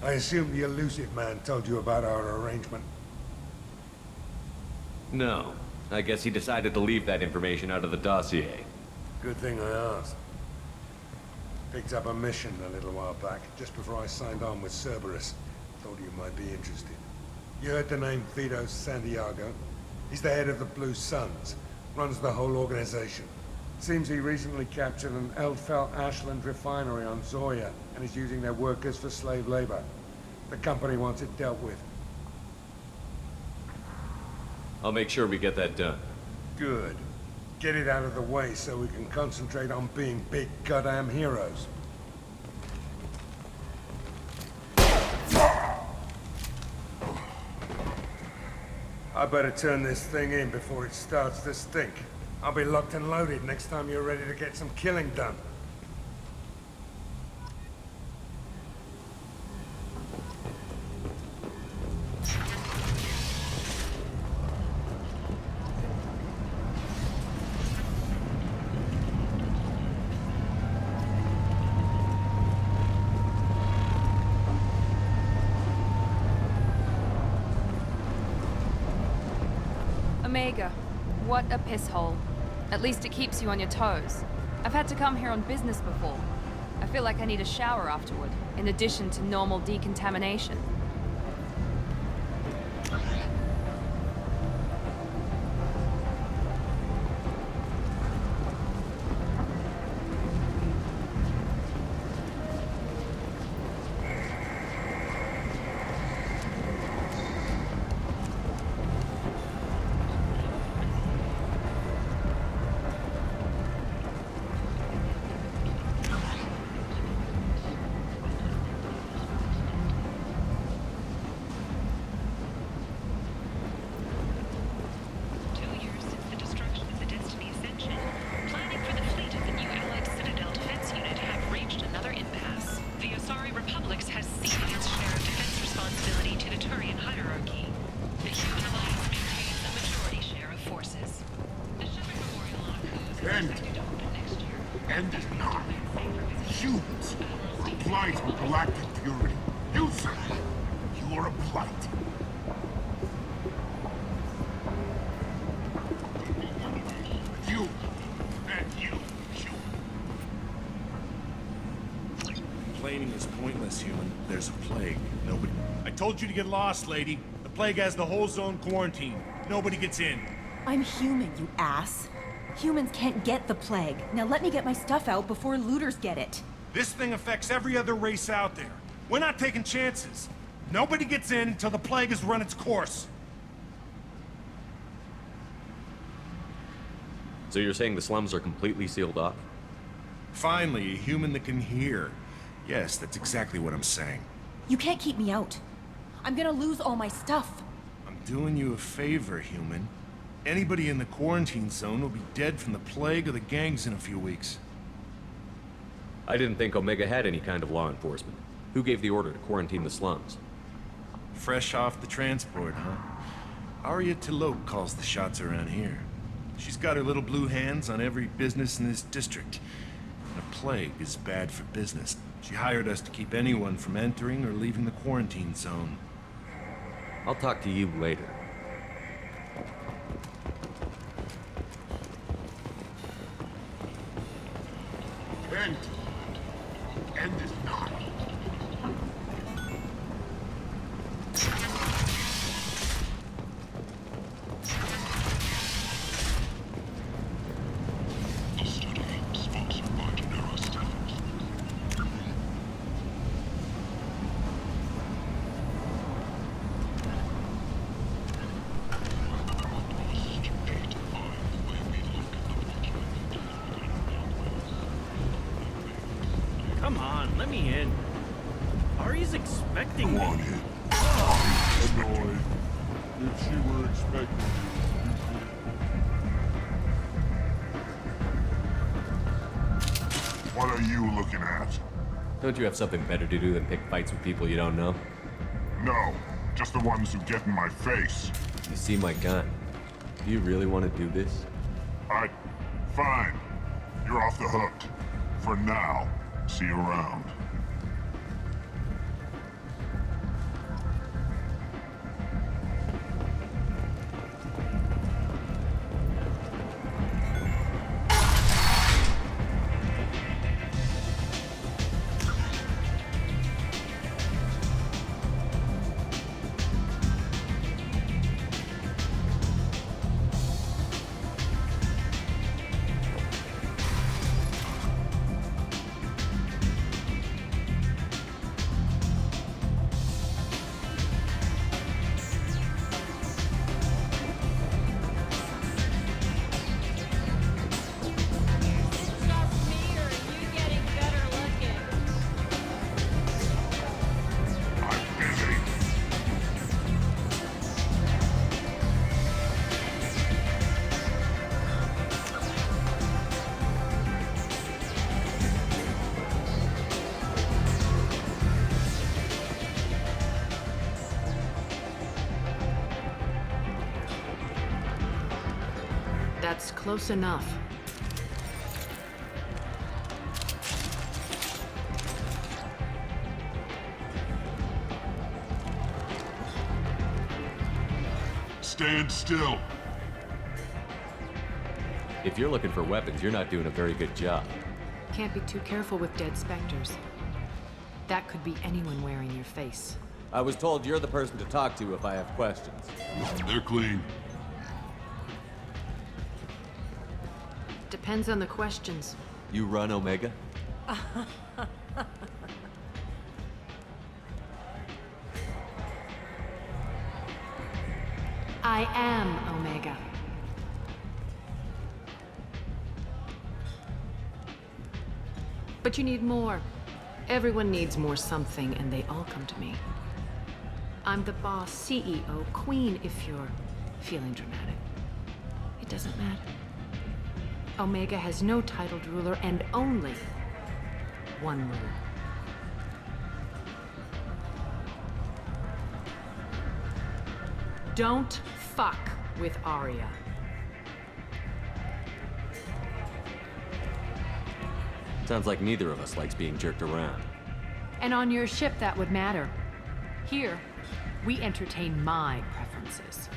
I assume the elusive man told you about our arrangement. No. I guess he decided to leave that information out of the dossier. Good thing I asked. Picked up a mission a little while back, just before I signed on with Cerberus. Thought you might be interested. You heard the name Vito Santiago? He's the head of the Blue Suns. Runs the whole organization. Seems he recently captured an Eldfell Ashland refinery on Zoya and is using their workers for slave labor. The company wants it dealt with. I'll make sure we get that done. Good. Get it out of the way so we can concentrate on being big goddamn heroes. I better turn this thing in before it starts to stink. I'll be locked and loaded next time you're ready to get some killing done. Omega. What a piss hole. At least it keeps you on your toes. I've had to come here on business before. I feel like I need a shower afterward, in addition to normal decontamination. is not. Humans are a blight on galactic purity. You, sir, you are a blight. You and you. Complaining is pointless, human. There's a plague. Nobody... I told you to get lost, lady. The plague has the whole zone quarantined. Nobody gets in. I'm human, you ass. Humans can't get the plague. Now let me get my stuff out before looters get it. This thing affects every other race out there. We're not taking chances. Nobody gets in until the plague has run its course. So you're saying the slums are completely sealed off? Finally, a human that can hear. Yes, that's exactly what I'm saying. You can't keep me out. I'm gonna lose all my stuff. I'm doing you a favor, human. Anybody in the quarantine zone will be dead from the plague or the gangs in a few weeks. I didn't think Omega had any kind of law enforcement. Who gave the order to quarantine the slums? Fresh off the transport, huh? Arya T'Loak calls the shots around here. She's got her little blue hands on every business in this district. And a plague is bad for business. She hired us to keep anyone from entering or leaving the quarantine zone. I'll talk to you later. End. End is not. Come on, let me in. Ari's expecting me. Go on in. Annoyed. If she were expecting you. What are you looking at? Don't you have something better to do than pick fights with people you don't know? No, just the ones who get in my face. You see my gun. Do you really want to do this? Fine. You're off the hook. For now. See you around. That's close enough. Stand still. If you're looking for weapons, you're not doing a very good job. Can't be too careful with dead specters. That could be anyone wearing your face. I was told you're the person to talk to if I have questions. They're clean. Depends on the questions. You run Omega? I am Omega. But you need more. Everyone needs more something, and they all come to me. I'm the boss, CEO, queen, if you're feeling dramatic. It doesn't matter. Omega has no titled ruler and only one ruler. Don't fuck with Arya. Sounds like neither of us likes being jerked around. And on your ship, that would matter. Here, we entertain my preferences.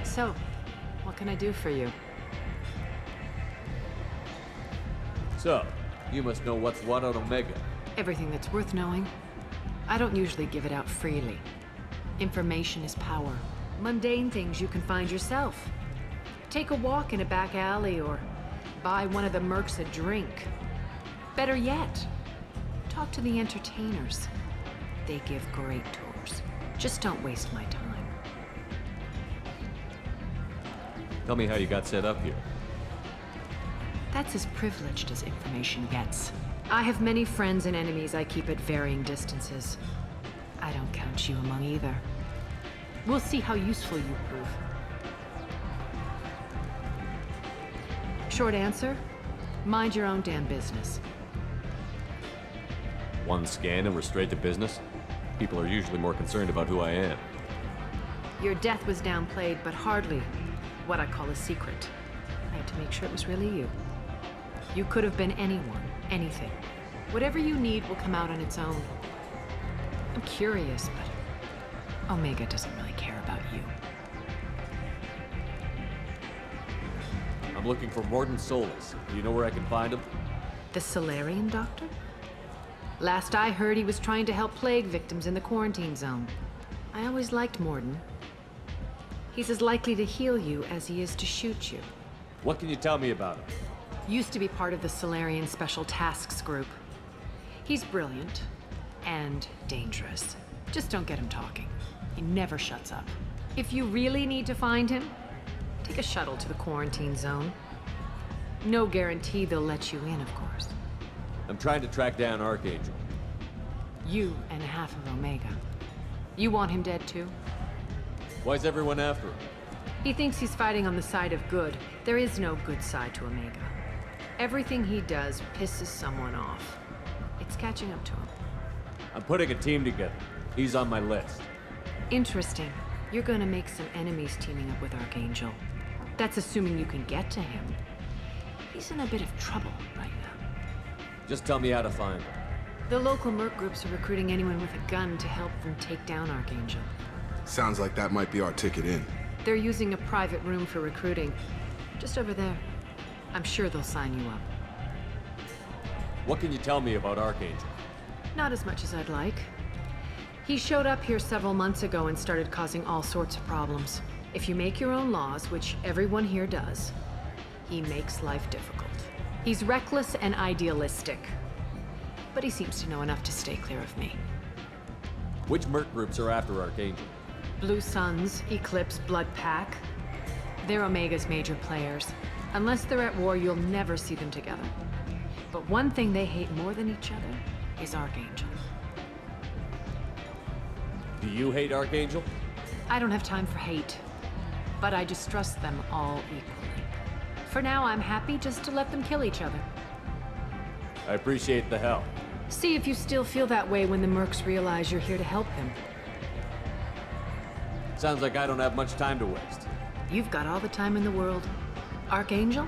So, what can I do for you? So, you must know what's what on Omega. Everything that's worth knowing. I don't usually give it out freely. Information is power. Mundane things you can find yourself. Take a walk in a back alley or buy one of the mercs a drink. Better yet, talk to the entertainers. They give great tours. Just don't waste my time. Tell me how you got set up here. That's as privileged as information gets. I have many friends and enemies I keep at varying distances. I don't count you among either. We'll see how useful you prove. Short answer, mind your own damn business. One scan and we're straight to business? People are usually more concerned about who I am. Your death was downplayed, but hardly what I call a secret. I had to make sure it was really you. You could have been anyone, anything. Whatever you need will come out on its own. I'm curious, but Omega doesn't really care about you. I'm looking for Mordin Solus. Do you know where I can find him? The Solarian doctor? Last I heard, he was trying to help plague victims in the quarantine zone. I always liked Mordin. He's as likely to heal you as he is to shoot you. What can you tell me about him? Used to be part of the Solarian Special Tasks Group. He's brilliant and dangerous. Just don't get him talking. He never shuts up. If you really need to find him, take a shuttle to the quarantine zone. No guarantee they'll let you in, of course. I'm trying to track down Archangel. You and half of Omega. You want him dead too? Why's everyone after him? He thinks he's fighting on the side of good. There is no good side to Omega. Everything he does pisses someone off. It's catching up to him. I'm putting a team together. He's on my list. Interesting. You're gonna make some enemies teaming up with Archangel. That's assuming you can get to him. He's in a bit of trouble right now. Just tell me how to find him. The local merc groups are recruiting anyone with a gun to help them take down Archangel. Sounds like that might be our ticket in. They're using a private room for recruiting. Just over there. I'm sure they'll sign you up. What can you tell me about Archangel? Not as much as I'd like. He showed up here several months ago and started causing all sorts of problems. If you make your own laws, which everyone here does, he makes life difficult. He's reckless and idealistic. But he seems to know enough to stay clear of me. Which merc groups are after Archangel? Blue Suns, Eclipse, Blood Pack. They're Omega's major players. Unless they're at war, you'll never see them together. But one thing they hate more than each other is Archangel. Do you hate Archangel? I don't have time for hate, but I distrust them all equally. For now, I'm happy just to let them kill each other. I appreciate the help. See if you still feel that way when the mercs realize you're here to help them. Sounds like I don't have much time to waste. You've got all the time in the world. Archangel?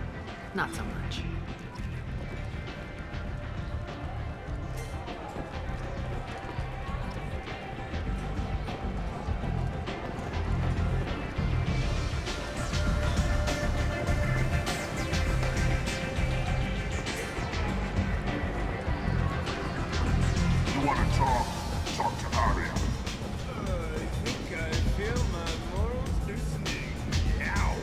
Not so much. You want to talk? Talk to Aria. I think I feel my morals loosening. Ow!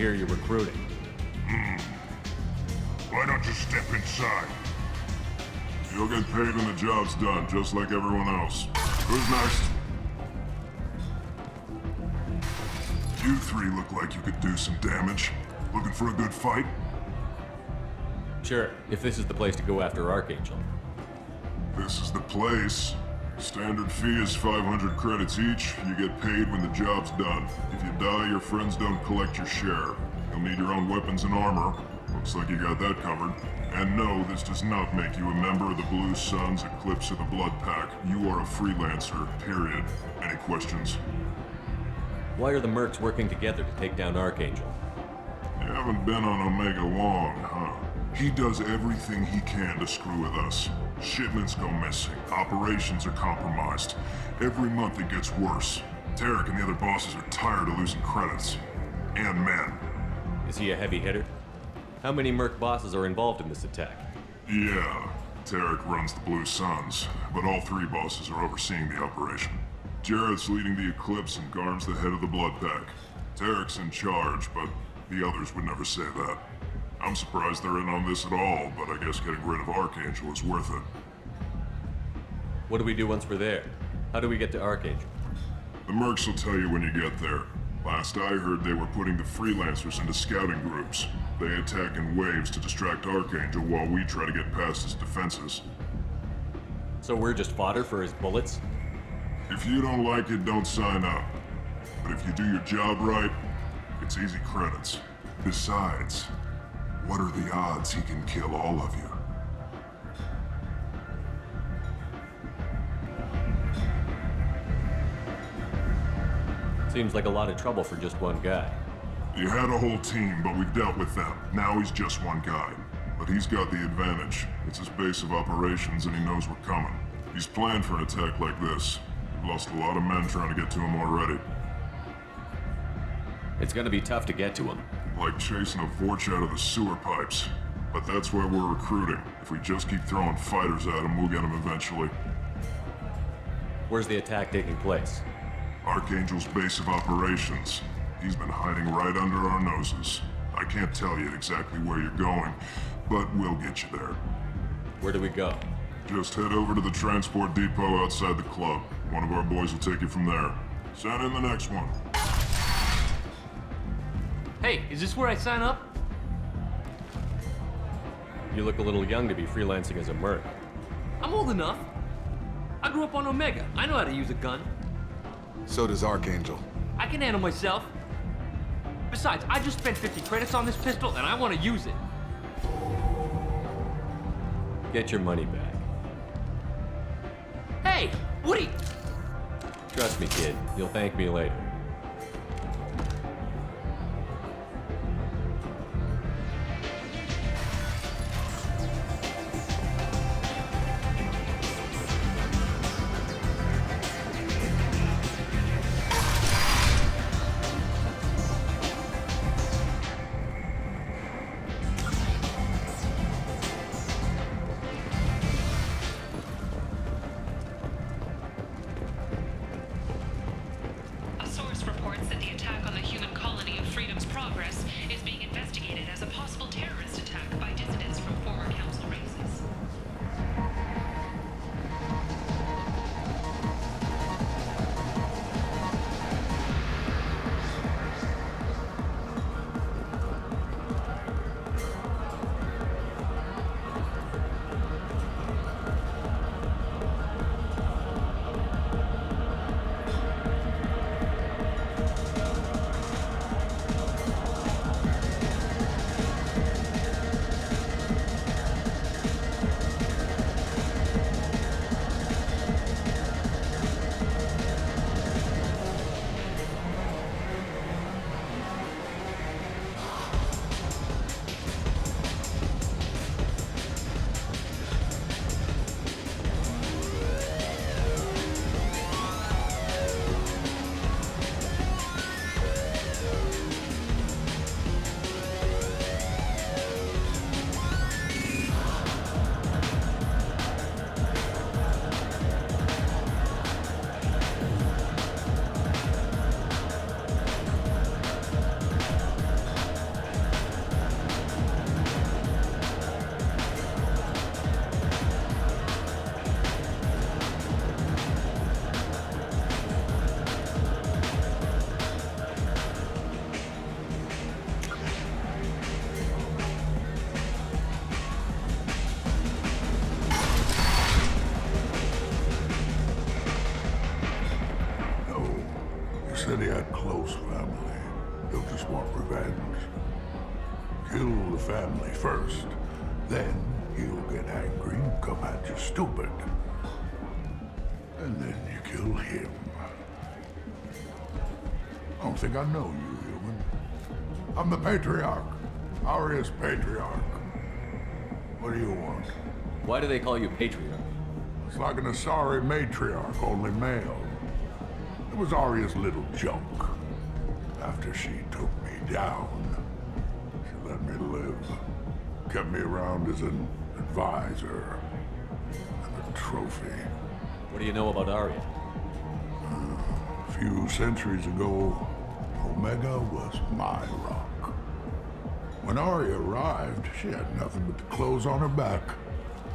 hear you're recruiting. Why don't you step inside? You'll get paid when the job's done, just like everyone else. Who's next? You three look like you could do some damage. Looking for a good fight? Sure, if this is the place to go after Archangel. This is the place. Standard fee is 500 credits each. You get paid when the job's done. If you die, your friends don't collect your share. You'll need your own weapons and armor. Looks like you got that covered. And no, this does not make you a member of the Blue Suns, Eclipse, or the Blood Pack. You are a freelancer, period. Any questions? Why are the Mercs working together to take down Archangel? You haven't been on Omega long, huh? He does everything he can to screw with us. Shipments go missing. Operations are compromised. Every month it gets worse. Tarek and the other bosses are tired of losing credits. And men. Is he a heavy hitter? How many Merc bosses are involved in this attack? Yeah, Tarek runs the Blue Suns, but all three bosses are overseeing the operation. Jarrett's leading the Eclipse and Garm's the head of the Blood Pack. Tarek's in charge, but the others would never say that. I'm surprised they're in on this at all, but I guess getting rid of Archangel is worth it. What do we do once we're there? How do we get to Archangel? The Mercs will tell you when you get there. Last I heard, they were putting the freelancers into scouting groups. They attack in waves to distract Archangel while we try to get past his defenses. So we're just fodder for his bullets? If you don't like it, don't sign up. But if you do your job right, it's easy credits. Besides, what are the odds he can kill all of you? Seems like a lot of trouble for just one guy. You had a whole team, but we've dealt with them. Now he's just one guy. But he's got the advantage. It's his base of operations and he knows we're coming. He's planned for an attack like this. We've lost a lot of men trying to get to him already. It's gonna be tough to get to him. Like chasing a Vorch out of the sewer pipes. But that's why we're recruiting. If we just keep throwing fighters at him, we'll get him eventually. Where's the attack taking place? Archangel's base of operations. He's been hiding right under our noses. I can't tell you exactly where you're going, but we'll get you there. Where do we go? Just head over to the transport depot outside the club. One of our boys will take you from there. Send in the next one. Hey, is this where I sign up? You look a little young to be freelancing as a merc. I'm old enough. I grew up on Omega. I know how to use a gun. So does Archangel. I can handle myself. Besides, I just spent 50 credits on this pistol and I want to use it. Get your money back. Hey, Woody! Trust me, kid. You'll thank me later. They'll just want revenge. Kill the family first, then he'll get angry and come at you stupid. And then you kill him. I don't think I know you, human. I'm the Patriarch. Aria's Patriarch. What do you want? Why do they call you Patriarch? It's like an Asari matriarch, only male. It was Aria's little joke. After she took me down, she let me live. Kept me around as an advisor and a trophy. What do you know about Aria? A few centuries ago, Omega was my rock. When Aria arrived, she had nothing but the clothes on her back.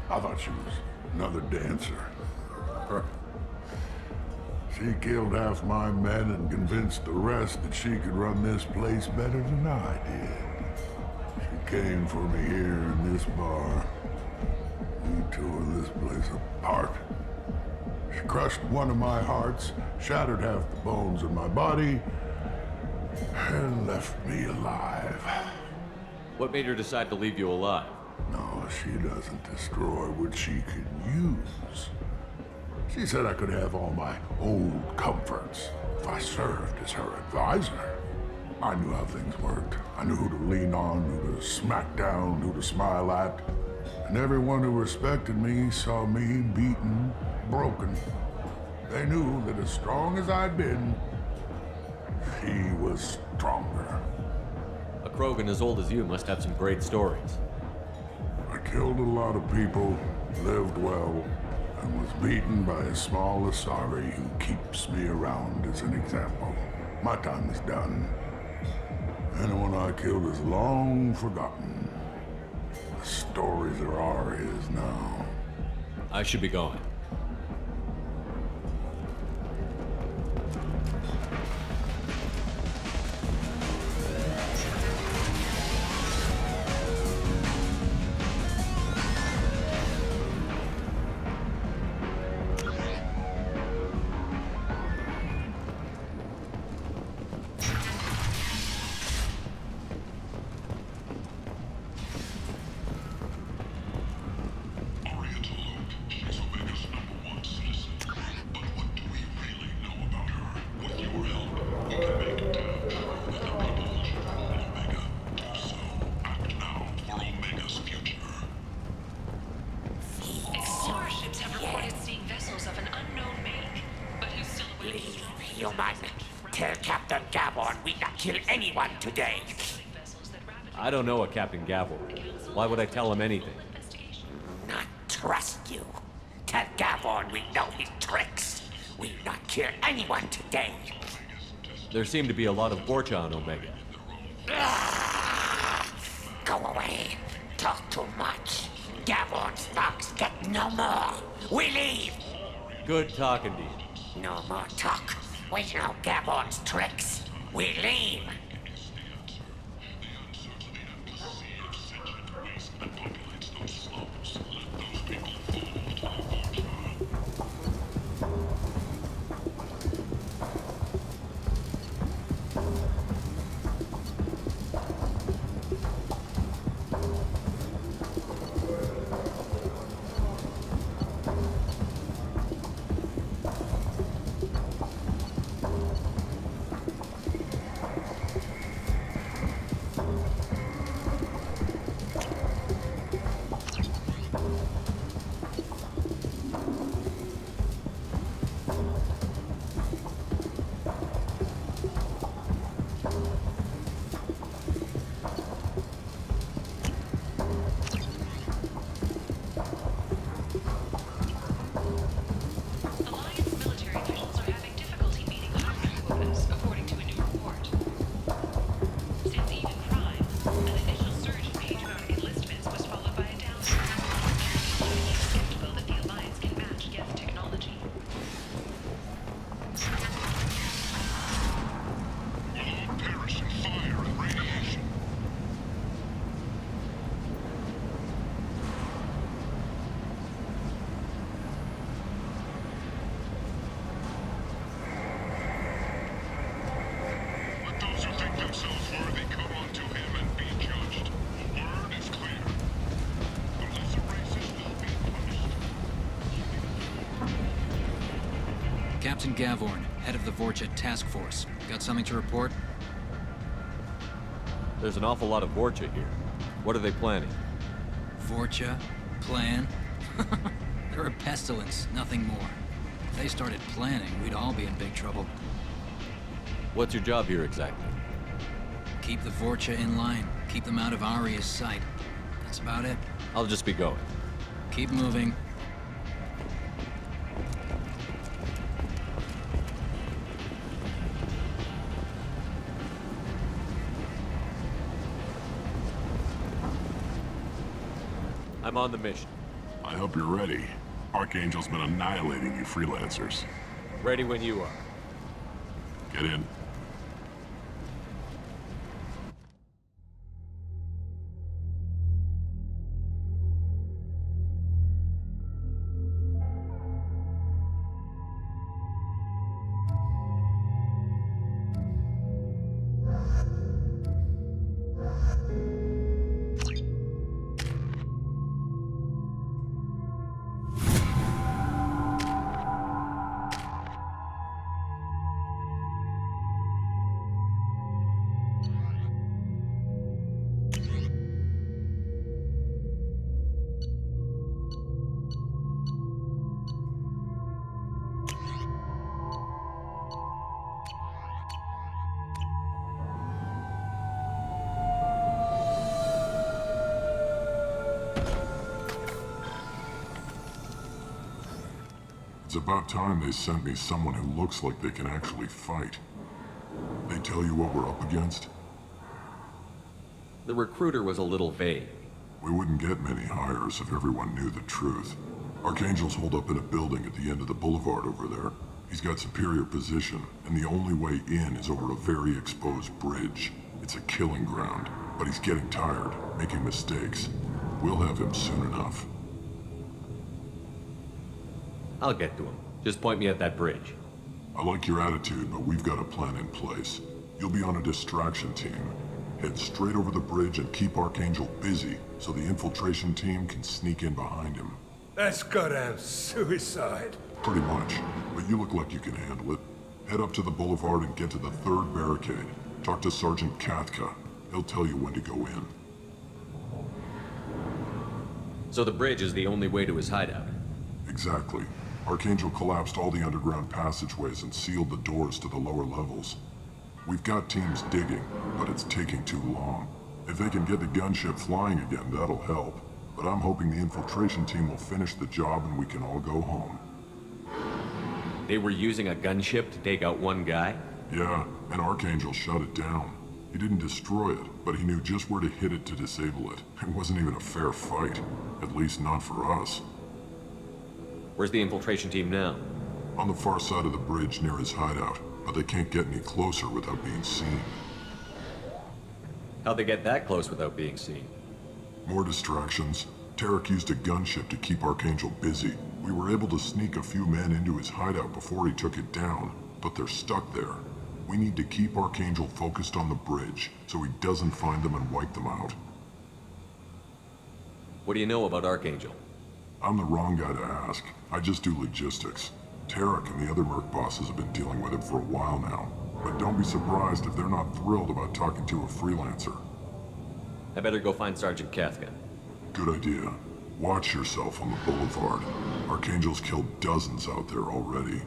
I thought she was another dancer. She killed half my men and convinced the rest that she could run this place better than I did. She came for me here in this bar. We tore this place apart. She crushed one of my hearts, shattered half the bones in my body, and left me alive. What made her decide to leave you alive? No, she doesn't destroy what she can use. She said I could have all my old comforts if I served as her advisor. I knew how things worked. I knew who to lean on, who to smack down, who to smile at. And everyone who respected me saw me beaten, broken. They knew that as strong as I'd been, she was stronger. A Krogan as old as you must have some great stories. I killed a lot of people, lived well, and was beaten by a small Asari who keeps me around as an example. My time is done. Anyone I killed is long forgotten. The stories are Aria's now. I should be going. Today. I don't know a Captain Gavor. Why would I tell him anything? Not trust you. Tell Gavor we know his tricks. We'll not kill anyone today. There seem to be a lot of Borcha on Omega. Go away. Talk too much. Gavor's fox get no more. We leave. Good talking to you. No more talk. We know Gavor's tricks. We leave. Captain Gavorn, head of the Vorcha Task Force. Got something to report? There's an awful lot of Vorcha here. What are they planning? Vorcha? Plan? They're a pestilence, nothing more. If they started planning, we'd all be in big trouble. What's your job here exactly? Keep the Vorcha in line. Keep them out of Aria's sight. That's about it. I'll just be going. Keep moving. I'm on the mission. I hope you're ready. Archangel's been annihilating you freelancers. Ready when you are. Get in. It's about time they sent me someone who looks like they can actually fight. They tell you what we're up against? The recruiter was a little vague. We wouldn't get many hires if everyone knew the truth. Archangel's holed up in a building at the end of the boulevard over there. He's got superior position, and the only way in is over a very exposed bridge. It's a killing ground, but he's getting tired, making mistakes. We'll have him soon enough. I'll get to him. Just point me at that bridge. I like your attitude, but we've got a plan in place. You'll be on a distraction team. Head straight over the bridge and keep Archangel busy so the infiltration team can sneak in behind him. That's goddamn suicide. Pretty much, but you look like you can handle it. Head up to the boulevard and get to the third barricade. Talk to Sergeant Katka. He'll tell you when to go in. So the bridge is the only way to his hideout? Exactly. Archangel collapsed all the underground passageways and sealed the doors to the lower levels. We've got teams digging, but it's taking too long. If they can get the gunship flying again, that'll help. But I'm hoping the infiltration team will finish the job and we can all go home. They were using a gunship to take out one guy? Yeah, and Archangel shut it down. He didn't destroy it, but he knew just where to hit it to disable it. It wasn't even a fair fight. At least not for us. Where's the infiltration team now? On the far side of the bridge near his hideout, but they can't get any closer without being seen. How'd they get that close without being seen? More distractions. Tarek used a gunship to keep Archangel busy. We were able to sneak a few men into his hideout before he took it down, but they're stuck there. We need to keep Archangel focused on the bridge, so he doesn't find them and wipe them out. What do you know about Archangel? I'm the wrong guy to ask. I just do logistics. Tarek and the other Merc bosses have been dealing with him for a while now. But don't be surprised if they're not thrilled about talking to a freelancer. I better go find Sergeant Katka. Good idea. Watch yourself on the boulevard. Archangel's killed dozens out there already.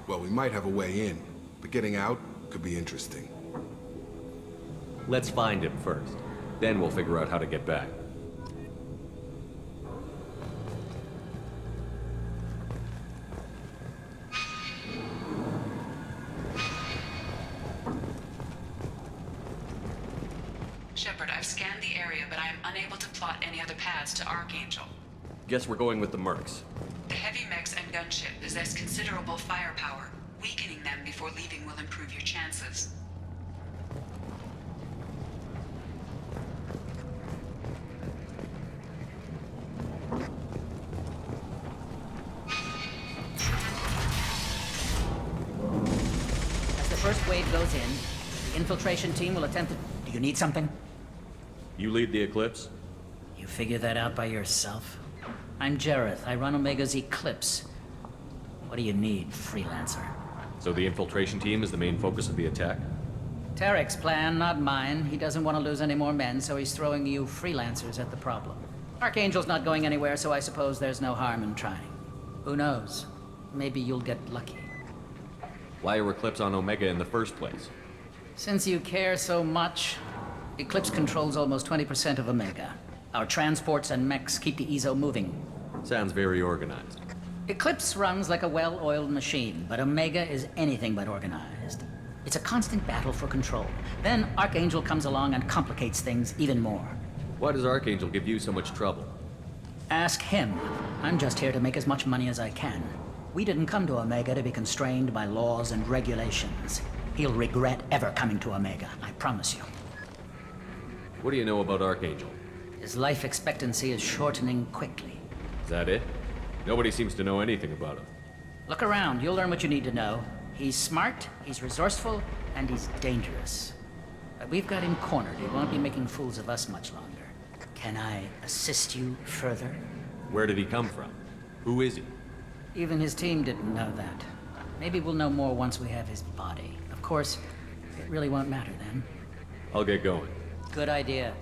Well, we might have a way in, but getting out could be interesting. Let's find him first. Then we'll figure out how to get back. Shepard, I've scanned the area, but I am unable to plot any other paths to Archangel. Guess we're going with the Mercs. The heavy mechs and gunship possess considerable firepower. Weakening them before leaving will improve your chances. As the first wave goes in, the infiltration team will attempt to... Do you need something? You lead the Eclipse? You figure that out by yourself? I'm Jareth. I run Omega's Eclipse. What do you need, freelancer? So the infiltration team is the main focus of the attack? Tarek's plan, not mine. He doesn't want to lose any more men, so he's throwing you freelancers at the problem. Archangel's not going anywhere, so I suppose there's no harm in trying. Who knows? Maybe you'll get lucky. Why are Eclipse on Omega in the first place? Since you care so much, Eclipse controls almost 20% of Omega. Our transports and mechs keep the EZO moving. Sounds very organized. Eclipse runs like a well-oiled machine, but Omega is anything but organized. It's a constant battle for control. Then Archangel comes along and complicates things even more. Why does Archangel give you so much trouble? Ask him. I'm just here to make as much money as I can. We didn't come to Omega to be constrained by laws and regulations. He'll regret ever coming to Omega, I promise you. What do you know about Archangel? His life expectancy is shortening quickly. Is that it? Nobody seems to know anything about him. Look around, you'll learn what you need to know. He's smart, he's resourceful, and he's dangerous. But we've got him cornered. He won't be making fools of us much longer. Can I assist you further? Where did he come from? Who is he? Even his team didn't know that. Maybe we'll know more once we have his body. Of course, it really won't matter then. I'll get going. Good idea.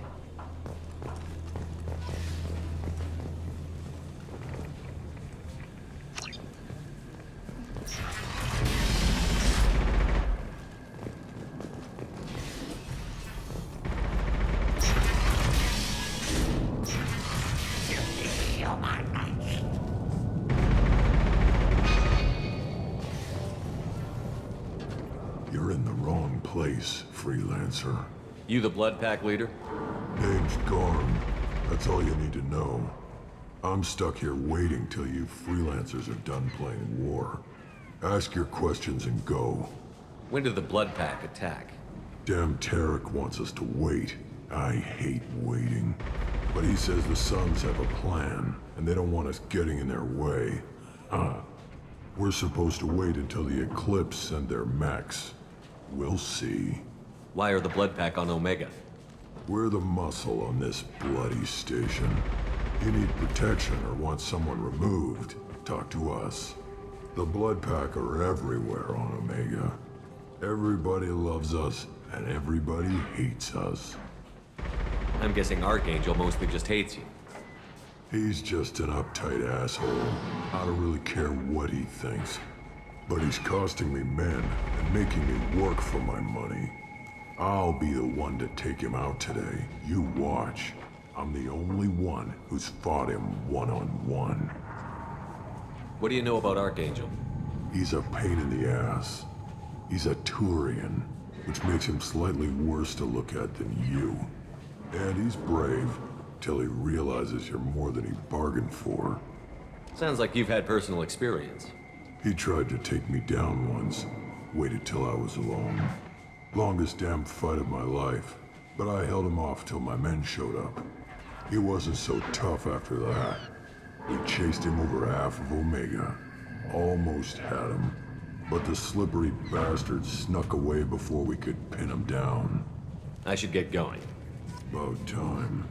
You're in the wrong place, freelancer. You the Blood Pack leader? Name's Garm. That's all you need to know. I'm stuck here waiting till you freelancers are done playing war. Ask your questions and go. When did the Blood Pack attack? Damn Tarek wants us to wait. I hate waiting. But he says the Suns have a plan, and they don't want us getting in their way. We're supposed to wait until the Eclipse send their mechs. We'll see. Why are the Blood Pack on Omega? We're the muscle on this bloody station. You need protection or want someone removed, talk to us. The Blood Pack are everywhere on Omega. Everybody loves us, and everybody hates us. I'm guessing Archangel mostly just hates you. He's just an uptight asshole. I don't really care what he thinks. But he's costing me men and making me work for my money. I'll be the one to take him out today. You watch. I'm the only one who's fought him one-on-one. What do you know about Archangel? He's a pain in the ass. He's a Turian, which makes him slightly worse to look at than you. And he's brave, till he realizes you're more than he bargained for. Sounds like you've had personal experience. He tried to take me down once. Waited till I was alone. Longest damn fight of my life. But I held him off till my men showed up. He wasn't so tough after that. We chased him over half of Omega. Almost had him. But the slippery bastard snuck away before we could pin him down. I should get going. About time.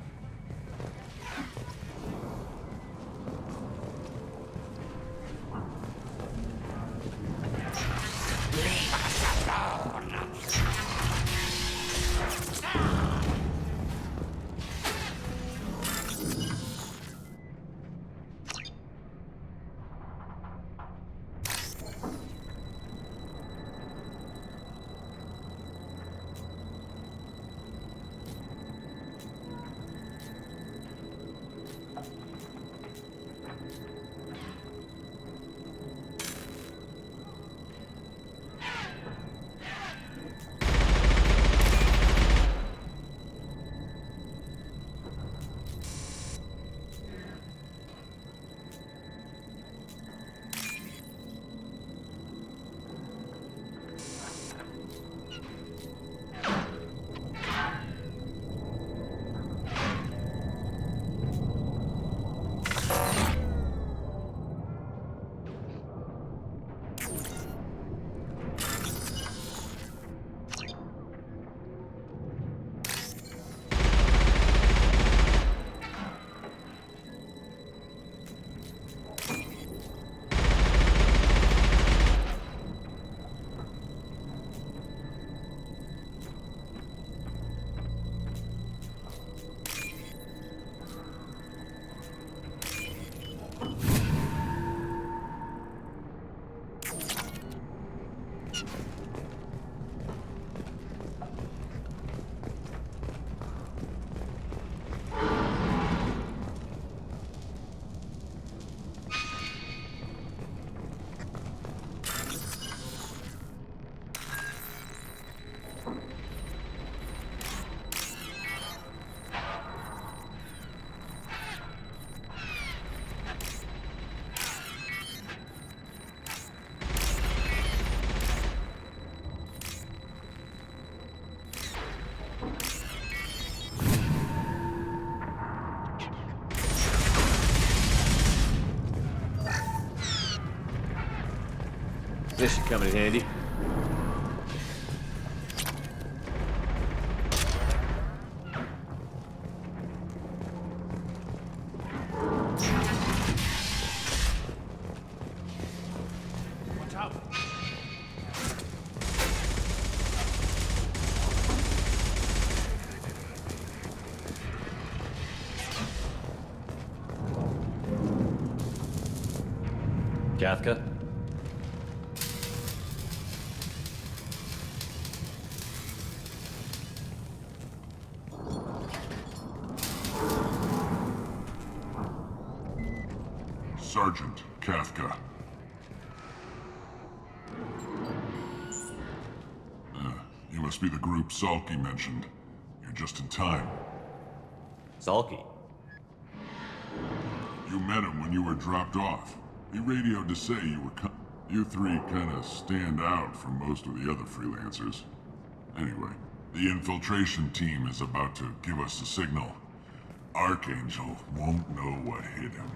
This should come in handy. Watch out. Kafka? Sergeant Kafka. You must be the group Salky mentioned. You're just in time. Salky? You met him when you were dropped off. He radioed to say you were you three kinda stand out from most of the other freelancers. Anyway, the infiltration team is about to give us a signal. Archangel won't know what hit him.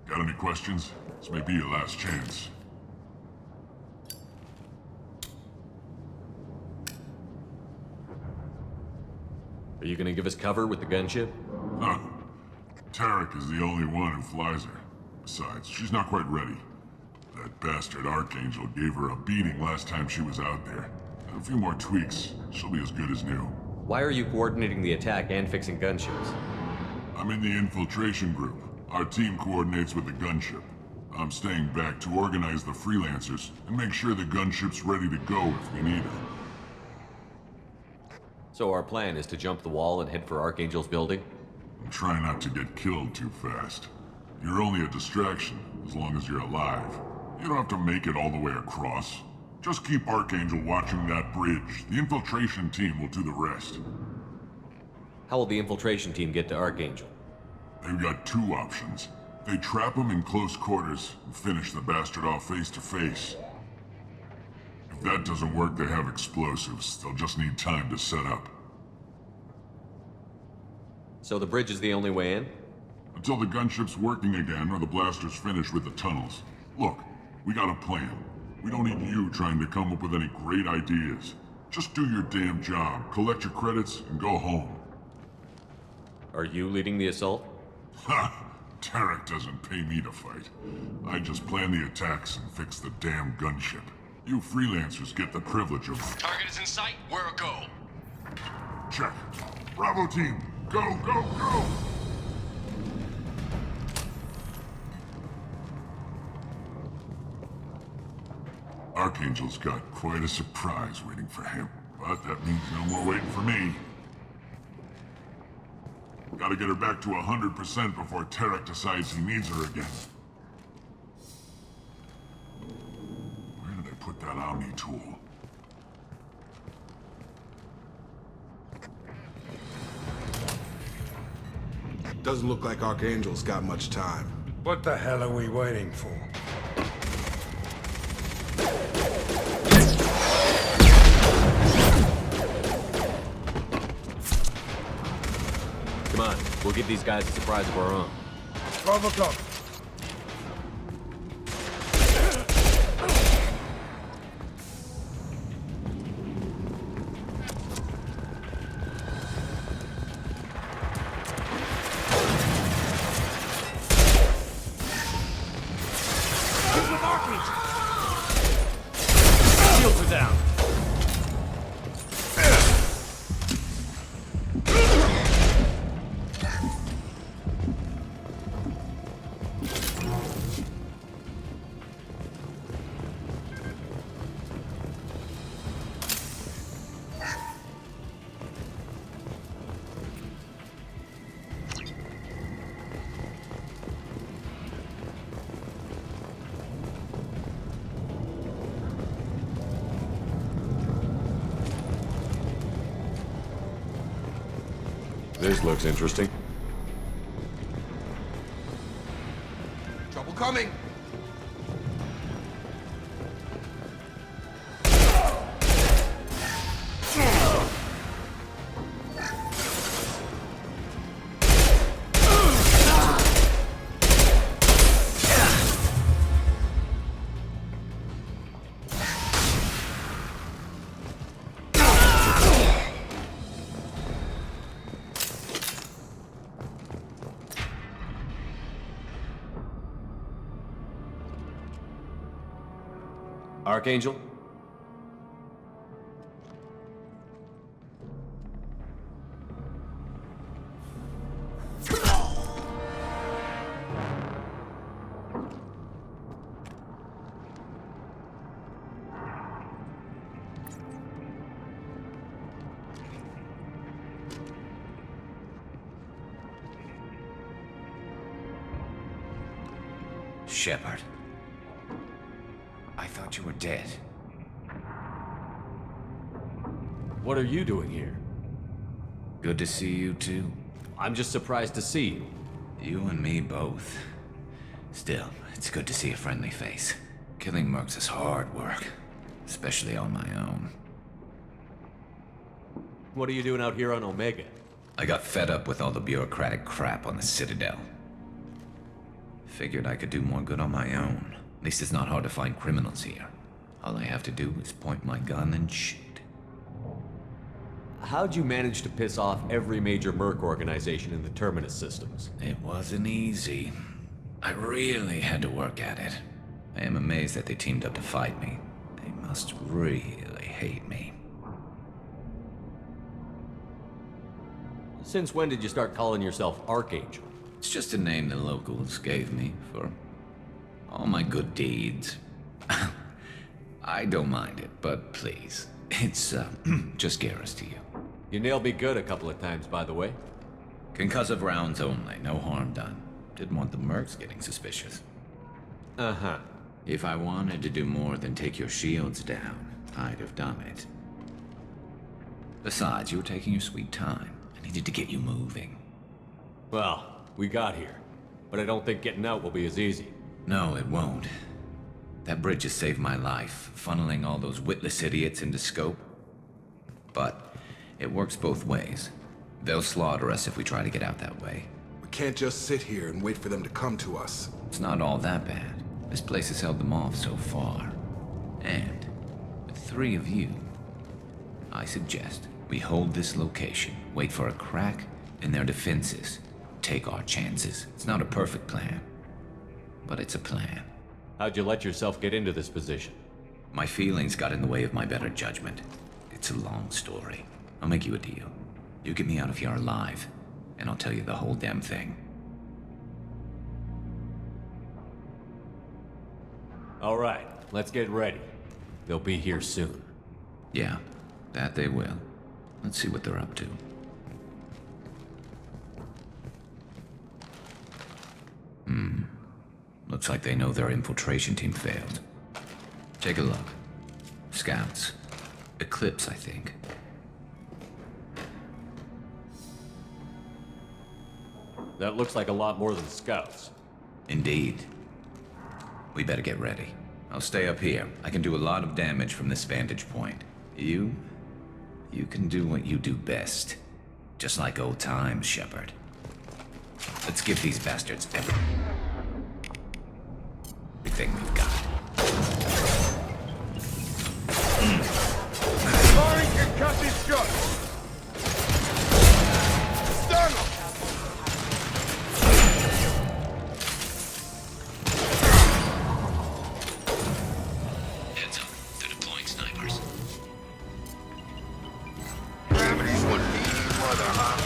Got any questions? This may be your last chance. Are you gonna give us cover with the gunship? Huh. Tarek is the only one who flies her. Besides, she's not quite ready. That bastard Archangel gave her a beating last time she was out there. A few more tweaks, she'll be as good as new. Why are you coordinating the attack and fixing gunships? I'm in the infiltration group. Our team coordinates with the gunship. I'm staying back to organize the freelancers and make sure the gunship's ready to go if we need it. So our plan is to jump the wall and head for Archangel's building? And try not to get killed too fast. You're only a distraction, as long as you're alive. You don't have to make it all the way across. Just keep Archangel watching that bridge. The infiltration team will do the rest. How will the infiltration team get to Archangel? They've got two options. They trap him in close quarters and finish the bastard off face to face. If that doesn't work, they have explosives. They'll just need time to set up. So the bridge is the only way in? Until the gunship's working again or the blasters finish with the tunnels. Look, we got a plan. We don't need you trying to come up with any great ideas. Just do your damn job, collect your credits, and go home. Are you leading the assault? Ha! Tarek doesn't pay me to fight. I just plan the attacks and fix the damn gunship. You freelancers get the privilege of... Target is in sight. Where a go? Check. Bravo team, go, go, go! Archangel's got quite a surprise waiting for him, but that means no more waiting for me. Gotta get her back to 100% before Tarek decides he needs her again. Where did they put that Omni tool? Doesn't look like Archangel's got much time. What the hell are we waiting for? Come on, we'll give these guys a surprise of our own. 12 o'clock. Shields are down. This looks interesting. Trouble coming! Archangel? Shepard. I thought you were dead. What are you doing here? Good to see you too. I'm just surprised to see you. You and me both. Still, it's good to see a friendly face. Killing mercs is hard work, especially on my own. What are you doing out here on Omega? I got fed up with all the bureaucratic crap on the Citadel. Figured I could do more good on my own. At least it's not hard to find criminals here. All I have to do is point my gun and shoot. How'd you manage to piss off every major merc organization in the Terminus systems? It wasn't easy. I really had to work at it. I am amazed that they teamed up to fight me. They must really hate me. Since when did you start calling yourself Archangel? It's just a name the locals gave me for all my good deeds. I don't mind it, but please, it's just Garrus to you. You nailed me good a couple of times, by the way. Concussive rounds only, no harm done. Didn't want the mercs getting suspicious. Uh-huh. If I wanted to do more than take your shields down, I'd have done it. Besides, you were taking your sweet time. I needed to get you moving. Well, we got here, but I don't think getting out will be as easy. No, it won't. That bridge has saved my life, funneling all those witless idiots into scope. But it works both ways. They'll slaughter us if we try to get out that way. We can't just sit here and wait for them to come to us. It's not all that bad. This place has held them off so far. And with 3 of you, I suggest we hold this location, wait for a crack in their defenses, take our chances. It's not a perfect plan, but it's a plan. How'd you let yourself get into this position? My feelings got in the way of my better judgment. It's a long story. I'll make you a deal. You get me out of here alive, and I'll tell you the whole damn thing. All right, let's get ready. They'll be here soon. Yeah, that they will. Let's see what they're up to. Looks like they know their infiltration team failed. Take a look. Scouts. Eclipse, I think. That looks like a lot more than scouts. Indeed. We better get ready. I'll stay up here. I can do a lot of damage from this vantage point. You can do what you do best. Just like old times, Shepard. Let's give these bastards everything we've got. Firing concussive shot! Stun him! Heads up. They're deploying snipers. Gravity's one mean mother, huh?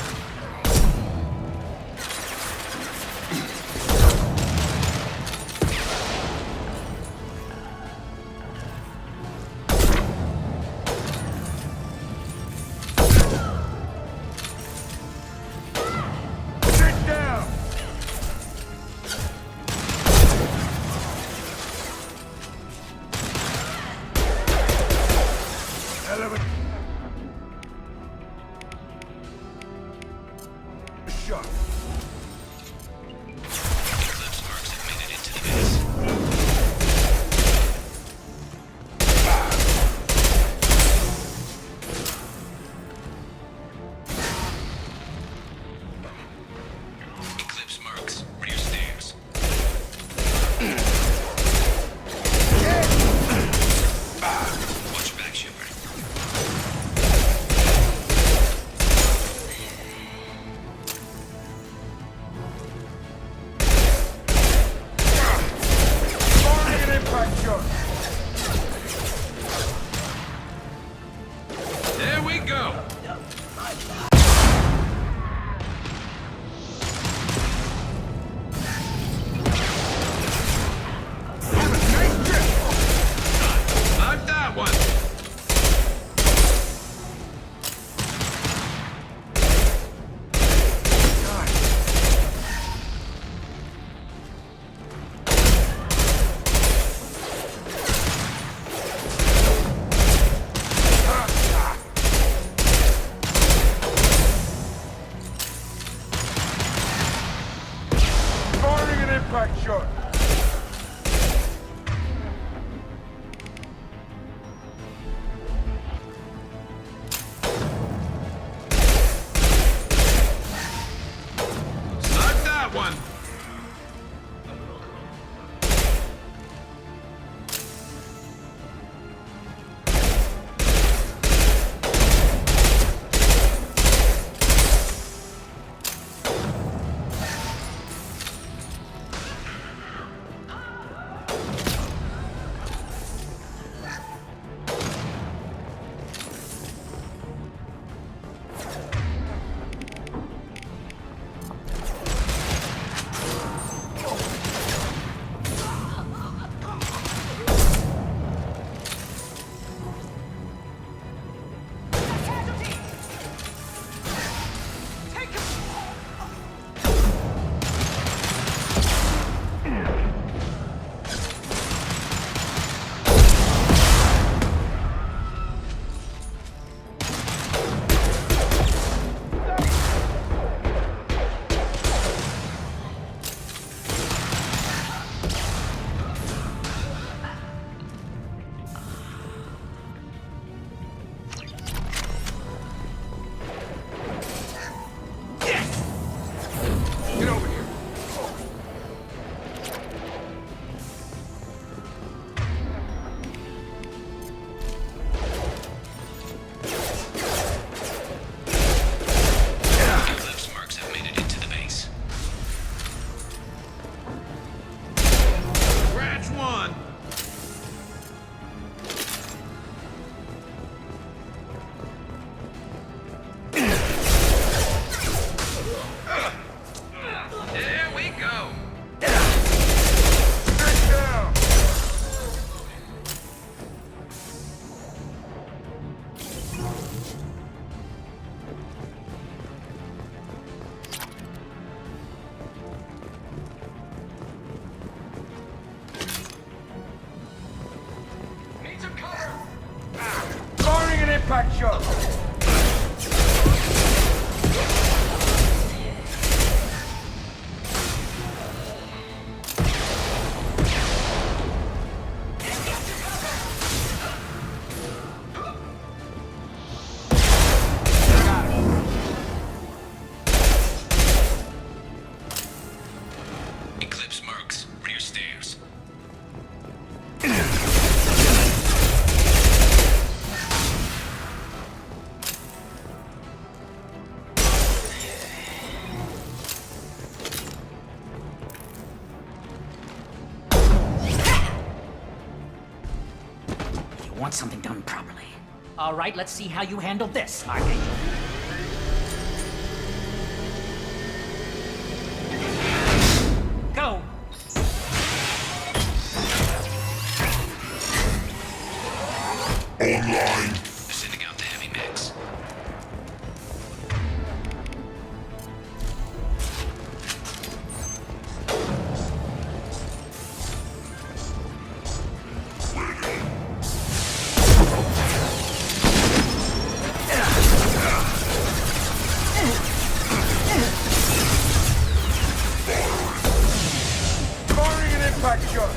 impact shot. Start that one. Get over here. Eclipse marks have made it into the base. Scratch one. There we go. Need some cover. Firing an impact shot. Eclipse marks, rear stairs. You want something done properly. All right, let's see how you handle this, Archangel. Go! Online. Sending out the heavy mix. Firing an impact shot.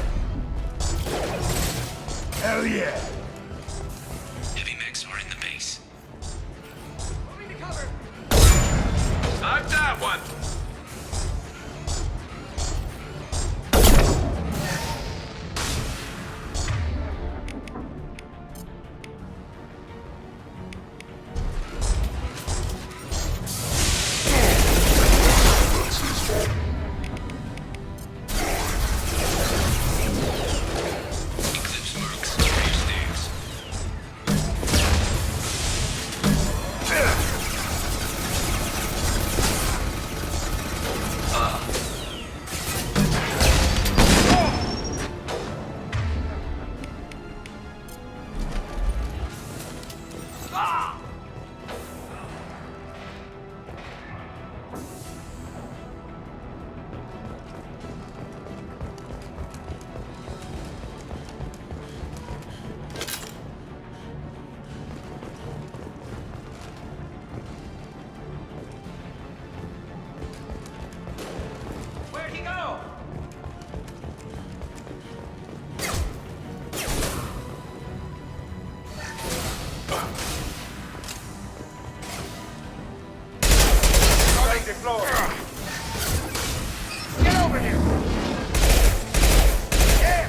Hell yeah. Heavy mix are in the base. Start that one. Eclipse marks, rear stairs. over here! Yeah!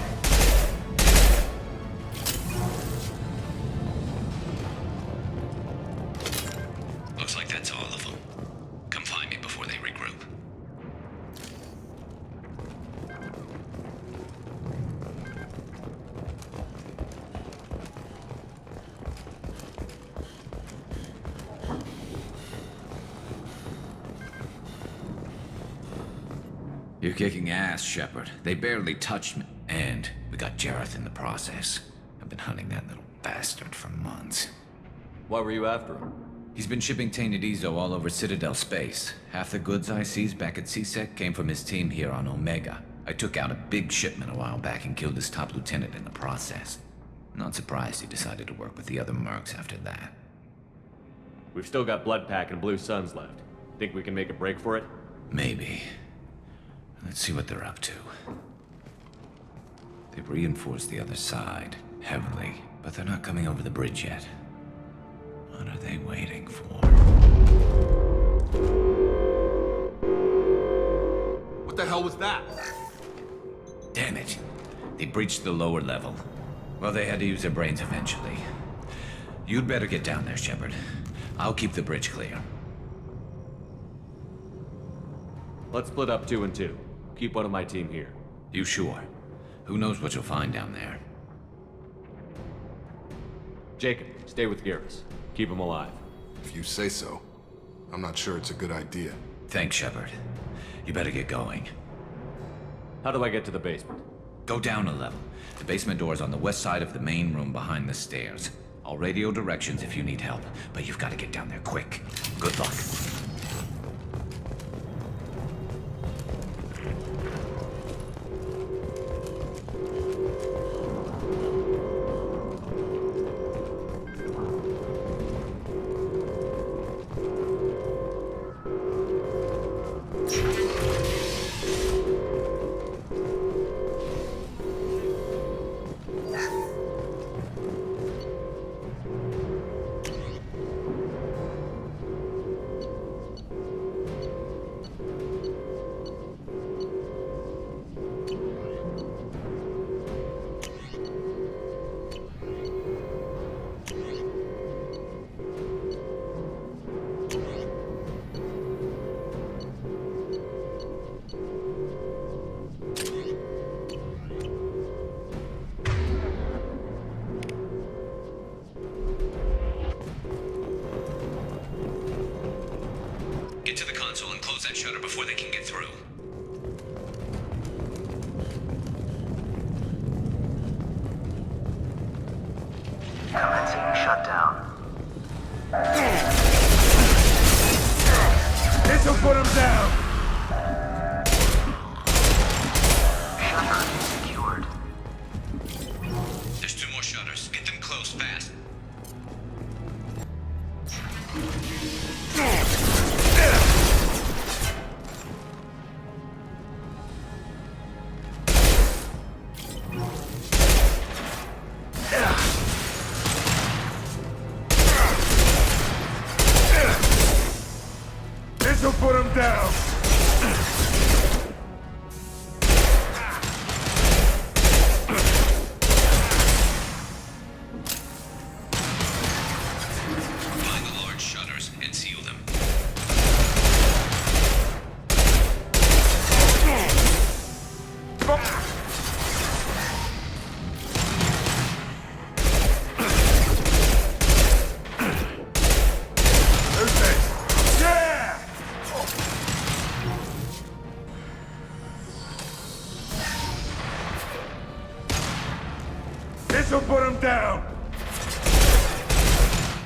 Looks like that's all of them. Come find me before they regroup. You're kicking ass, Shepard. They barely touched me. And we got Jareth in the process. I've been hunting that little bastard for months. Why were you after him? He's been shipping tainted Ezo all over Citadel space. Half the goods I seized back at CSEC came from his team here on Omega. I took out a big shipment a while back and killed his top lieutenant in the process. Not surprised he decided to work with the other mercs after that. We've still got Bloodpack and Blue Suns left. Think we can make a break for it? Maybe. Let's see what they're up to. They've reinforced the other side, heavily, but they're not coming over the bridge yet. What are they waiting for? What the hell was that? Damn it. They breached the lower level. Well, they had to use their brains eventually. You'd better get down there, Shepard. I'll keep the bridge clear. Let's split up 2 and 2. Keep one of my team here. You sure? Who knows what you'll find down there? Jacob, stay with Garrus. Keep him alive. If you say so. I'm not sure it's a good idea. Thanks, Shepard. You better get going. How do I get to the basement? Go down a level. The basement door's on the west side of the main room behind the stairs. I'll radio directions if you need help, but you've got to get down there quick. Good luck. Get to the console and close that shutter before they can get through. Commencing shutdown. This'll put him down! Shutter secured. There's 2 more shutters. Get them closed fast. This'll put him down! Find the large shutters and seal them. Yeah! This'll put him down!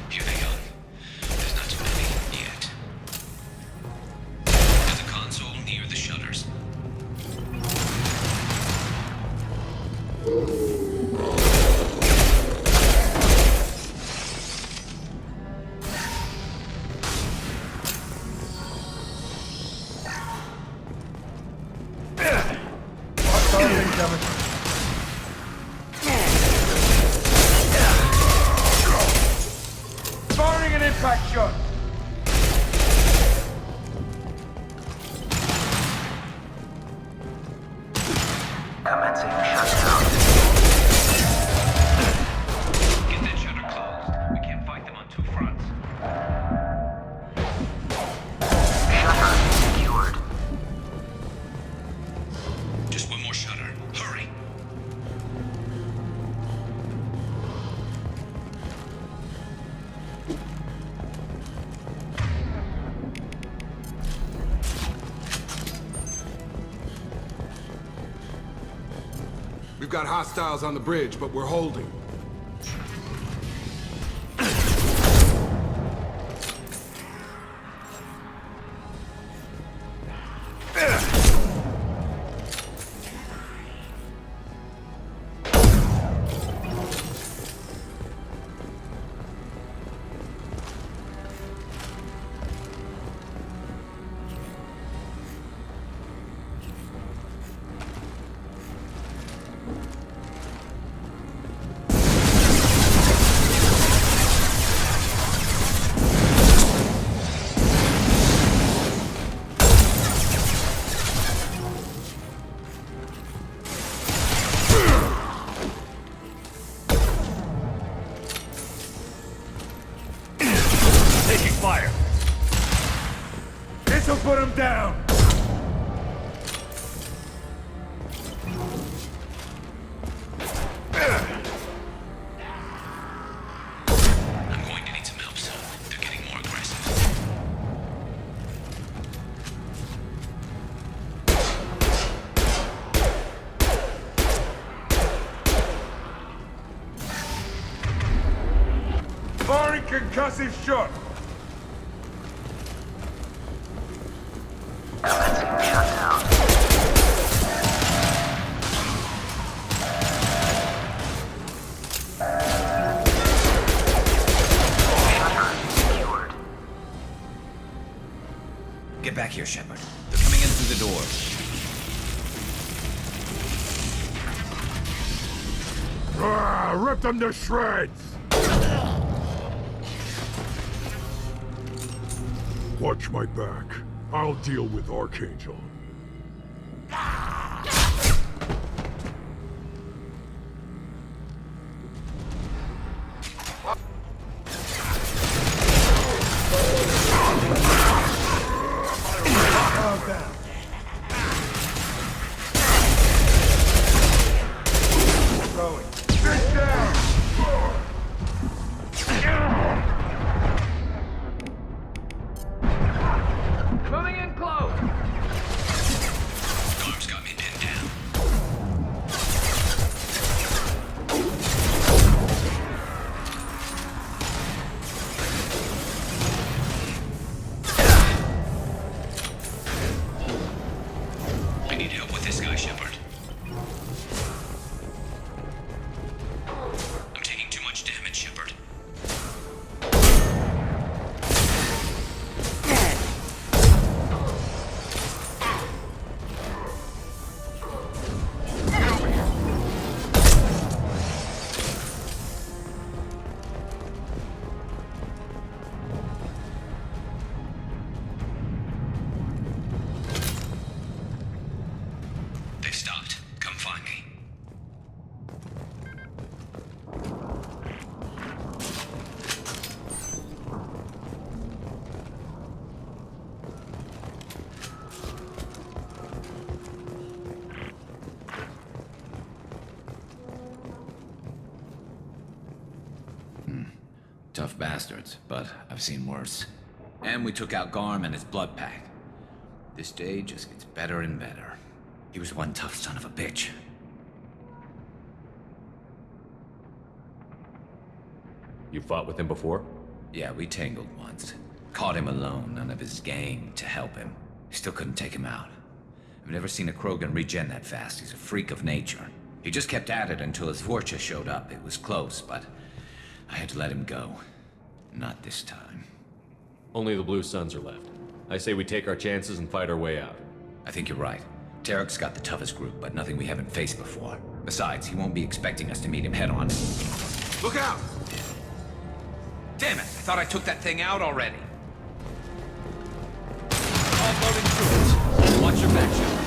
Here they come. There's not too many yet. There's a console near the shutters. Hostile incoming. Firing an impact shot! Commencing shutdown. Get that shutter closed. We can't fight them on two fronts. Shutter secured. Just one more shutter. Hurry. We've got hostiles on the bridge, but we're holding. Taking fire. This'll put him down! I'm going to need some help soon. They're getting more aggressive. Firing concussive shot! Commencing shutdown. Shutter secured. Get back here, Shepard. They're coming in through the door. Rip them to shreds! Watch my back. I'll deal with Archangel. Moving in close. Arm's got me pinned down. I need help with this guy, Shepard. I'm taking too much damage, Shepard. They've stopped. Come find me. Tough bastards, but I've seen worse. And we took out Garm and his blood pack. This day just gets better and better. He was one tough son of a bitch. You fought with him before? Yeah, we tangled once. Caught him alone, none of his gang to help him. Still couldn't take him out. I've never seen a Krogan regen that fast. He's a freak of nature. He just kept at it until his Vorcha showed up. It was close, but I had to let him go. Not this time. Only the Blue Suns are left. I say we take our chances and fight our way out. I think you're right. Tarek's got the toughest group, but nothing we haven't faced before. Besides, he won't be expecting us to meet him head-on. Look out! Damn it! I thought I took that thing out already. Offloading troops. Watch your back, Shepard.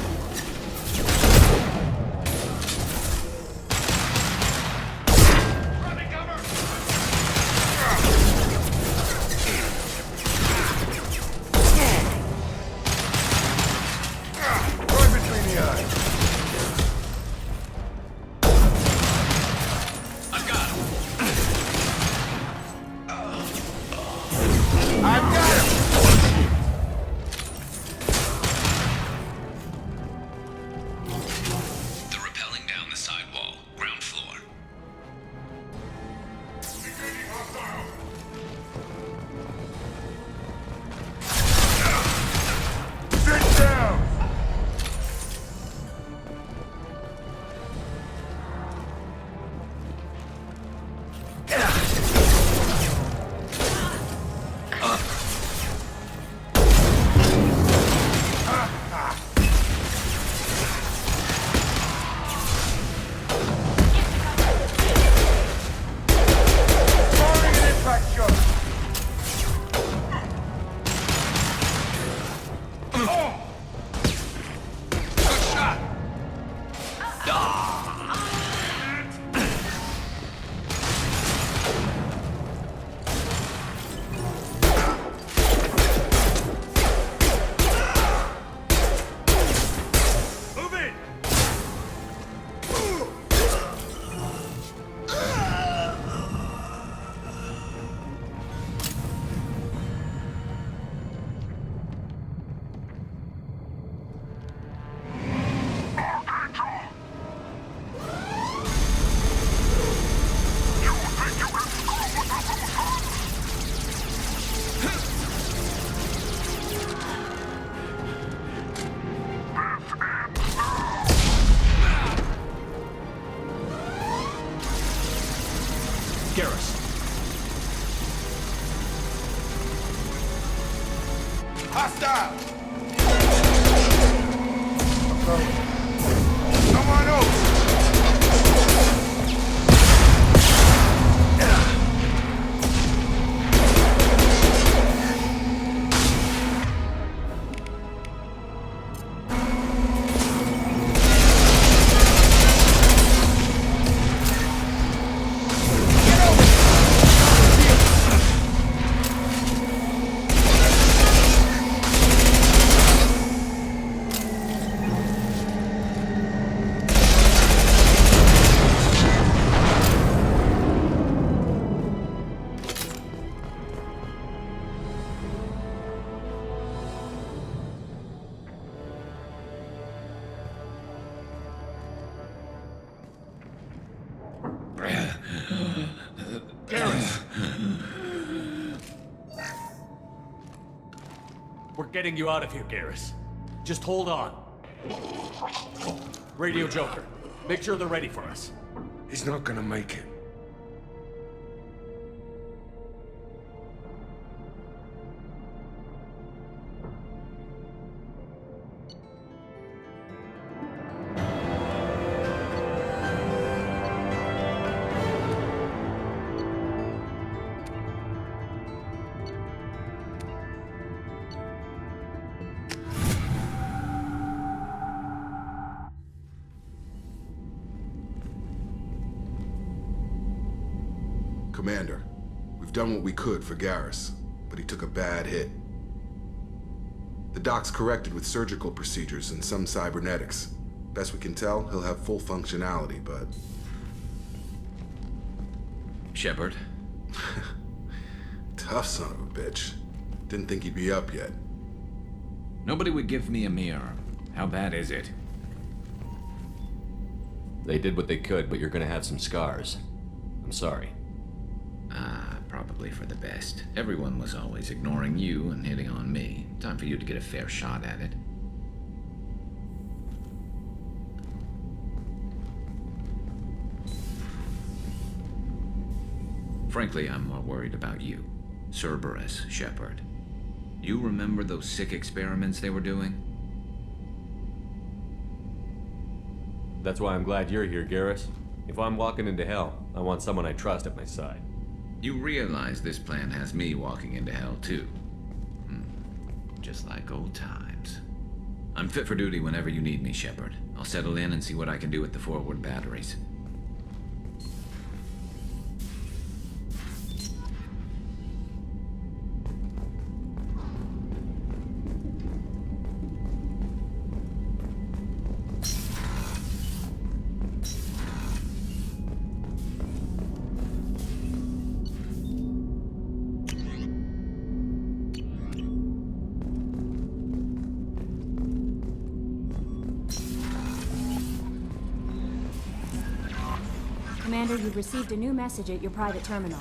Garrus. Hostile! Someone else! We're getting you out of here, Garrus. Just hold on. Radio Joker, make sure they're ready for us. He's not gonna make it. Commander, we've done what we could for Garrus, but he took a bad hit. The doc's corrected with surgical procedures and some cybernetics. Best we can tell, he'll have full functionality, but... Shepard? Tough son of a bitch. Didn't think he'd be up yet. Nobody would give me a mirror. How bad is it? They did what they could, but you're gonna have some scars. I'm sorry. Probably for the best. Everyone was always ignoring you and hitting on me. Time for you to get a fair shot at it. Frankly, I'm more worried about you. Cerberus, Shepard. You remember those sick experiments they were doing? That's why I'm glad you're here, Garrus. If I'm walking into hell, I want someone I trust at my side. You realize this plan has me walking into hell, too. Just like old times. I'm fit for duty whenever you need me, Shepard. I'll settle in and see what I can do with the forward batteries. Commander, you've received a new message at your private terminal.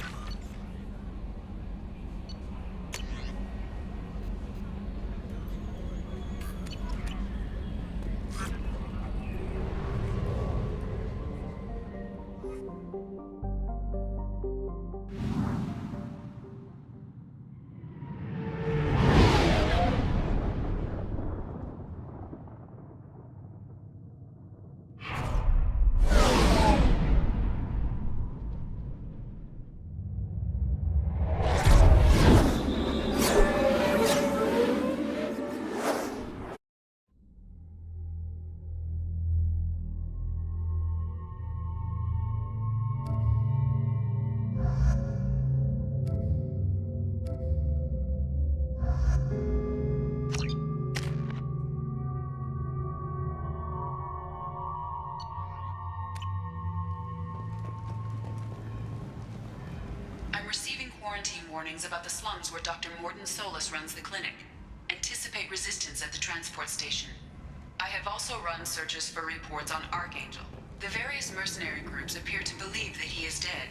receiving quarantine warnings about the slums where Dr. Morton Solus runs the clinic. Anticipate resistance at the transport station. I have also run searches for reports on Archangel. The various mercenary groups appear to believe that he is dead.